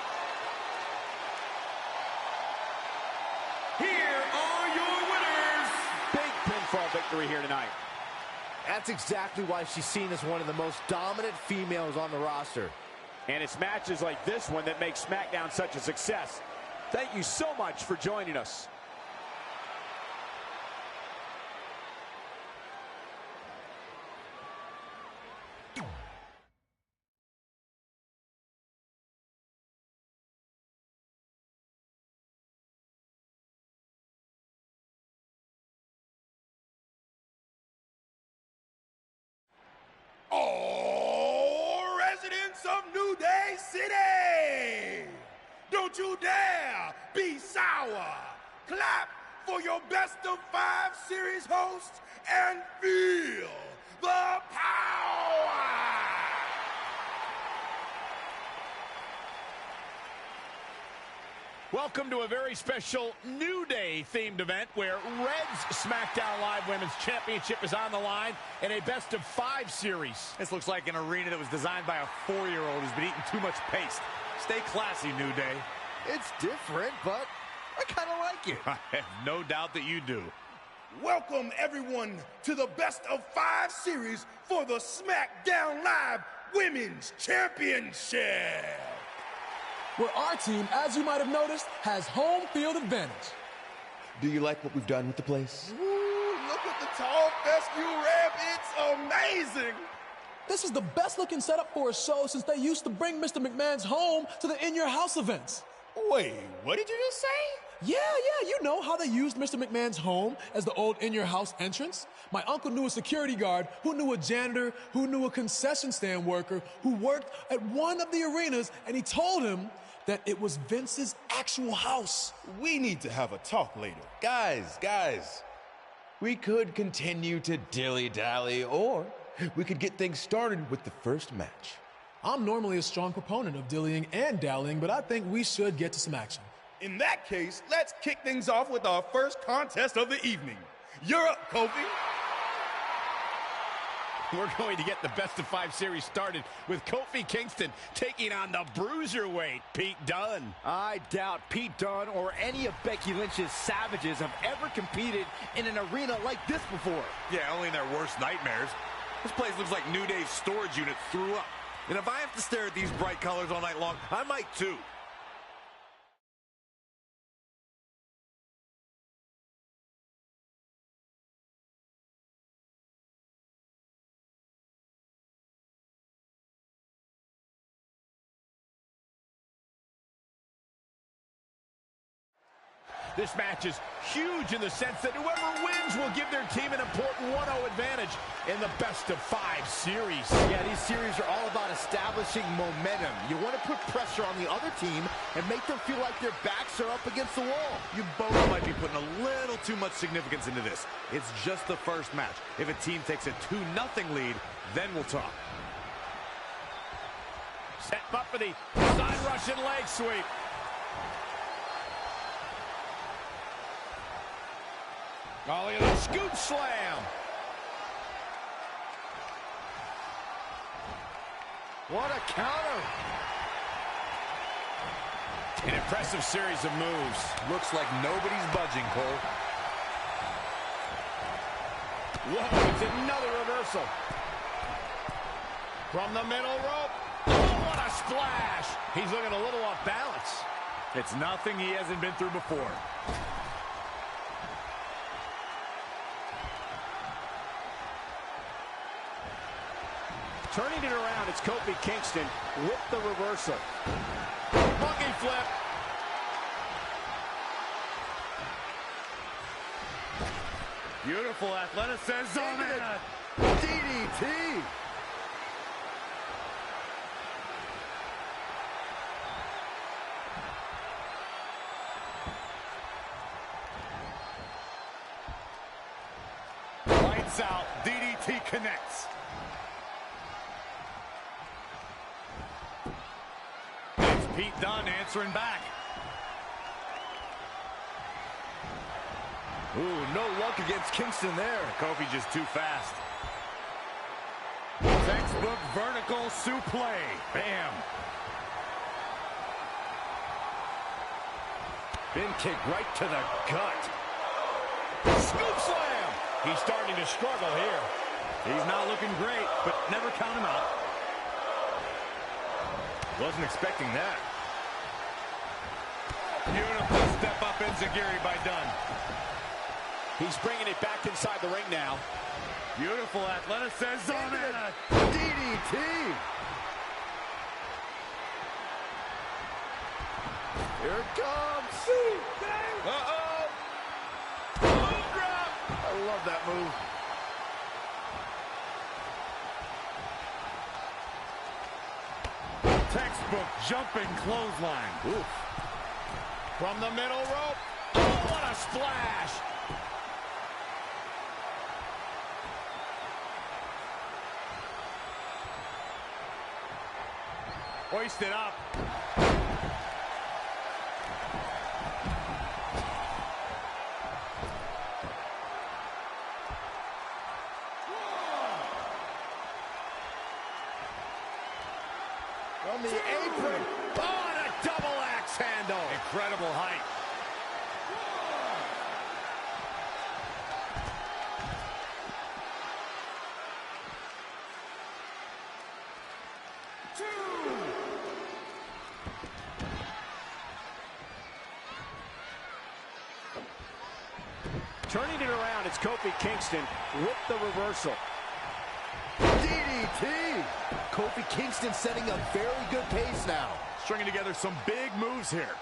E: Here are your winners.
F: Big pinfall victory here tonight. That's exactly why she's seen as one of the most dominant females on the roster.
H: And it's matches like this one that make SmackDown such a success. Thank you so much for joining us.
S: Oh, residents of New Day City! Don't you dare be sour! Clap for your best of 5 series hosts and feel the power!
H: Welcome to a very special New Day themed event where Red's SmackDown Live Women's Championship is on the line in a best of 5 series.
I: This looks like an arena that was designed by a 4-year-old who's been eating too much paste. Stay classy, New Day.
F: It's different, but I kind of like it.
I: I have no doubt that you do.
W: welcome everyone to the best of 5 series for the SmackDown Live Women's Championship.
V: Where our team, as you might have noticed, has home field advantage.
X: Do you like what we've done with the place?
W: Ooh, look at the tall fescue ramp. It's amazing.
V: This is the best looking setup for a show since they used to bring Mr. McMahon's home to the In Your House events.
W: Wait, what did you just say?
V: Yeah, you know how they used Mr. McMahon's home as the old In Your House entrance? My uncle knew a security guard, who knew a janitor, who knew a concession stand worker, who worked at one of the arenas, and he told him that it was Vince's actual house.
W: We need to have a talk later.
X: Guys, we could continue to dilly-dally, or we could get things started with the first match.
V: I'm normally a strong proponent of dillying and dallying, but I think we should get to some action.
W: In that case, let's kick things off with our first contest of the evening. You're up, Kofi.
H: We're going to get the best of 5 series started with Kofi Kingston taking on the bruiserweight Pete Dunne.
F: I doubt Pete Dunne or any of Becky Lynch's Savages have ever competed in an arena like this before.
I: Yeah, only in their worst nightmares. This place looks like New Day's storage unit threw up. And if I have to stare at these bright colors all night long, I might too.
H: This match is huge in the sense that whoever wins will give their team an important 1-0 advantage in the best of 5 series.
F: Yeah, these series are all about establishing momentum. You want to put pressure on the other team and make them feel like their backs are up against the wall.
I: You both might be putting a little too much significance into this. It's just the first match. If a team takes a 2-0 lead, then we'll talk.
H: Set up for the side Russian leg sweep. Oh, look at the scoop slam.
F: What a counter.
H: An impressive series of moves.
X: Looks like nobody's budging, Cole.
H: Whoa, it's another reversal. From the middle rope. Oh, what a splash. He's looking a little off balance.
I: It's nothing he hasn't been through before.
H: Turning it around, it's Kofi Kingston with the reversal. Monkey flip.
I: Beautiful athleticism.
F: DDT.
I: Lights out. DDT connects. Pete Dunne answering back.
F: Ooh, no luck against Kingston there.
I: Kofi just too fast. Textbook vertical suplex. Bam.
H: Bin kick right to the gut. Scoop slam. He's starting to struggle here.
I: He's not looking great, but never count him out. Wasn't expecting that. Beautiful step-up enziguri by Dunne.
H: He's bringing it back inside the ring now.
I: Beautiful athleticism and a
F: DDT. Here it comes.
I: Uh-oh. Boom drop.
F: I love that move.
I: Textbook jumping clothesline.
H: Oof. From the middle rope. Oh, what a splash.
I: Hoisted up.
F: From the apron.
H: Oh, and a double axe handle.
I: Incredible height.
H: Turning it around, it's Kofi Kingston with the reversal.
F: DDT! Kofi Kingston setting a very good pace now.
G: Stringing together some big moves here.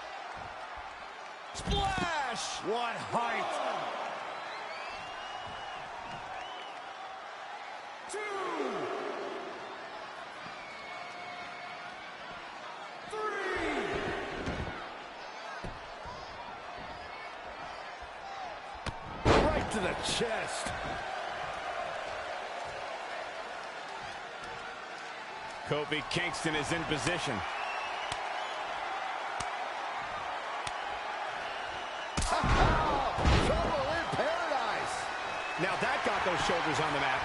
H: Splash!
I: What height!
E: 2, 3.
F: Right to the chest.
H: Kofi Kingston is in position.
F: Trouble in paradise.
H: Now that got those shoulders on the mat.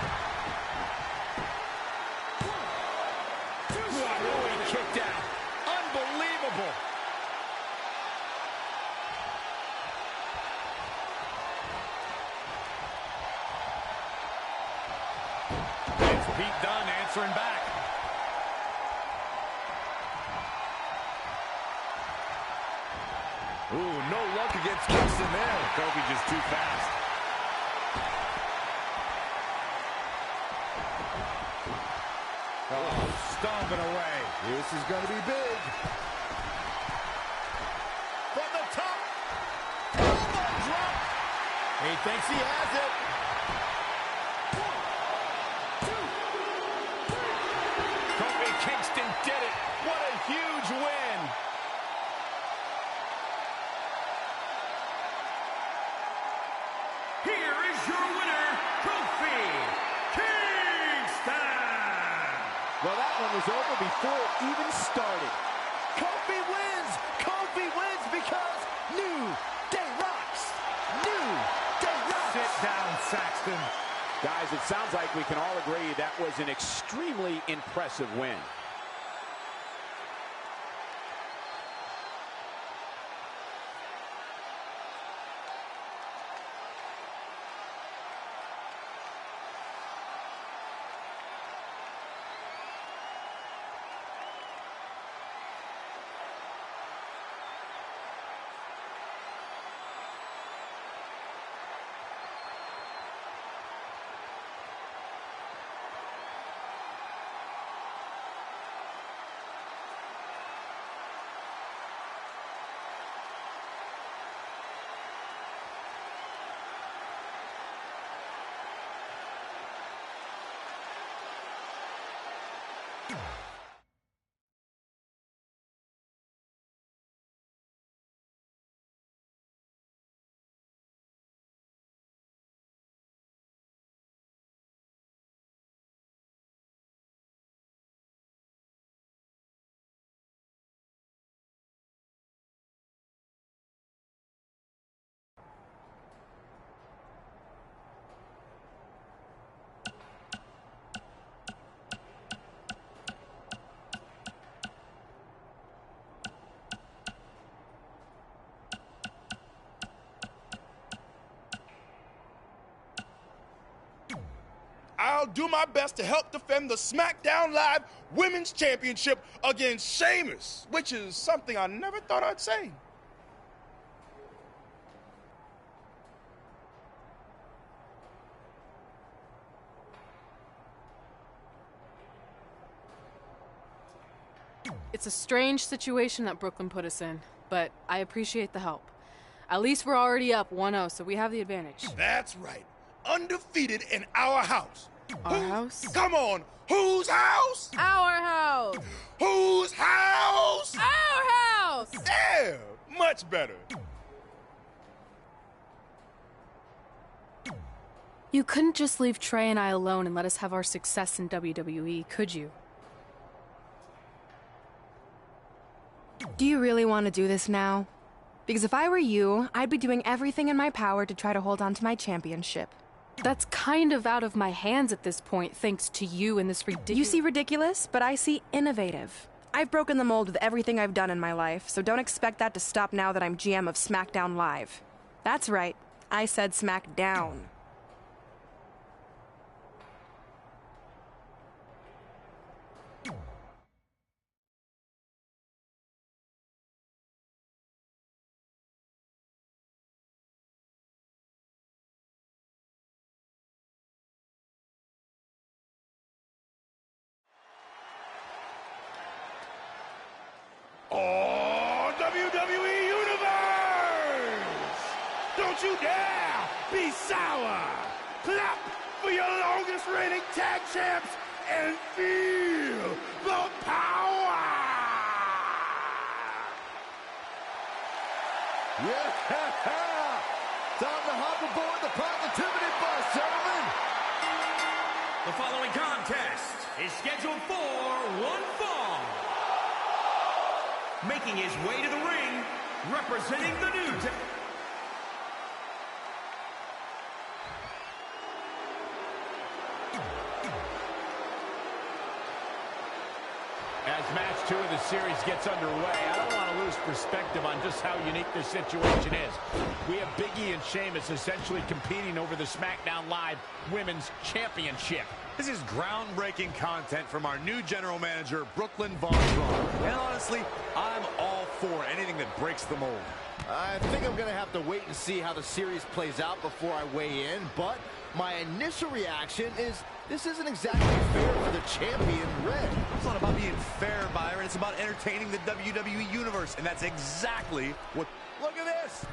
H: Really kicked out. Unbelievable. It's Pete Dunne answering back.
F: Ooh, no luck against Kingston there.
H: Kofi just too fast.
F: Oh, stomping away. This is going to be big.
H: From the top. Elbow drop.
F: He thinks he has it.
E: 1, 2, 3.
H: Kofi Kingston did it. What a huge win.
E: Here is your winner, Kofi Kingston.
F: Well, that one was over before it even started. Kofi wins! Kofi wins because New Day rocks! New Day rocks!
H: Sit down, Saxton. Guys, it sounds like we can all agree that was an extremely impressive win.
W: I'll do my best to help defend the SmackDown Live Women's Championship against Sheamus, which is something I never thought I'd say.
B: It's a strange situation that Brooklyn put us in, but I appreciate the help. At least we're already up 1-0, so we have the advantage.
W: That's right. Undefeated in our house.
B: Our house?
W: Come on. Whose house?
B: Our house!
W: Whose house?
B: Our house!
W: There. Much better.
B: You couldn't just leave Trey and I alone and let us have our success in WWE, could you?
L: Do you really want to do this now? Because if I were you, I'd be doing everything in my power to try to hold on to my championship.
B: That's kind of out of my hands at this point, thanks to you and this ridiculous...
L: You see ridiculous, but I see innovative. I've broken the mold with everything I've done in my life, so don't expect that to stop now that I'm GM of SmackDown Live. That's right, I said SmackDown.
W: WWE Universe! Don't you dare be sour! Clap for your longest reigning tag champs and feel the power!
F: Yeah! Time to hop aboard the positivity bus, gentlemen!
E: The following contest is scheduled for one fall. Making his way to the ring, representing the New Day.
H: As match 2 of the series gets underway, I don't want to lose perspective on just how unique this situation is. We have Big E and Sheamus essentially competing over the SmackDown Live Women's Championship.
I: This is groundbreaking content from our new general manager, Brooklyn Von Braun. And honestly, I'm all for anything that breaks the mold.
F: I think I'm going to have to wait and see how the series plays out before I weigh in, but my initial reaction is this isn't exactly fair for the champion, Red.
I: It's not about being fair, Byron. It's about entertaining the WWE Universe, and that's exactly what...
F: Look at this!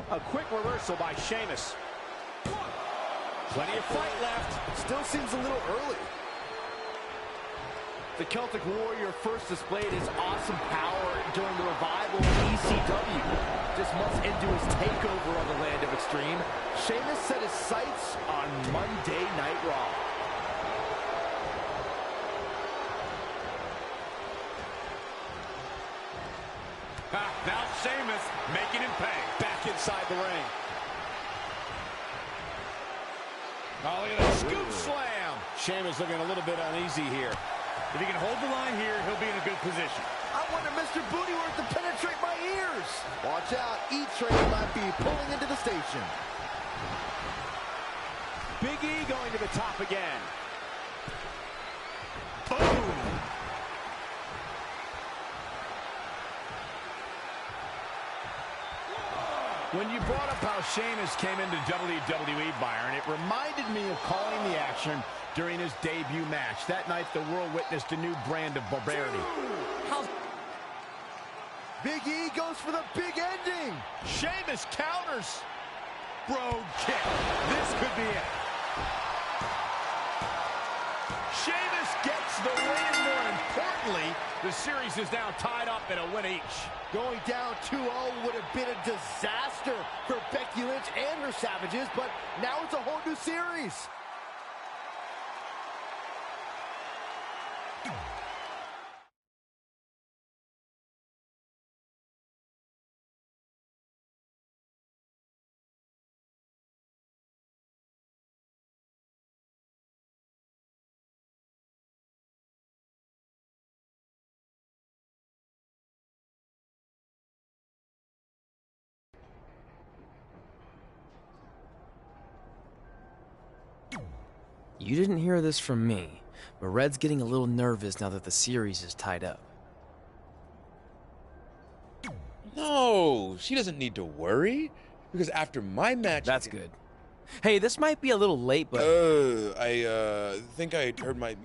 H: A quick reversal by Sheamus. Plenty of fight left.
F: Still seems a little early. The Celtic Warrior first displayed his awesome power during the revival of ECW. Just months into his takeover on the Land of Extreme, Sheamus set his sights on Monday Night Raw.
I: Now Sheamus making him pay.
H: Back inside the ring. Oh, look at that scoop slam. Sheamus looking a little bit uneasy here.
I: If he can hold the line here, he'll be in a good position.
F: I wanted Mr. Bootyworth to penetrate my ears. Watch out, E-Train might be pulling into the station.
H: Big E going to the top again.
I: Boom!
H: When you brought up how Sheamus came into WWE, Byron, it reminded me of calling the action during his debut match. That night, the world witnessed a new brand of barbarity.
F: Big E goes for the big ending.
H: Sheamus counters.
I: Brogue kick. This could be it.
H: Sheamus gets the win. More importantly, the series is now tied up at a win each.
F: Going down 2-0 would have been a disaster for Becky Lynch and her Savages, but now it's a whole new series.
A: You didn't hear this from me, but Red's getting a little nervous now that the series is tied up.
X: No, she doesn't need to worry, because after my match...
A: That's good. Hey, this might be a little late, but...
X: I think I heard my...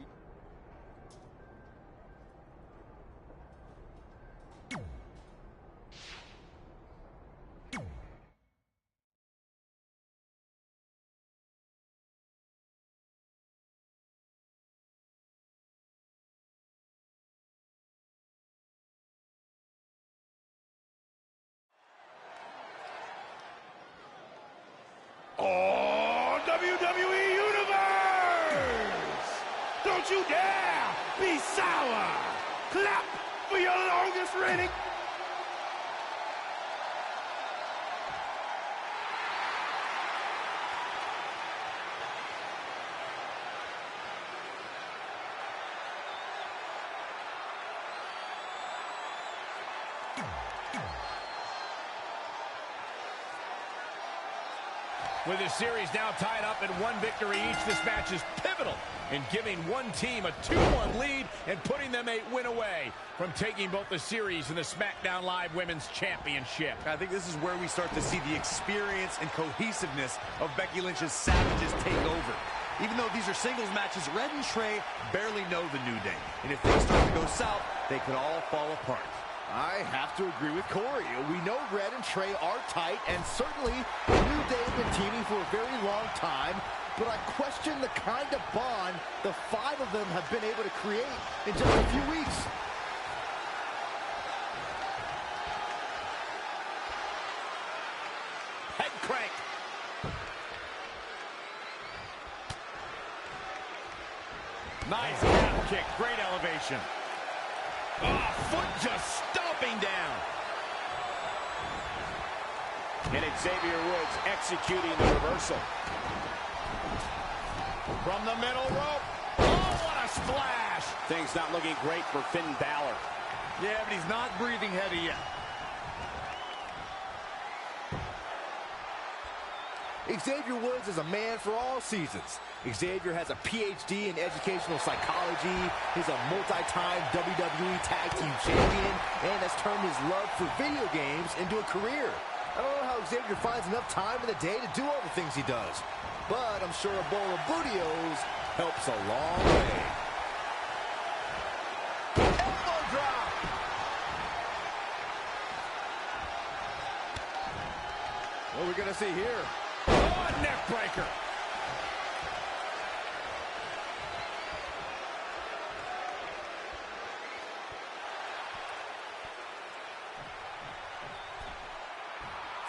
W: Oh, WWE Universe! Don't you dare be sour! Clap for your longest reigning...
H: With the series now tied up at one victory each, this match is pivotal in giving one team a 2-1 lead and putting them a win away from taking both the series and the SmackDown Live Women's Championship.
I: I think this is where we start to see the experience and cohesiveness of Becky Lynch's Savages take over. Even though these are singles matches, Red and Trey barely know the New Day. And if things start to go south, they could all fall apart.
F: I have to agree with Corey. We know Red and Trey are tight, and certainly the New Day have been teaming for a very long time, but I question the kind of bond the 5 of them have been able to create in just a few weeks.
H: Head crank. Nice calf kick, great elevation. Oh, foot just stomping down. And Xavier Woods executing the reversal. From the middle rope. Oh, what a splash. Things not looking great for Finn Balor.
I: Yeah, but he's not breathing heavy yet.
F: Xavier Woods is a man for all seasons. Xavier has a PhD in educational psychology. He's a multi-time WWE Tag Team Champion and has turned his love for video games into a career. I don't know how Xavier finds enough time in the day to do all the things he does, but I'm sure a bowl of Booty-O's helps a long way. Elbow drop! What are we going to see here?
H: Oh, a neck breaker.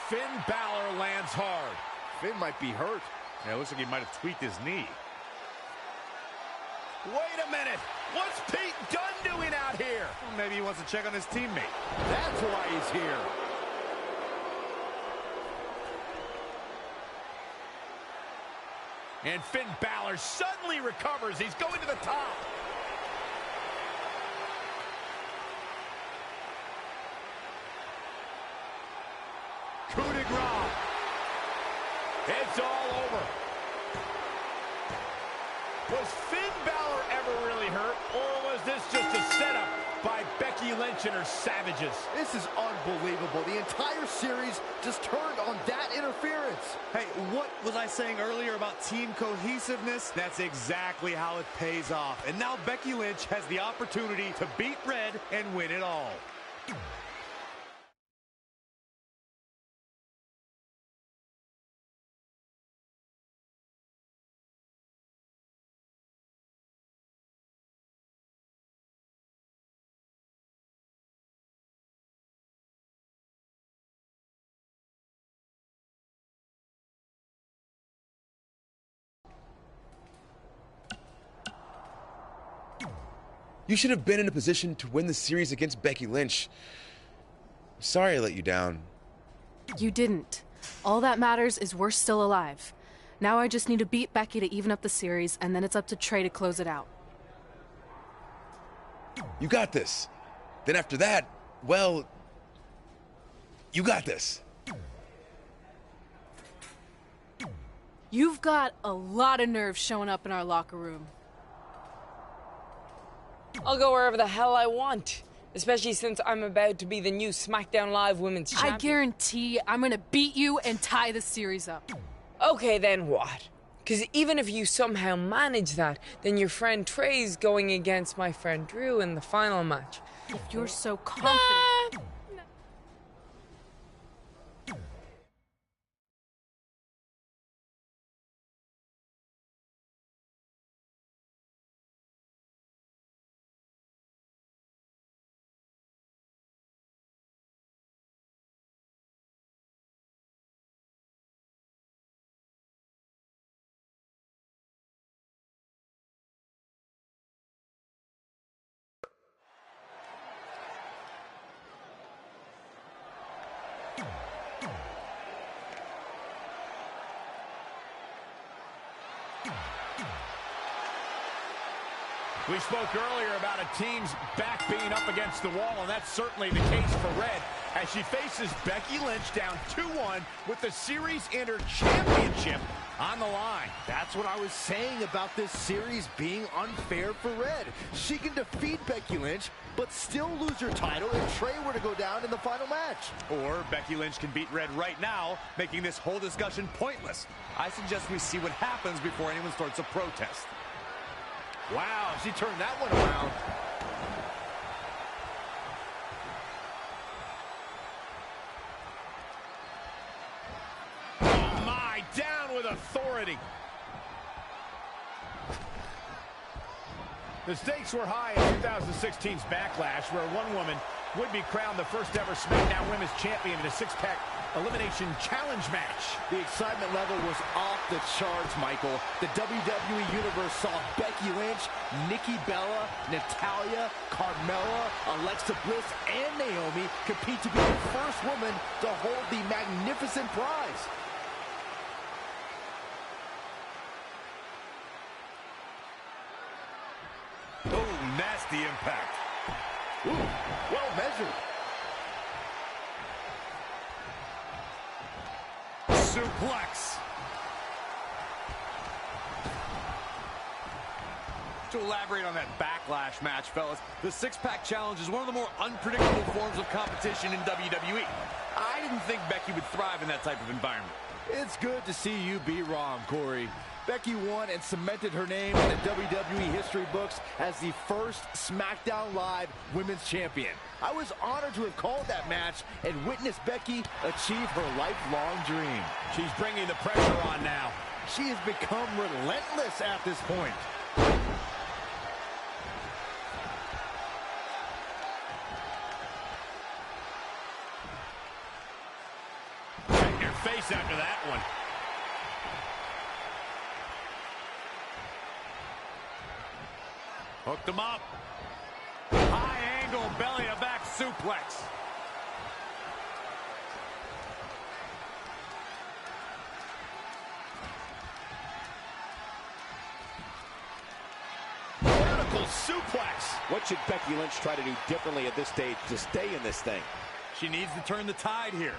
H: Finn Balor lands hard.
F: Finn might be hurt.
H: Yeah, it looks like he might have tweaked his knee. Wait a minute. What's Pete Dunne doing out here?
I: Well, maybe he wants to check on his teammate.
F: That's why he's here.
H: And Finn Balor suddenly recovers. He's going to the top. Coup de grace. It's all over. Was Finn Balor ever really hurt, or was this just a setup by Becky Lynch and her savages?
F: This is unbelievable. The entire series just turned on that interference.
I: Hey, what was I saying earlier about team cohesiveness? That's exactly how it pays off. And now Becky Lynch has the opportunity to beat Red and win it all.
X: You should have been in a position to win the series against Becky Lynch. Sorry I let you down.
B: You didn't. All that matters is we're still alive. Now I just need to beat Becky to even up the series, and then it's up to Trey to close it out.
X: You got this. Then after that, well, you got this.
B: You've got a lot of nerve showing up in our locker room.
J: I'll go wherever the hell I want, especially since I'm about to be the new SmackDown Live Women's Champion.
B: I guarantee I'm gonna beat you and tie the series up.
J: Okay, then what? Because even if you somehow manage that, then your friend Trey's going against my friend Drew in the final match.
B: If you're so confident...
H: We spoke earlier about a team's back being up against the wall, and that's certainly the case for Red as she faces Becky Lynch down 2-1 with the Series Inter Championship on the line.
F: That's what I was saying about this series being unfair for Red. She can defeat Becky Lynch, but still lose your title if Trey were to go down in the final match.
I: Or Becky Lynch can beat Red right now, making this whole discussion pointless. I suggest we see what happens before anyone starts a protest.
F: Wow, she turned that one around.
H: Oh my, down with authority. The stakes were high in 2016's Backlash, where one woman would be crowned the first ever SmackDown Women's Champion in a six-pack elimination challenge match.
F: The excitement level was off the charts, Michael. The WWE Universe saw Becky Lynch, Nikki Bella, Natalya, Carmella, Alexa Bliss, and Naomi compete to be the first woman to hold the magnificent prize.
I: Oh, nasty impact.
F: Ooh, well measured.
I: Suplex. To elaborate on that Backlash match, fellas, the six-pack challenge is one of the more unpredictable forms of competition in WWE. I didn't think Becky would thrive in that type of environment.
F: It's good to see you be wrong, Corey. Becky won and cemented her name in the WWE history books as the first SmackDown Live Women's Champion. I was honored to have called that match and witnessed Becky achieve her lifelong dream.
H: She's bringing the pressure on now.
F: She has become relentless at this point.
H: Right in your face after that one. Hooked him up. High angle belly to back suplex. Vertical suplex.
G: What should Becky Lynch try to do differently at this stage to stay in this thing?
I: She needs to turn the tide here.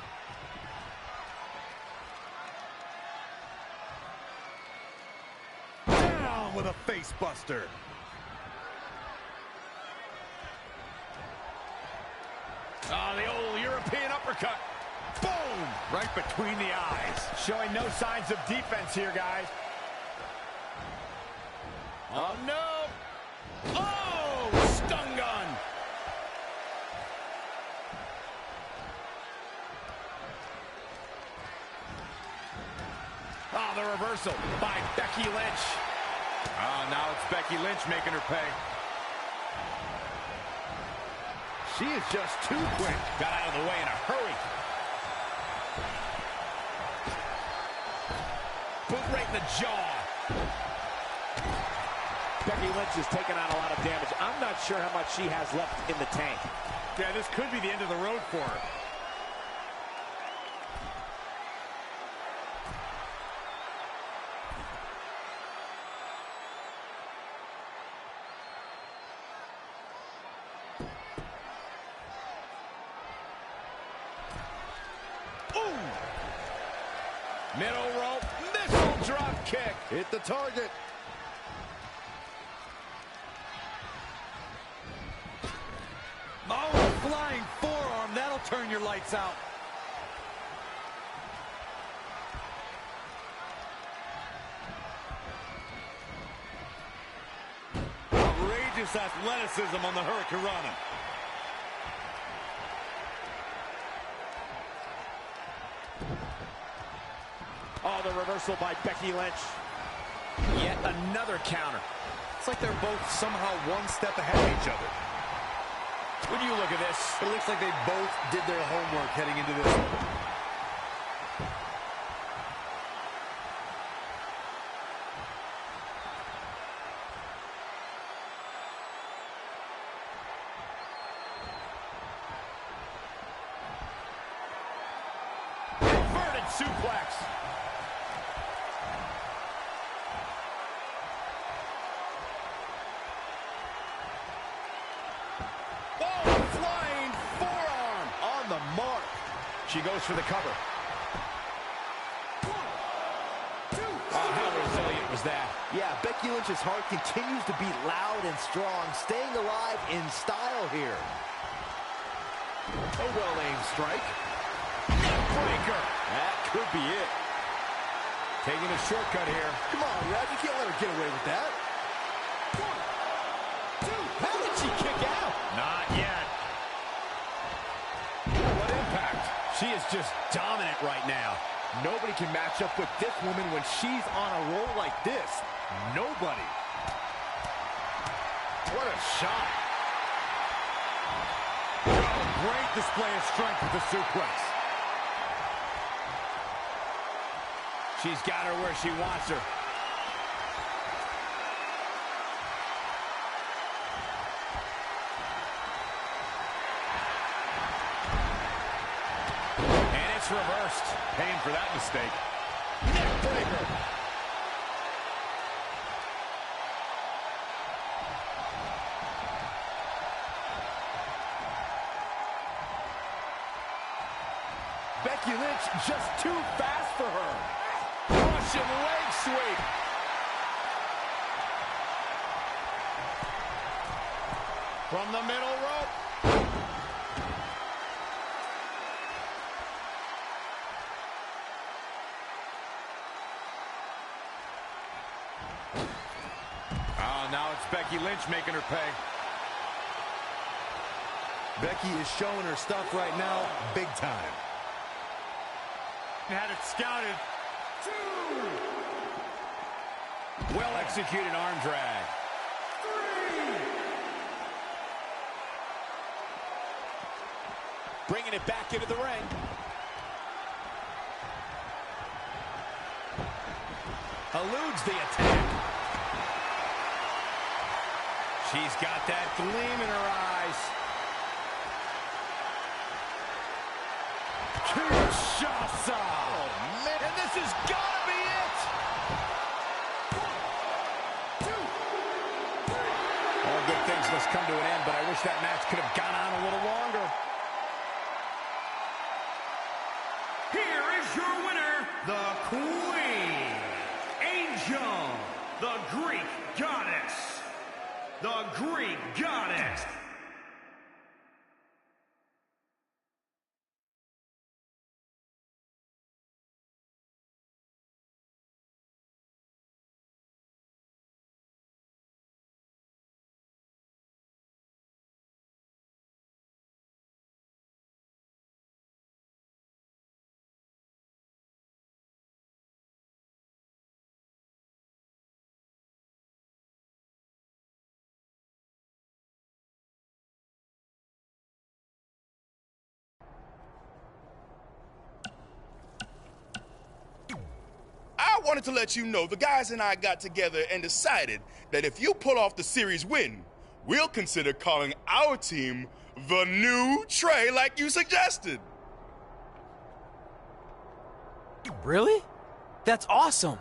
I: Down with a face buster.
H: Oh, the old European uppercut. Boom!
I: Right between the eyes.
H: Showing no signs of defense here, guys. Oh, no! Oh! Stun gun! Oh, the reversal by Becky Lynch.
I: Oh, now it's Becky Lynch making her pay.
F: She is just too quick.
H: Got out of the way in a hurry. Boot right in the jaw.
G: Becky Lynch has taken on a lot of damage. I'm not sure how much she has left in the tank.
H: Yeah, this could be the end of the road for her. Middle rope, missile drop kick.
F: Hit the target.
I: Oh, flying forearm. That'll turn your lights out. Outrageous athleticism on the Hurricanrana.
G: Oh, the reversal by Becky Lynch.
H: Yet another counter.
I: It's like they're both somehow one step ahead of each other.
H: When you look at this,
I: It looks like they both did their homework heading into this one.
H: inverted suplex. Oh, flying forearm on the mark. She goes for the cover. Oh, how resilient was was that?
F: Yeah, Becky Lynch's heart continues to beat loud and strong, staying alive in style here.
H: A well-aimed strike. Neckbreaker. That could be it. Taking a shortcut here.
F: Come on, Red, you can't let her get away with that. 1, 2. How did she kick out?
H: Not yet. What impact. She is just dominant right now.
F: Nobody can match up with this woman when she's on a roll like this. Nobody.
H: What a shot. Oh, great display of strength with the suplex. She's got her where she wants her. And it's reversed. Paying for that mistake. Neckbreaker.
F: Becky Lynch just too fast for her.
H: Russian leg sweep. From the middle rope. Oh, now it's Becky Lynch making her pay.
F: Becky is showing her stuff right now, big time.
H: Had it scouted. 2. Well executed arm drag. 3. Bringing it back into the ring. Eludes the attack. She's got that gleam in her eyes. Kinshasa! Oh, man. And this has got to be it! 1, 2, 3. All good things must come to an end, but I wish that match could have gone on a little longer. Here is your winner, the Queen, Angel, the Greek Goddess. The Greek Goddess.
W: I wanted to let you know the guys and I got together and decided that if you pull off the series win, we'll consider calling our team the New Trey like you suggested.
A: Really? That's awesome.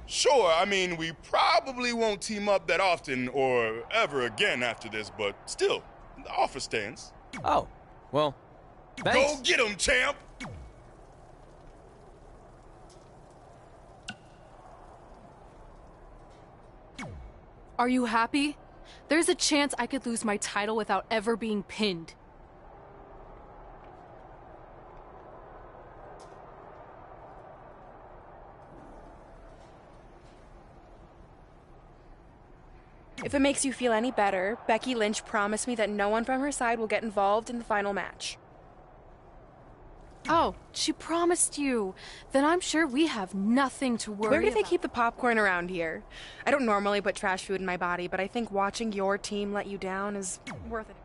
W: Sure, I mean, we probably won't team up that often or ever again after this, but still, the offer stands.
A: Oh, well, thanks.
W: Go get 'em, champ!
B: Are you happy? There's a chance I could lose my title without ever being pinned.
L: If it makes you feel any better, Becky Lynch promised me that no one from her side will get involved in the final match.
B: Oh, she promised you. Then I'm sure we have nothing to worry about.
L: Where do they keep the popcorn around here? I don't normally put trash food in my body, but I think watching your team let you down is worth it.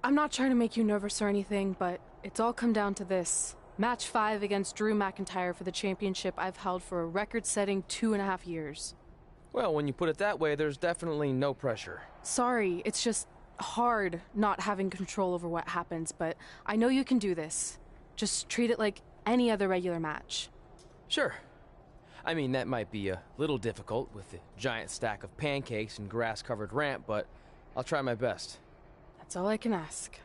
B: I'm not trying to make you nervous or anything, but it's all come down to this. Match 5 against Drew McIntyre for the championship I've held for a record-setting 2.5 years.
A: Well, when you put it that way, there's definitely no pressure.
B: Sorry, it's just hard not having control over what happens, but I know you can do this. Just treat it like any other regular match.
A: Sure. I mean, that might be a little difficult with the giant stack of pancakes and grass-covered ramp, but I'll try my best.
B: That's all I can ask.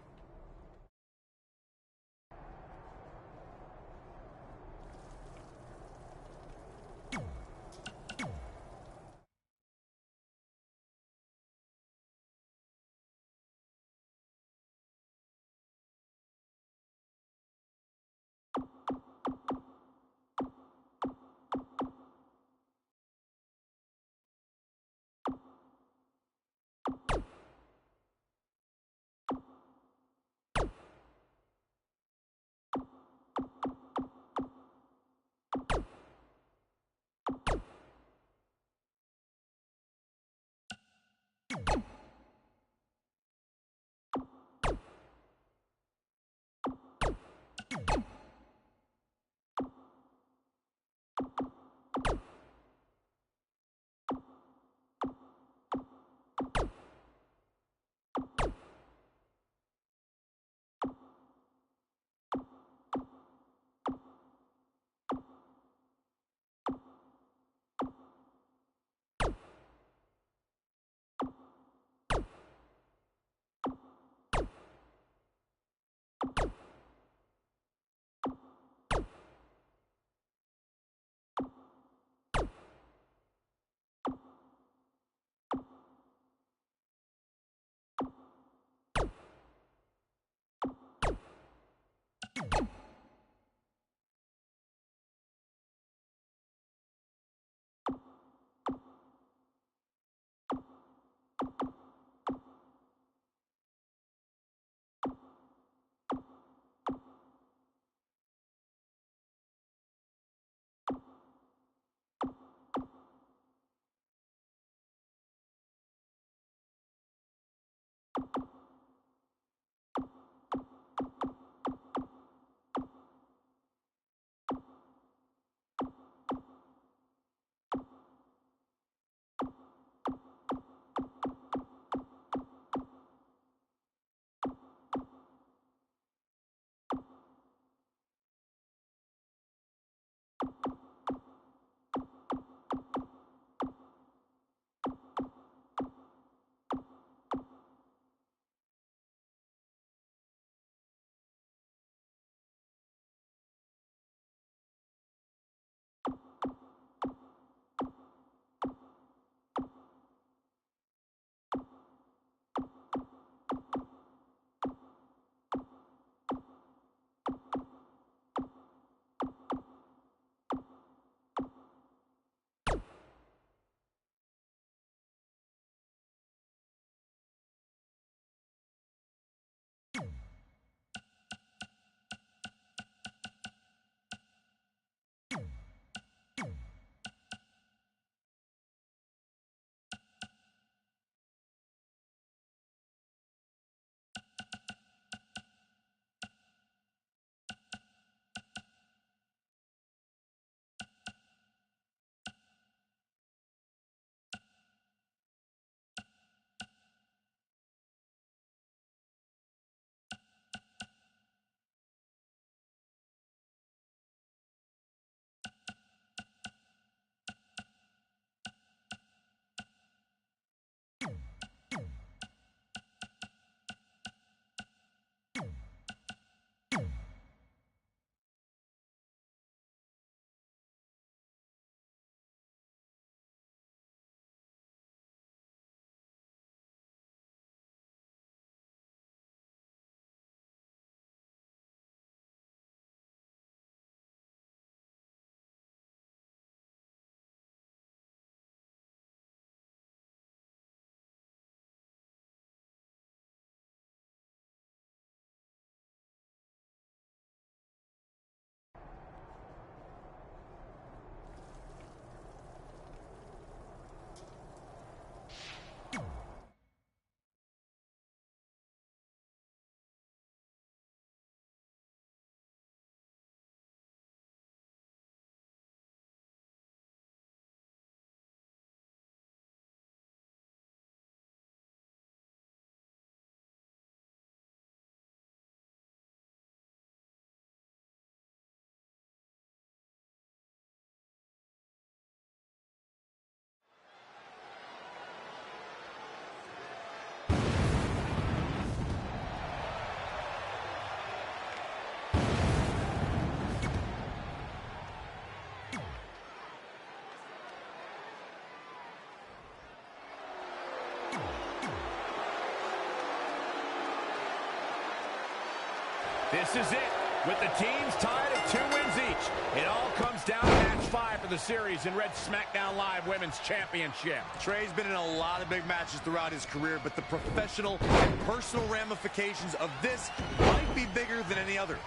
H: This is it, with the teams tied at 2 wins each. It all comes down to match 5 for the series in Red SmackDown Live Women's Championship.
I: Trey's been in a lot of big matches throughout his career, but the professional and personal ramifications of this might be bigger than any other.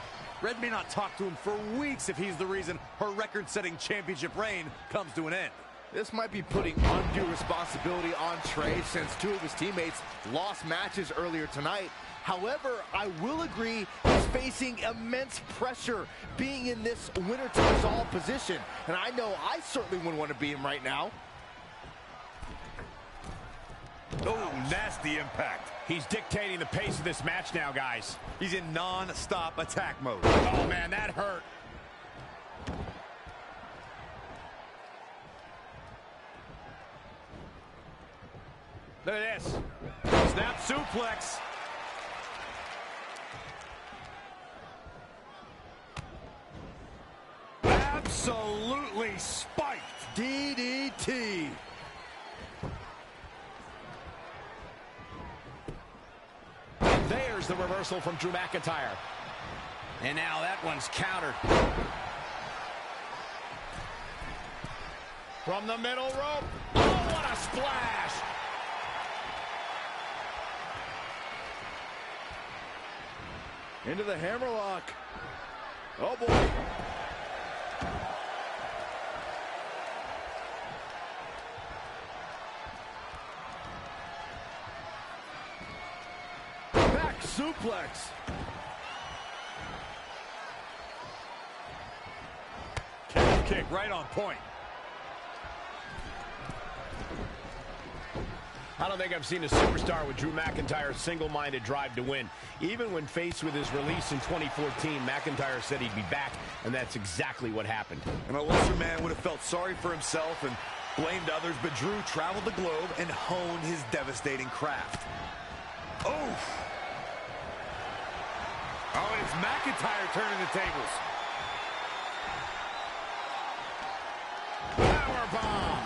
I: Red may not talk to him for weeks if he's the reason her record-setting championship reign comes to an end.
F: This might be putting undue responsibility on Trey since 2 of his teammates lost matches earlier tonight. However, I will agree he's facing immense pressure being in this winner-takes-all position. And I know I certainly wouldn't want to be him right now.
I: Oh, nasty impact.
H: He's dictating the pace of this match now, guys.
I: He's in non-stop attack mode.
H: Oh, man, that hurt. Look at this.
I: Snap suplex. Absolutely spiked. DDT.
H: There's the reversal from Drew McIntyre. And now that one's countered. From the middle rope. Oh, what a splash!
F: Into the hammerlock. Oh, boy. Back suplex.
I: Calf kick right on point.
H: I don't think I've seen a superstar with Drew McIntyre's single-minded drive to win. Even when faced with his release in 2014, McIntyre said he'd be back, and that's exactly what happened.
I: And a lesser man would have felt sorry for himself and blamed others, but Drew traveled the globe and honed his devastating craft. Oh! Oh, it's McIntyre turning the tables.
H: Powerbomb!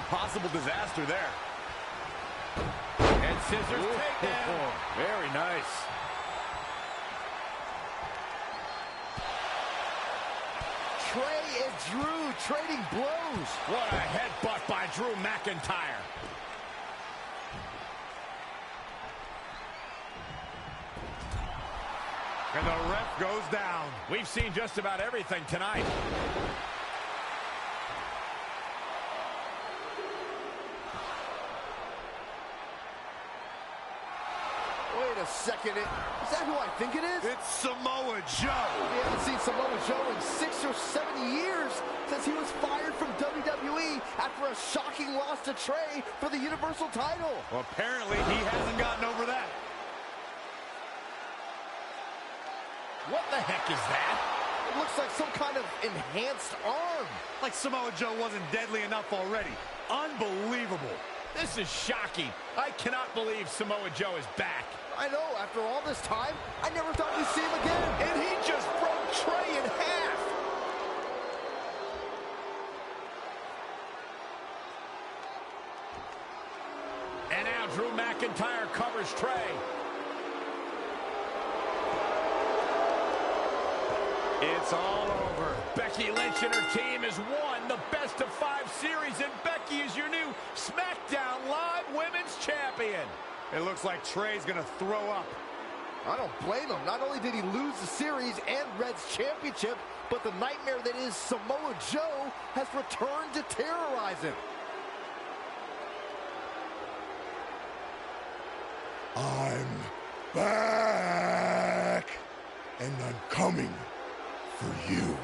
I: Possible disaster there.
H: And scissors takedown.
F: Very nice. Trey and Drew trading blows.
H: What a headbutt by Drew McIntyre.
I: And the ref goes down.
H: We've seen just about everything tonight.
F: Wait a second. Is that who I think it is?
I: It's Samoa Joe.
F: We haven't seen Samoa Joe in 6 or 7 years since he was fired from WWE after a shocking loss to Trey for the Universal title.
I: Well, apparently he hasn't gotten over that.
H: What the heck is that?
F: It looks like some kind of enhanced arm.
I: Like Samoa Joe wasn't deadly enough already. Unbelievable.
H: This is shocking. I cannot believe Samoa Joe is back.
F: I know, after all this time, I never thought we'd see him again. And he just broke Trey in half.
H: And now Drew McIntyre covers Trey.
I: It's all over.
H: Becky Lynch and her team has won the best-of-5 series, and Becky is your new SmackDown Live Women's Champion.
I: It looks like Trey's gonna throw up.
F: I don't blame him. Not only did he lose the series and Red's championship, but the nightmare that is Samoa Joe has returned to terrorize him.
C: I'm back, and I'm coming for you.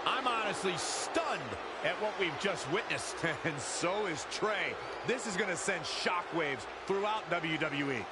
H: I'm honestly stunned at what we've just witnessed.
I: And so is Trey. This is going to send shockwaves throughout WWE.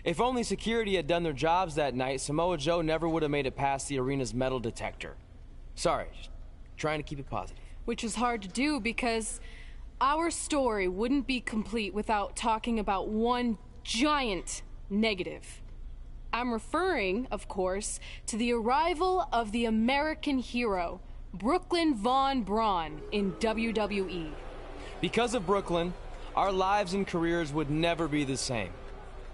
A: If only security had done their jobs that night, Samoa Joe never would have made it past the arena's metal detector. Sorry, just trying to keep it positive.
B: Which is hard to do because our story wouldn't be complete without talking about one giant negative. I'm referring, of course, to the arrival of the American hero, Brooklyn Von Braun, in WWE.
A: Because of Brooklyn, our lives and careers would never be the same.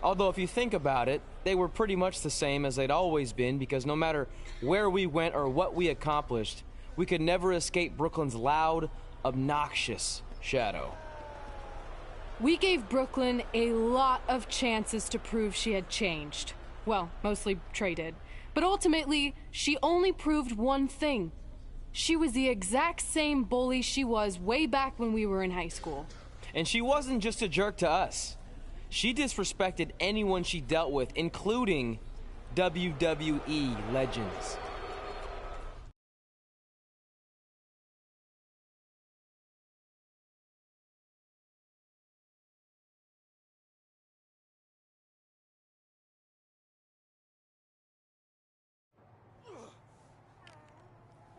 A: Although if you think about it, they were pretty much the same as they'd always been, because no matter where we went or what we accomplished, we could never escape Brooklyn's loud, obnoxious shadow.
B: We gave Brooklyn a lot of chances to prove she had changed. Well, mostly Trey did. But ultimately, she only proved one thing. She was the exact same bully she was way back when we were in high school.
A: And she wasn't just a jerk to us. She disrespected anyone she dealt with, including WWE legends.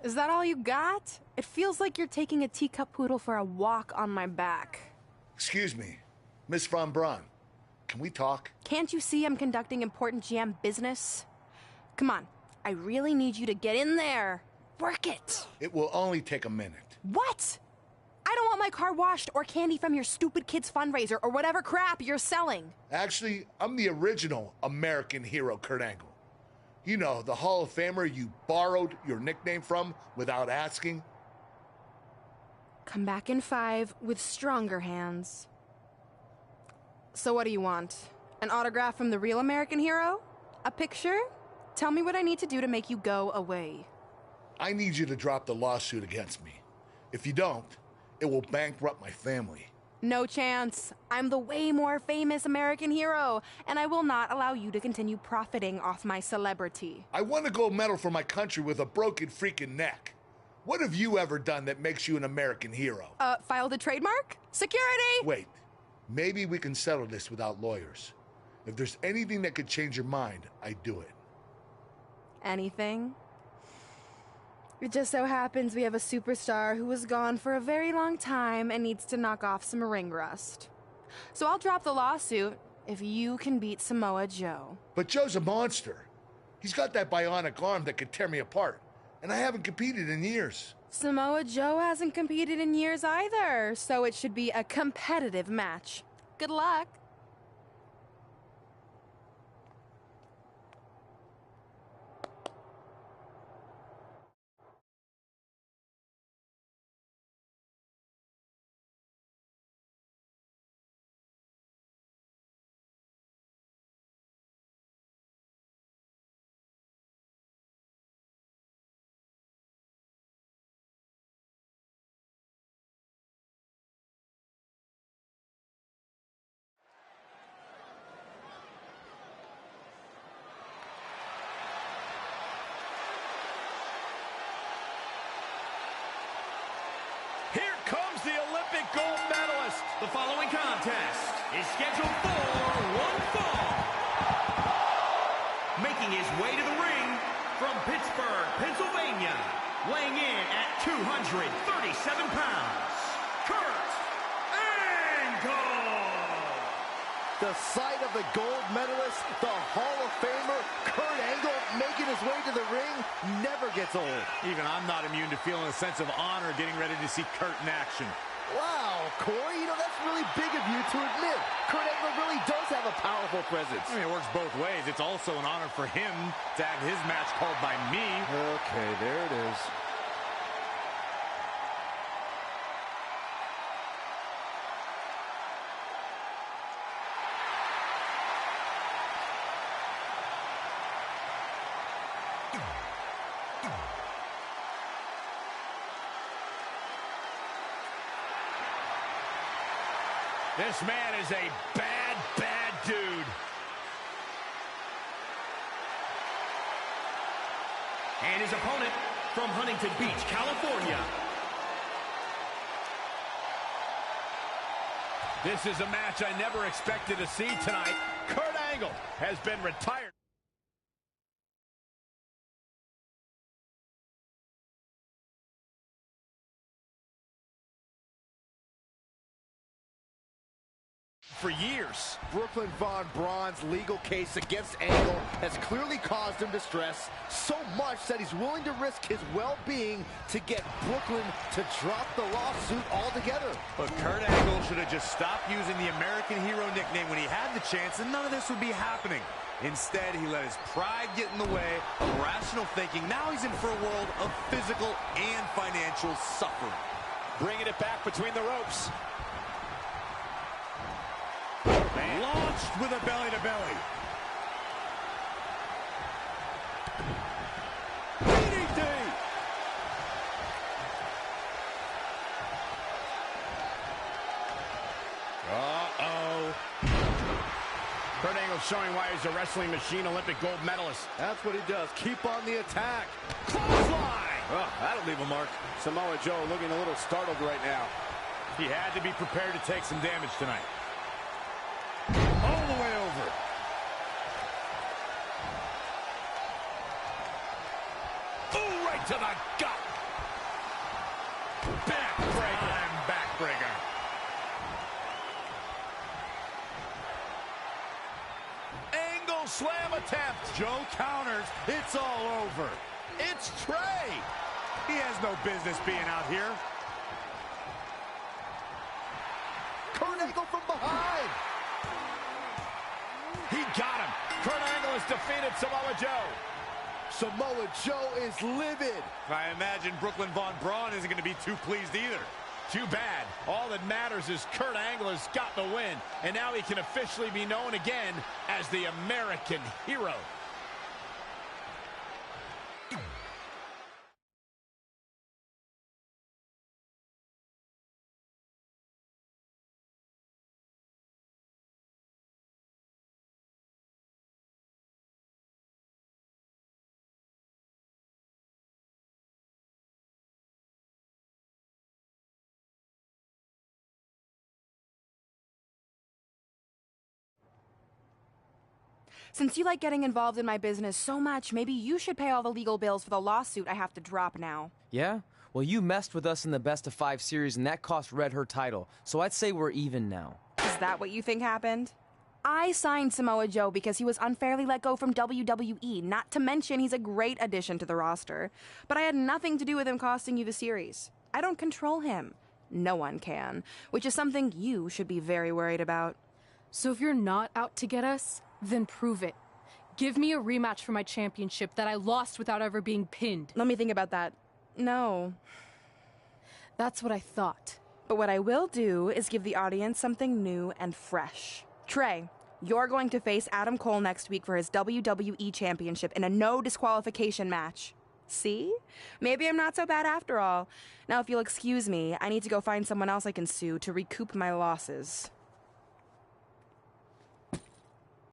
L: Is that all you got? It feels like you're taking a teacup poodle for a walk on my back.
R: Excuse me, Miss Von Braun. Can we talk?
L: Can't you see I'm conducting important GM business? Come on, I really need you to get in there. Work it.
R: It will only take a minute.
L: What? I don't want my car washed or candy from your stupid kids fundraiser or whatever crap you're selling.
R: Actually, I'm the original American hero, Kurt Angle. You know, the Hall of Famer you borrowed your nickname from without asking.
L: Come back in 5 with stronger hands. So what do you want? An autograph from the real American hero? A picture? Tell me what I need to do to make you go away.
R: I need you to drop the lawsuit against me. If you don't, it will bankrupt my family.
L: No chance. I'm the way more famous American hero, and I will not allow you to continue profiting off my celebrity.
R: I won a gold medal for my country with a broken freaking neck. What have you ever done that makes you an American hero?
L: Filed a trademark? Security!
R: Wait, maybe we can settle this without lawyers. If there's anything that could change your mind, I'd do it.
L: Anything? It just so happens we have a superstar who was gone for a very long time and needs to knock off some ring rust. So I'll drop the lawsuit if you can beat Samoa Joe.
R: But Joe's a monster. He's got that bionic arm that could tear me apart, and I haven't competed in years.
L: Samoa Joe hasn't competed in years either, so it should be a competitive match. Good luck.
H: Here comes the Olympic gold medalist.
E: The following contest is scheduled for one fall. Making his way to the ring from Pittsburgh, Pennsylvania, weighing in at 237 pounds, Kurt Angle.
F: The sight of the gold medalist, the Hall of Famer, Kurt Angle, making his way to the ring never gets old.
H: Even I'm not immune to feeling a sense of honor getting ready to see Kurt in action.
F: Wow, Corey, you know, that's really big of you to admit. Kurt Angle really does have a powerful presence.
H: I mean, it works both ways. It's also an honor for him to have his match called by me.
F: Okay, there it is.
H: This man is a bad, bad dude.
E: And his opponent from Huntington Beach, California.
H: This is a match I never expected to see tonight. Kurt Angle has been retired. For years.
F: Brooklyn Von Braun's legal case against Angle has clearly caused him distress, so much that he's willing to risk his well-being to get Brooklyn to drop the lawsuit altogether.
I: But Kurt Angle should have just stopped using the American Hero nickname when he had the chance, and none of this would be happening. Instead, he let his pride get in the way of rational thinking. Now he's in for a world of physical and financial suffering.
H: Bringing it back between the ropes.
I: Launched with a belly-to-belly.
H: DDT! Uh-oh. Kurt Angle showing why he's a wrestling machine, Olympic gold medalist.
F: That's what he does. Keep on the attack.
H: Clothesline!
I: Oh, that'll leave a mark.
G: Samoa Joe looking a little startled right now.
H: He had to be prepared to take some damage tonight.
I: All the way over.
H: Ooh, right to the gut. Backbreaker. Backbreaker.
I: Angle slam attempt. Joe counters. It's all over. It's Trey. He has no business being out here.
F: Kurt Angle from behind.
H: He got him. Kurt Angle has defeated Samoa Joe.
F: Samoa Joe is livid.
I: I imagine Brooklyn Von Braun isn't going to be too pleased either.
H: Too bad. All that matters is Kurt Angle has got the win, and now he can officially be known again as the American Hero.
L: Since you like getting involved in my business so much, maybe you should pay all the legal bills for the lawsuit I have to drop now.
A: Yeah? Well, you messed with us in the Best of 5 series, and that cost Red her title. So I'd say we're even now.
L: Is that what you think happened? I signed Samoa Joe because he was unfairly let go from WWE, not to mention he's a great addition to the roster. But I had nothing to do with him costing you the series. I don't control him. No one can, which is something you should be very worried about.
B: So if you're not out to get us, then prove it. Give me a rematch for my championship that I lost without ever being pinned.
L: Let me think about that. No.
B: That's what I thought.
L: But what I will do is give the audience something new and fresh. Trey, you're going to face Adam Cole next week for his WWE Championship in a no disqualification match. See? Maybe I'm not so bad after all. Now, if you'll excuse me, I need to go find someone else I can sue to recoup my losses.